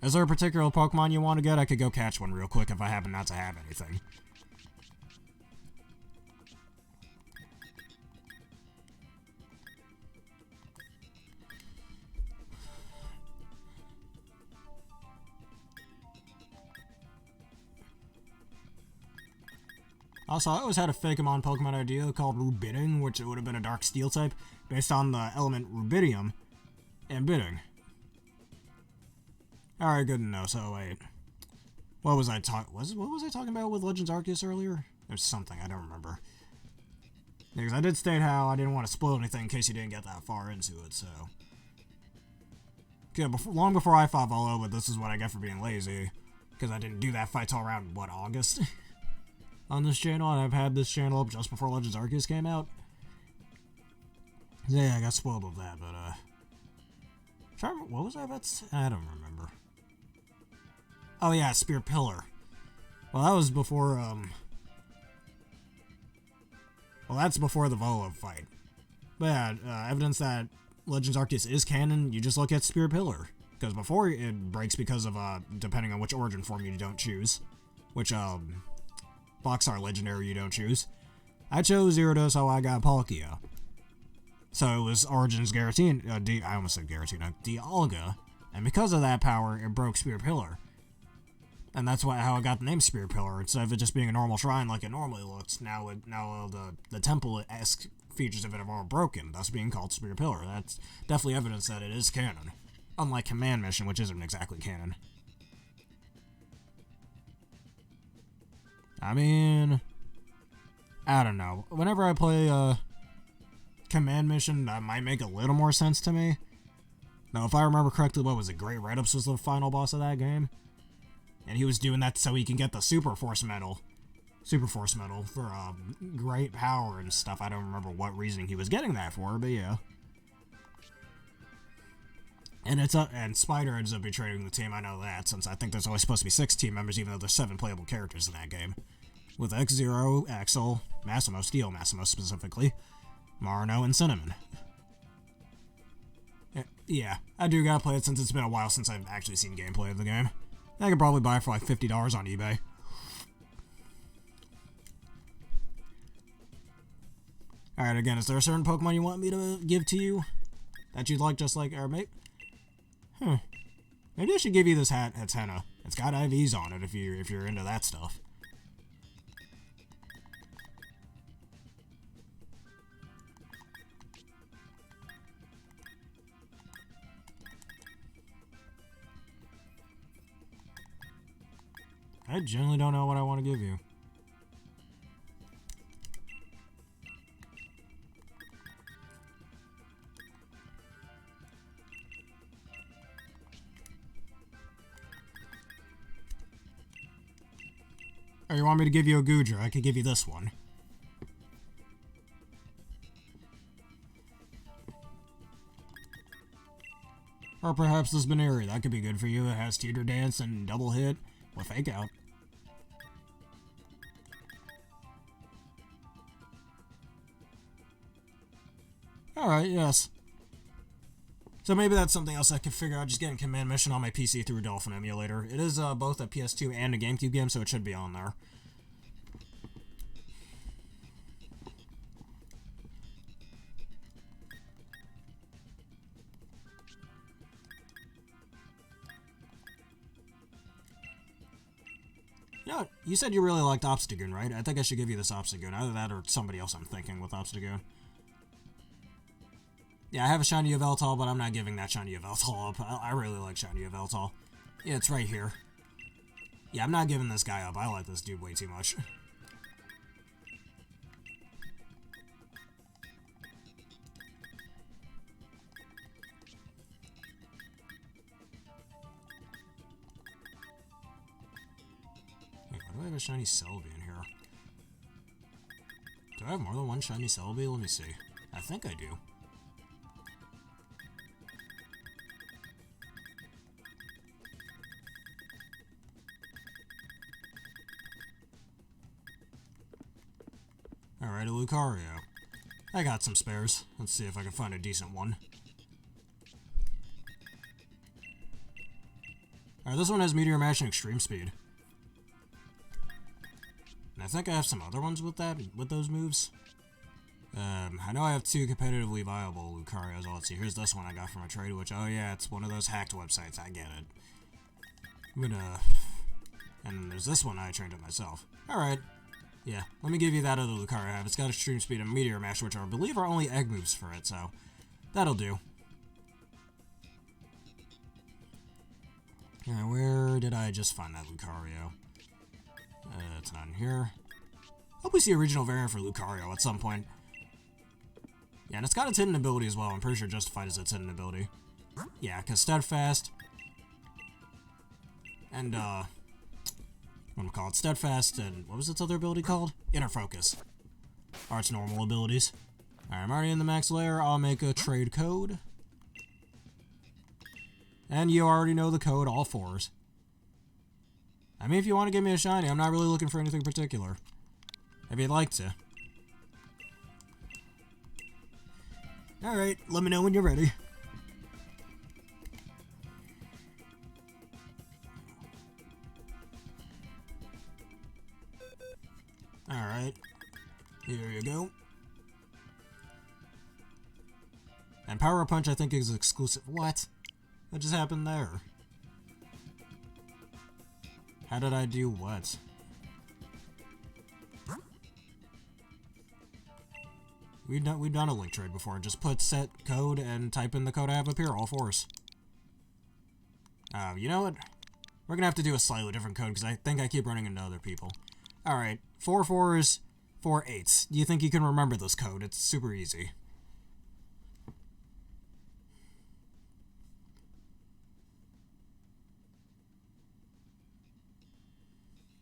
Is there a particular Pokemon you want to get? I could go catch one real quick if I happen not to have anything. Also, I always had a Fakemon Pokemon idea called Rubidding, which it would have been a Dark Steel type, based on the element Rubidium and Bidding. Alright, good to know. So, wait. What was I talking about with Legends Arceus earlier? There's something, I don't remember. Because I did state how I didn't want to spoil anything in case you didn't get that far into it, so... Okay, long before I fought Volo, but this is what I get for being lazy. Because I didn't do that fight till around, what, August? On this channel, and I've had this channel up just before Legends Arceus came out. Yeah, I got spoiled with that, but, what was I about to say? I don't remember. Oh yeah, Spear Pillar. Well, that was before, well, that's before the Volo fight. But yeah, evidence that Legends Arceus is canon, you just look at Spear Pillar. Because before, it breaks because of, depending on which origin form you don't choose. Which, Boxar Legendary you don't choose. I chose Gyarados, so I got Palkia. So it was Origins Giratina, I almost said Giratina, Dialga. And because of that power, it broke Spear Pillar. And that's how I got the name Spear Pillar. Instead of it just being a normal shrine like it normally looks, now the temple-esque features of it are all broken, thus being called Spear Pillar. That's definitely evidence that it is canon. Unlike Command Mission, which isn't exactly canon. I mean, I don't know. Whenever I play Command Mission, that might make a little more sense to me. Now, if I remember correctly, what was it? Great Red-Ups was the final boss of that game? And he was doing that so he can get the Super Force Medal for great power and stuff. I don't remember what reason he was getting that for, but yeah. And Spider ends up betraying the team, I know that, since I think there's only supposed to be 6 team members, even though there's 7 playable characters in that game. With X-Zero, Axel, Massimo, Steel Massimo specifically, Marno, and Cinnamon. Yeah, I do gotta play it since it's been a while since I've actually seen gameplay of the game. I could probably buy it for like $50 on eBay. Alright, again, is there a certain Pokemon you want me to give to you? That you'd like just like, or maybe... Maybe I should give you this hat, Hatena. It's got IVs on it if you're into that stuff. I genuinely don't know what I want to give you. Or you want me to give you a Goodra? I could give you this one. Or perhaps this Baneri. That could be good for you. It has Teeter Dance and Double Hit with Fake Out. Alright, yes. So maybe that's something else I could figure out, just getting Command Mission on my PC through a Dolphin emulator. It is both a PS2 and a GameCube game, so it should be on there. You know what? You said you really liked Obstagoon, right? I think I should give you this Obstagoon. Either that or somebody else I'm thinking with Obstagoon. Yeah, I have a shiny Yveltal, but I'm not giving that shiny Yveltal up. I really like shiny Yveltal. Yeah, it's right here. Yeah, I'm not giving this guy up. I like this dude way too much. Wait, why do I have a shiny Celebi in here? Do I have more than one shiny Celebi? Let me see. I think I do. Alright, a Lucario. I got some spares. Let's see if I can find a decent one. Alright, this one has Meteor Mash and Extreme Speed. And I think I have some other ones with those moves. I know I have 2 competitively viable Lucarios. Let's see, here's this one I got from a trade, which, oh yeah, it's one of those hacked websites, I get it. I'm gonna... And there's this one I trained it myself. Alright. Yeah, let me give you that other Lucario I have. It's got Extreme Speed and Meteor Mash, which I believe are only egg moves for it, so that'll do. Alright, where did I just find that Lucario? It's not in here. Hope we see a regional variant for Lucario at some point. Yeah, and it's got its hidden ability as well. I'm pretty sure Justified is its hidden ability. Yeah, because Steadfast... And, what do we call it? Steadfast and... What was its other ability called? Inner Focus. Are its normal abilities. Alright, I'm already in the max layer. I'll make a trade code. And you already know the code, all 4s. I mean, if you want to give me a shiny, I'm not really looking for anything particular. If you'd like to. Alright, let me know when you're ready. Alright. Here you go. And Power Punch, I think, is exclusive. What? What just happened there? How did I do what? We've done a link trade before. Just put set code and type in the code I have up here, all 4s. You know what? We're gonna have to do a slightly different code because I think I keep running into other people. Alright, 4 4s, 4 8s. Do you think you can remember this code? It's super easy.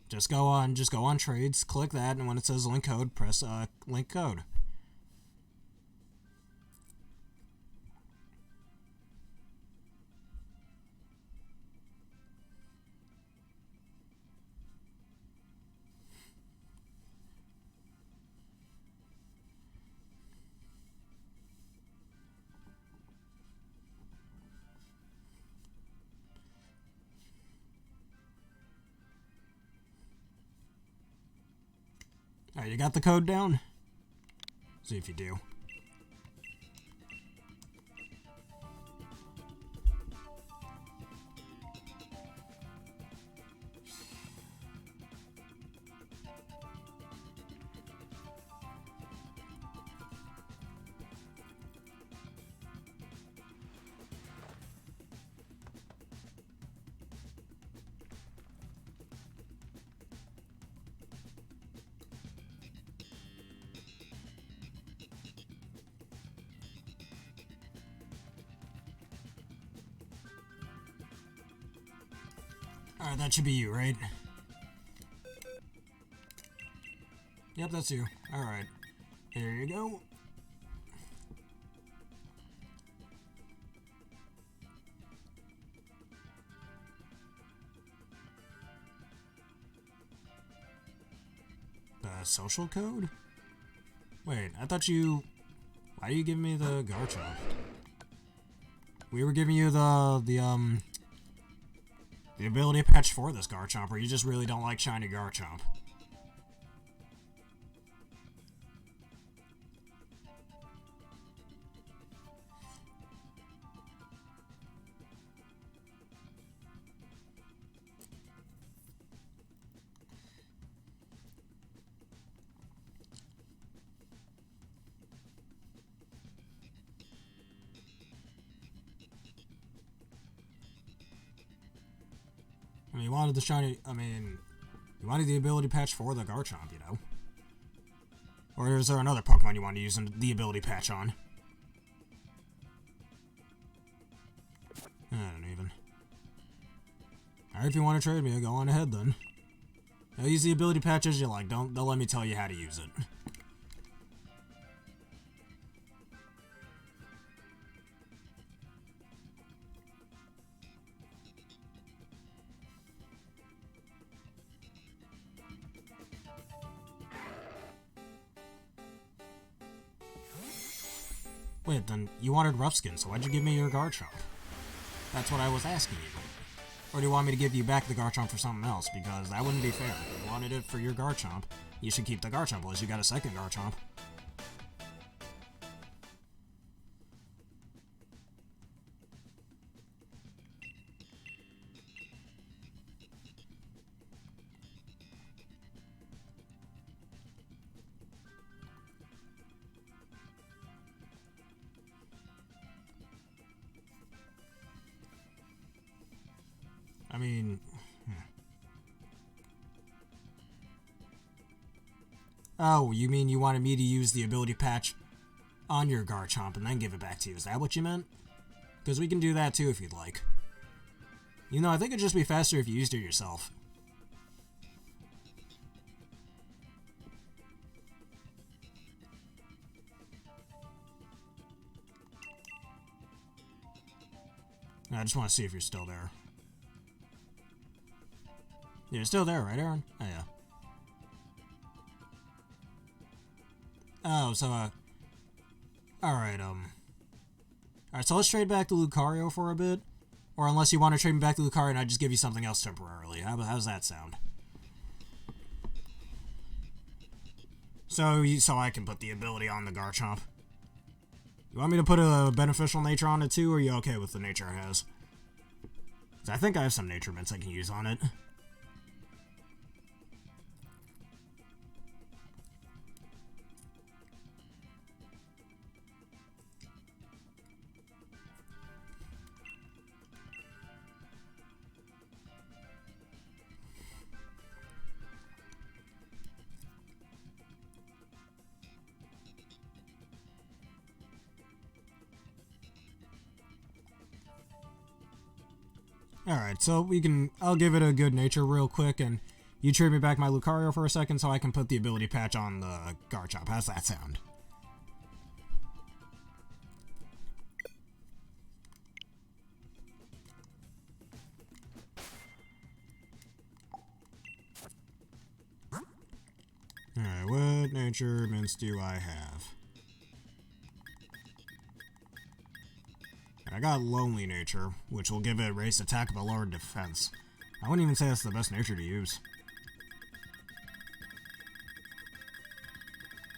Just go on trades, click that, and when it says link code, press link code. Alright, you got the code down? See if you do. Alright, that should be you, right? Yep, that's you. Alright. Here you go. The social code? Wait, I thought you... Why do you give me the Garchomp? We were giving you the ability patch for this Garchomp, or you just really don't like shiny Garchomp. mean, you wanted the shiny... you wanted the ability patch for the Garchomp, you know? Or is there another Pokemon you want to use the ability patch on? I don't even. Alright, if you want to trade me, go on ahead then. Now use the ability patch as you like. Don't let me tell you how to use it. Wait, then you wanted Rough Skin, so why'd you give me your Garchomp? That's what I was asking you. Or do you want me to give you back the Garchomp for something else? Because that wouldn't be fair. If you wanted it for your Garchomp, you should keep the Garchomp, unless you got a second Garchomp. I mean... Oh, you mean you wanted me to use the ability patch on your Garchomp and then give it back to you? Is that what you meant? Because we can do that too if you'd like. You know, I think it'd just be faster if you used it yourself. I just want to see if you're still there. You're still there, right, Aaron? Oh, yeah. Oh, so, Alright, Alright, so let's trade back to Lucario for a bit. Or unless you want to trade me back to Lucario and I just give you something else temporarily. How's that sound? So I can put the ability on the Garchomp. You want me to put a beneficial nature on it too, or are you okay with the nature it has? 'Cause I think I have some nature mints I can use on it. Alright, so I'll give it a good nature real quick, and you trade me back my Lucario for a second so I can put the ability patch on the Garchomp. How's that sound? Alright, what nature mints do I have? I got Lonely Nature, which will give it raised attack but lower defense. I wouldn't even say that's the best nature to use.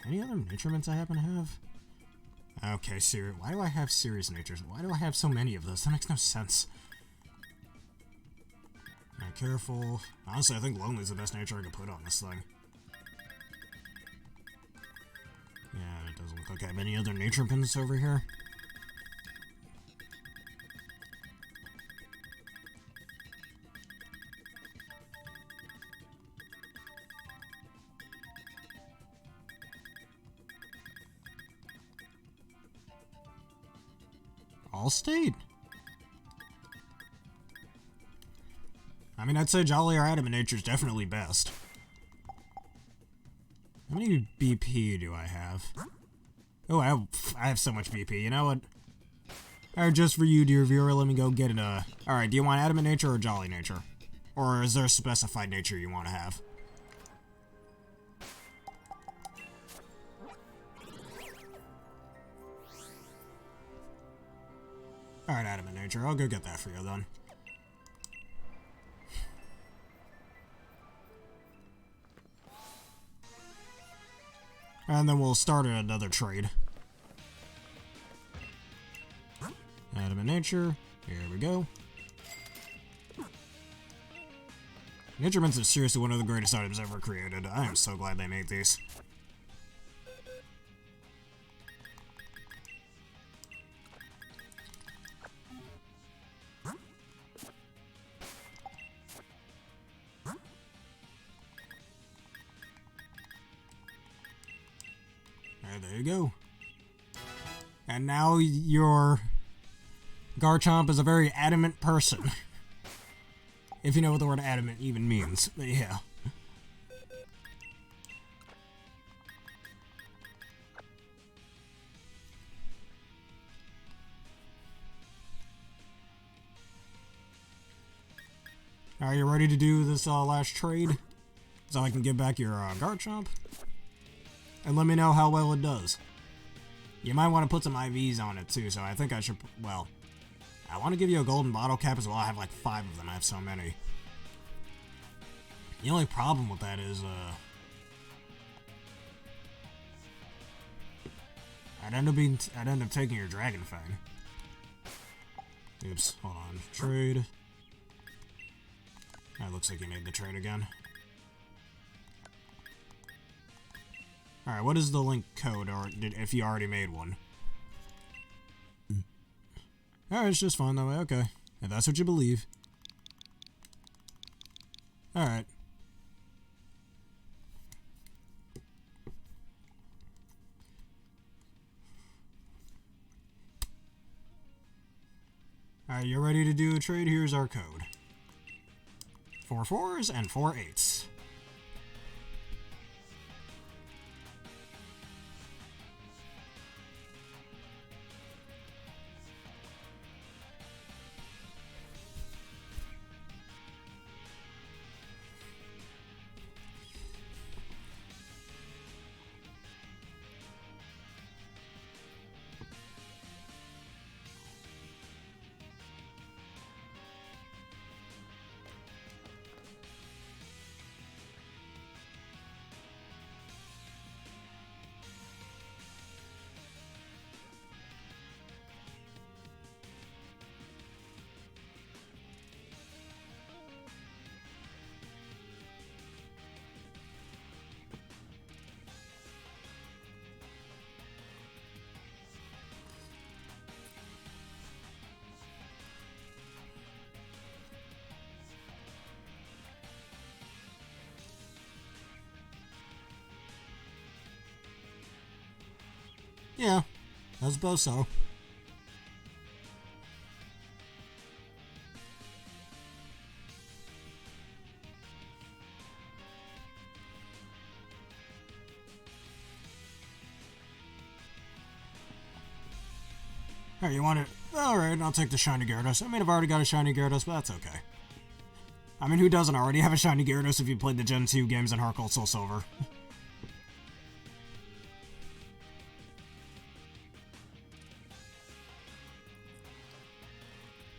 Any other nature mints I happen to have? Okay, why do I have serious natures? Why do I have so many of those? That makes no sense. Alright, careful. Honestly, I think Lonely is the best nature I could put on this thing. Yeah, it doesn't look like I have any other nature pins over here. Allstate? I mean, I'd say Jolly or Adamant Nature is definitely best. How many BP do I have? Oh, I have so much BP. You know what? Alright, just for you, dear viewer, let me go get it. Alright, do you want Adamant Nature or Jolly Nature? Or is there a specified nature you want to have? Alright, Adamant Nature. I'll go get that for you, then. And then we'll start another trade. Adamant Nature. Here we go. Nature mints are seriously one of the greatest items ever created. I am so glad they made these. Alright, there you go. And now your Garchomp is a very adamant person. If you know what the word adamant even means. But yeah. Are you ready to do this last trade? So I can give back your Garchomp? And let me know how well it does. You might want to put some IVs on it too, so I think I should, well, I want to give you a golden bottle cap as well. I have like 5 of them, I have so many. The only problem with that is, I'd end up taking your Dragon Fang. Oops, hold on. Trade. That looks like you made the trade again. Alright, what is the link code, or if you already made one? Alright, it's just fine that way, okay. If that's what you believe. Alright. Alright, you're ready to do a trade? Here's our code. 4 4s and 4 8s. Yeah, I suppose so. Alright, you want it? Alright, I'll take the shiny Gyarados. I mean, I've already got a shiny Gyarados, but that's okay. I mean, who doesn't already have a shiny Gyarados if you played the Gen 2 games in Heart Gold Soul Silver?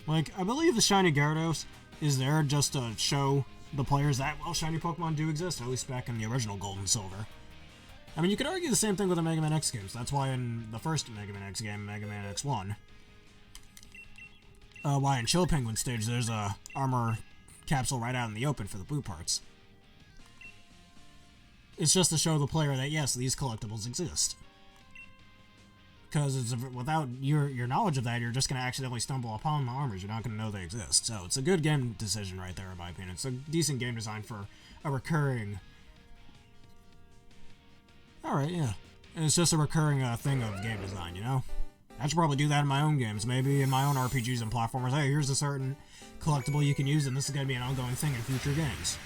Like, I believe the shiny Gyarados is there just to show the players that, well, shiny Pokemon do exist, at least back in the original Gold and Silver. I mean, you could argue the same thing with the Mega Man X games. That's why in the first Mega Man X game, Mega Man X1, why in Chill Penguin stage there's a armor capsule right out in the open for the blue parts. It's just to show the player that, yes, these collectibles exist. Because without your knowledge of that, you're just going to accidentally stumble upon the armors. You're not going to know they exist. So it's a good game decision right there, in my opinion. It's a decent game design for a recurring... Alright, yeah. And it's just a recurring thing of game design, you know? I should probably do that in my own games. Maybe in my own RPGs and platformers. Hey, here's a certain collectible you can use, and this is going to be an ongoing thing in future games.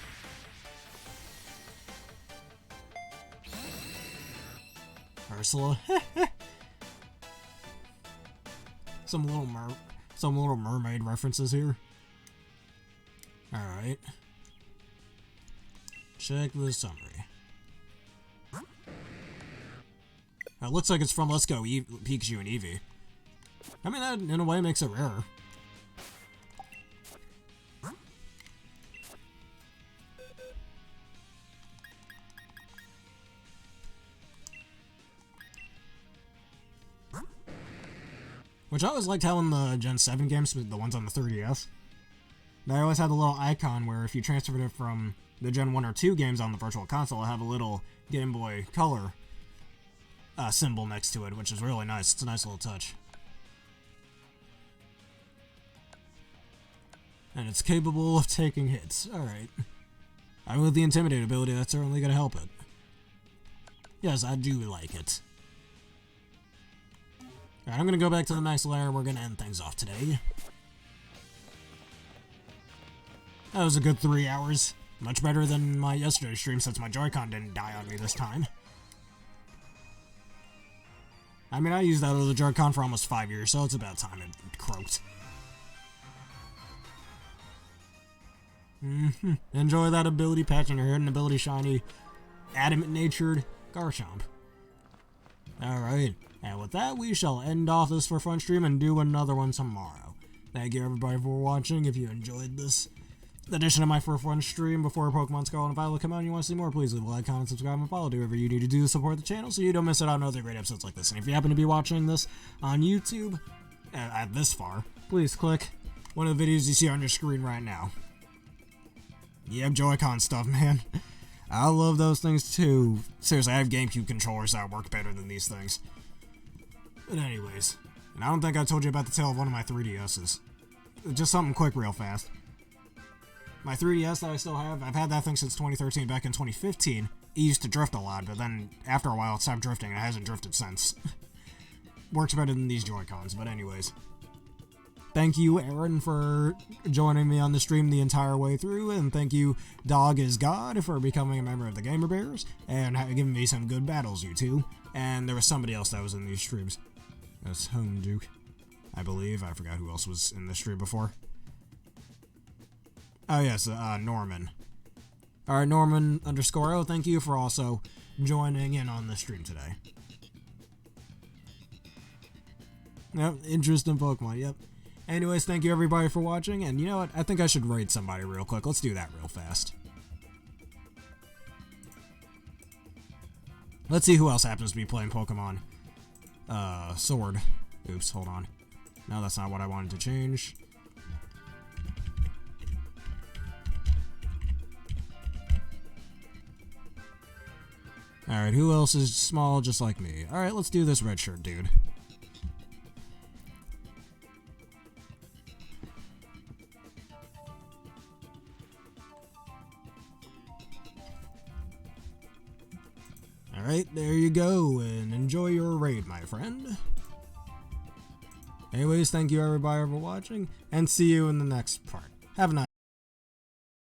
Ursula. Some little mermaid references here. Alright. Check the summary. It looks like it's from Let's Go Pikachu and Eevee. I mean, that in a way makes it rarer. Which I always liked how in the Gen 7 games, the ones on the 3DS, they always had the little icon where if you transferred it from the Gen 1 or 2 games on the Virtual Console, it have a little Game Boy Color symbol next to it, which is really nice. It's a nice little touch. And it's capable of taking hits. Alright. With the Intimidate ability, that's certainly going to help it. Yes, I do like it. Alright, I'm gonna go back to the max layer and we're gonna end things off today. That was a good 3 hours. Much better than my yesterday's stream since my Joy-Con didn't die on me this time. I mean, I used that other Joy-Con for almost 5 years, so it's about time it croaked. Enjoy that ability patch in your hidden ability shiny, adamant-natured Garchomp. Alright, and with that, we shall end off this for fun stream and do another one tomorrow. Thank you everybody for watching. If you enjoyed this edition of my for fun stream before Pokemon Scarlet and Violet come out and you want to see more, please leave a like, comment, subscribe, and follow. Do whatever you need to do to support the channel so you don't miss out on other great episodes like this. And if you happen to be watching this on YouTube at this far, please click one of the videos you see on your screen right now. Yep, Joy-Con stuff, man. I love those things too. Seriously, I have GameCube controllers that work better than these things. But anyways, and I don't think I told you about the tale of one of my 3DSs. Just something quick real fast. My 3DS that I still have, I've had that thing since 2013. Back in 2015, it used to drift a lot, but then after a while it stopped drifting and it hasn't drifted since. Works better than these Joy-Cons, but anyways. Thank you, Aaron, for joining me on the stream the entire way through, and thank you, Dog is God, for becoming a member of the Gamer Bears, and giving me some good battles, you two. And there was somebody else that was in these streams. That's Home Duke, I believe. I forgot who else was in this stream before. Oh yes, Norman. Alright, Norman _O, thank you for also joining in on the stream today. Yep, interest in Pokemon, yep. Anyways, thank you everybody for watching, and you know what, I think I should raid somebody real quick. Let's do that real fast. Let's see who else happens to be playing Pokemon Sword. Oops, hold on. No, that's not what I wanted to change. Alright, who else is small just like me? Alright, let's do this red shirt dude. Alright, there you go, and enjoy your raid, my friend. Anyways, thank you everybody for watching, and see you in the next part. Have a nice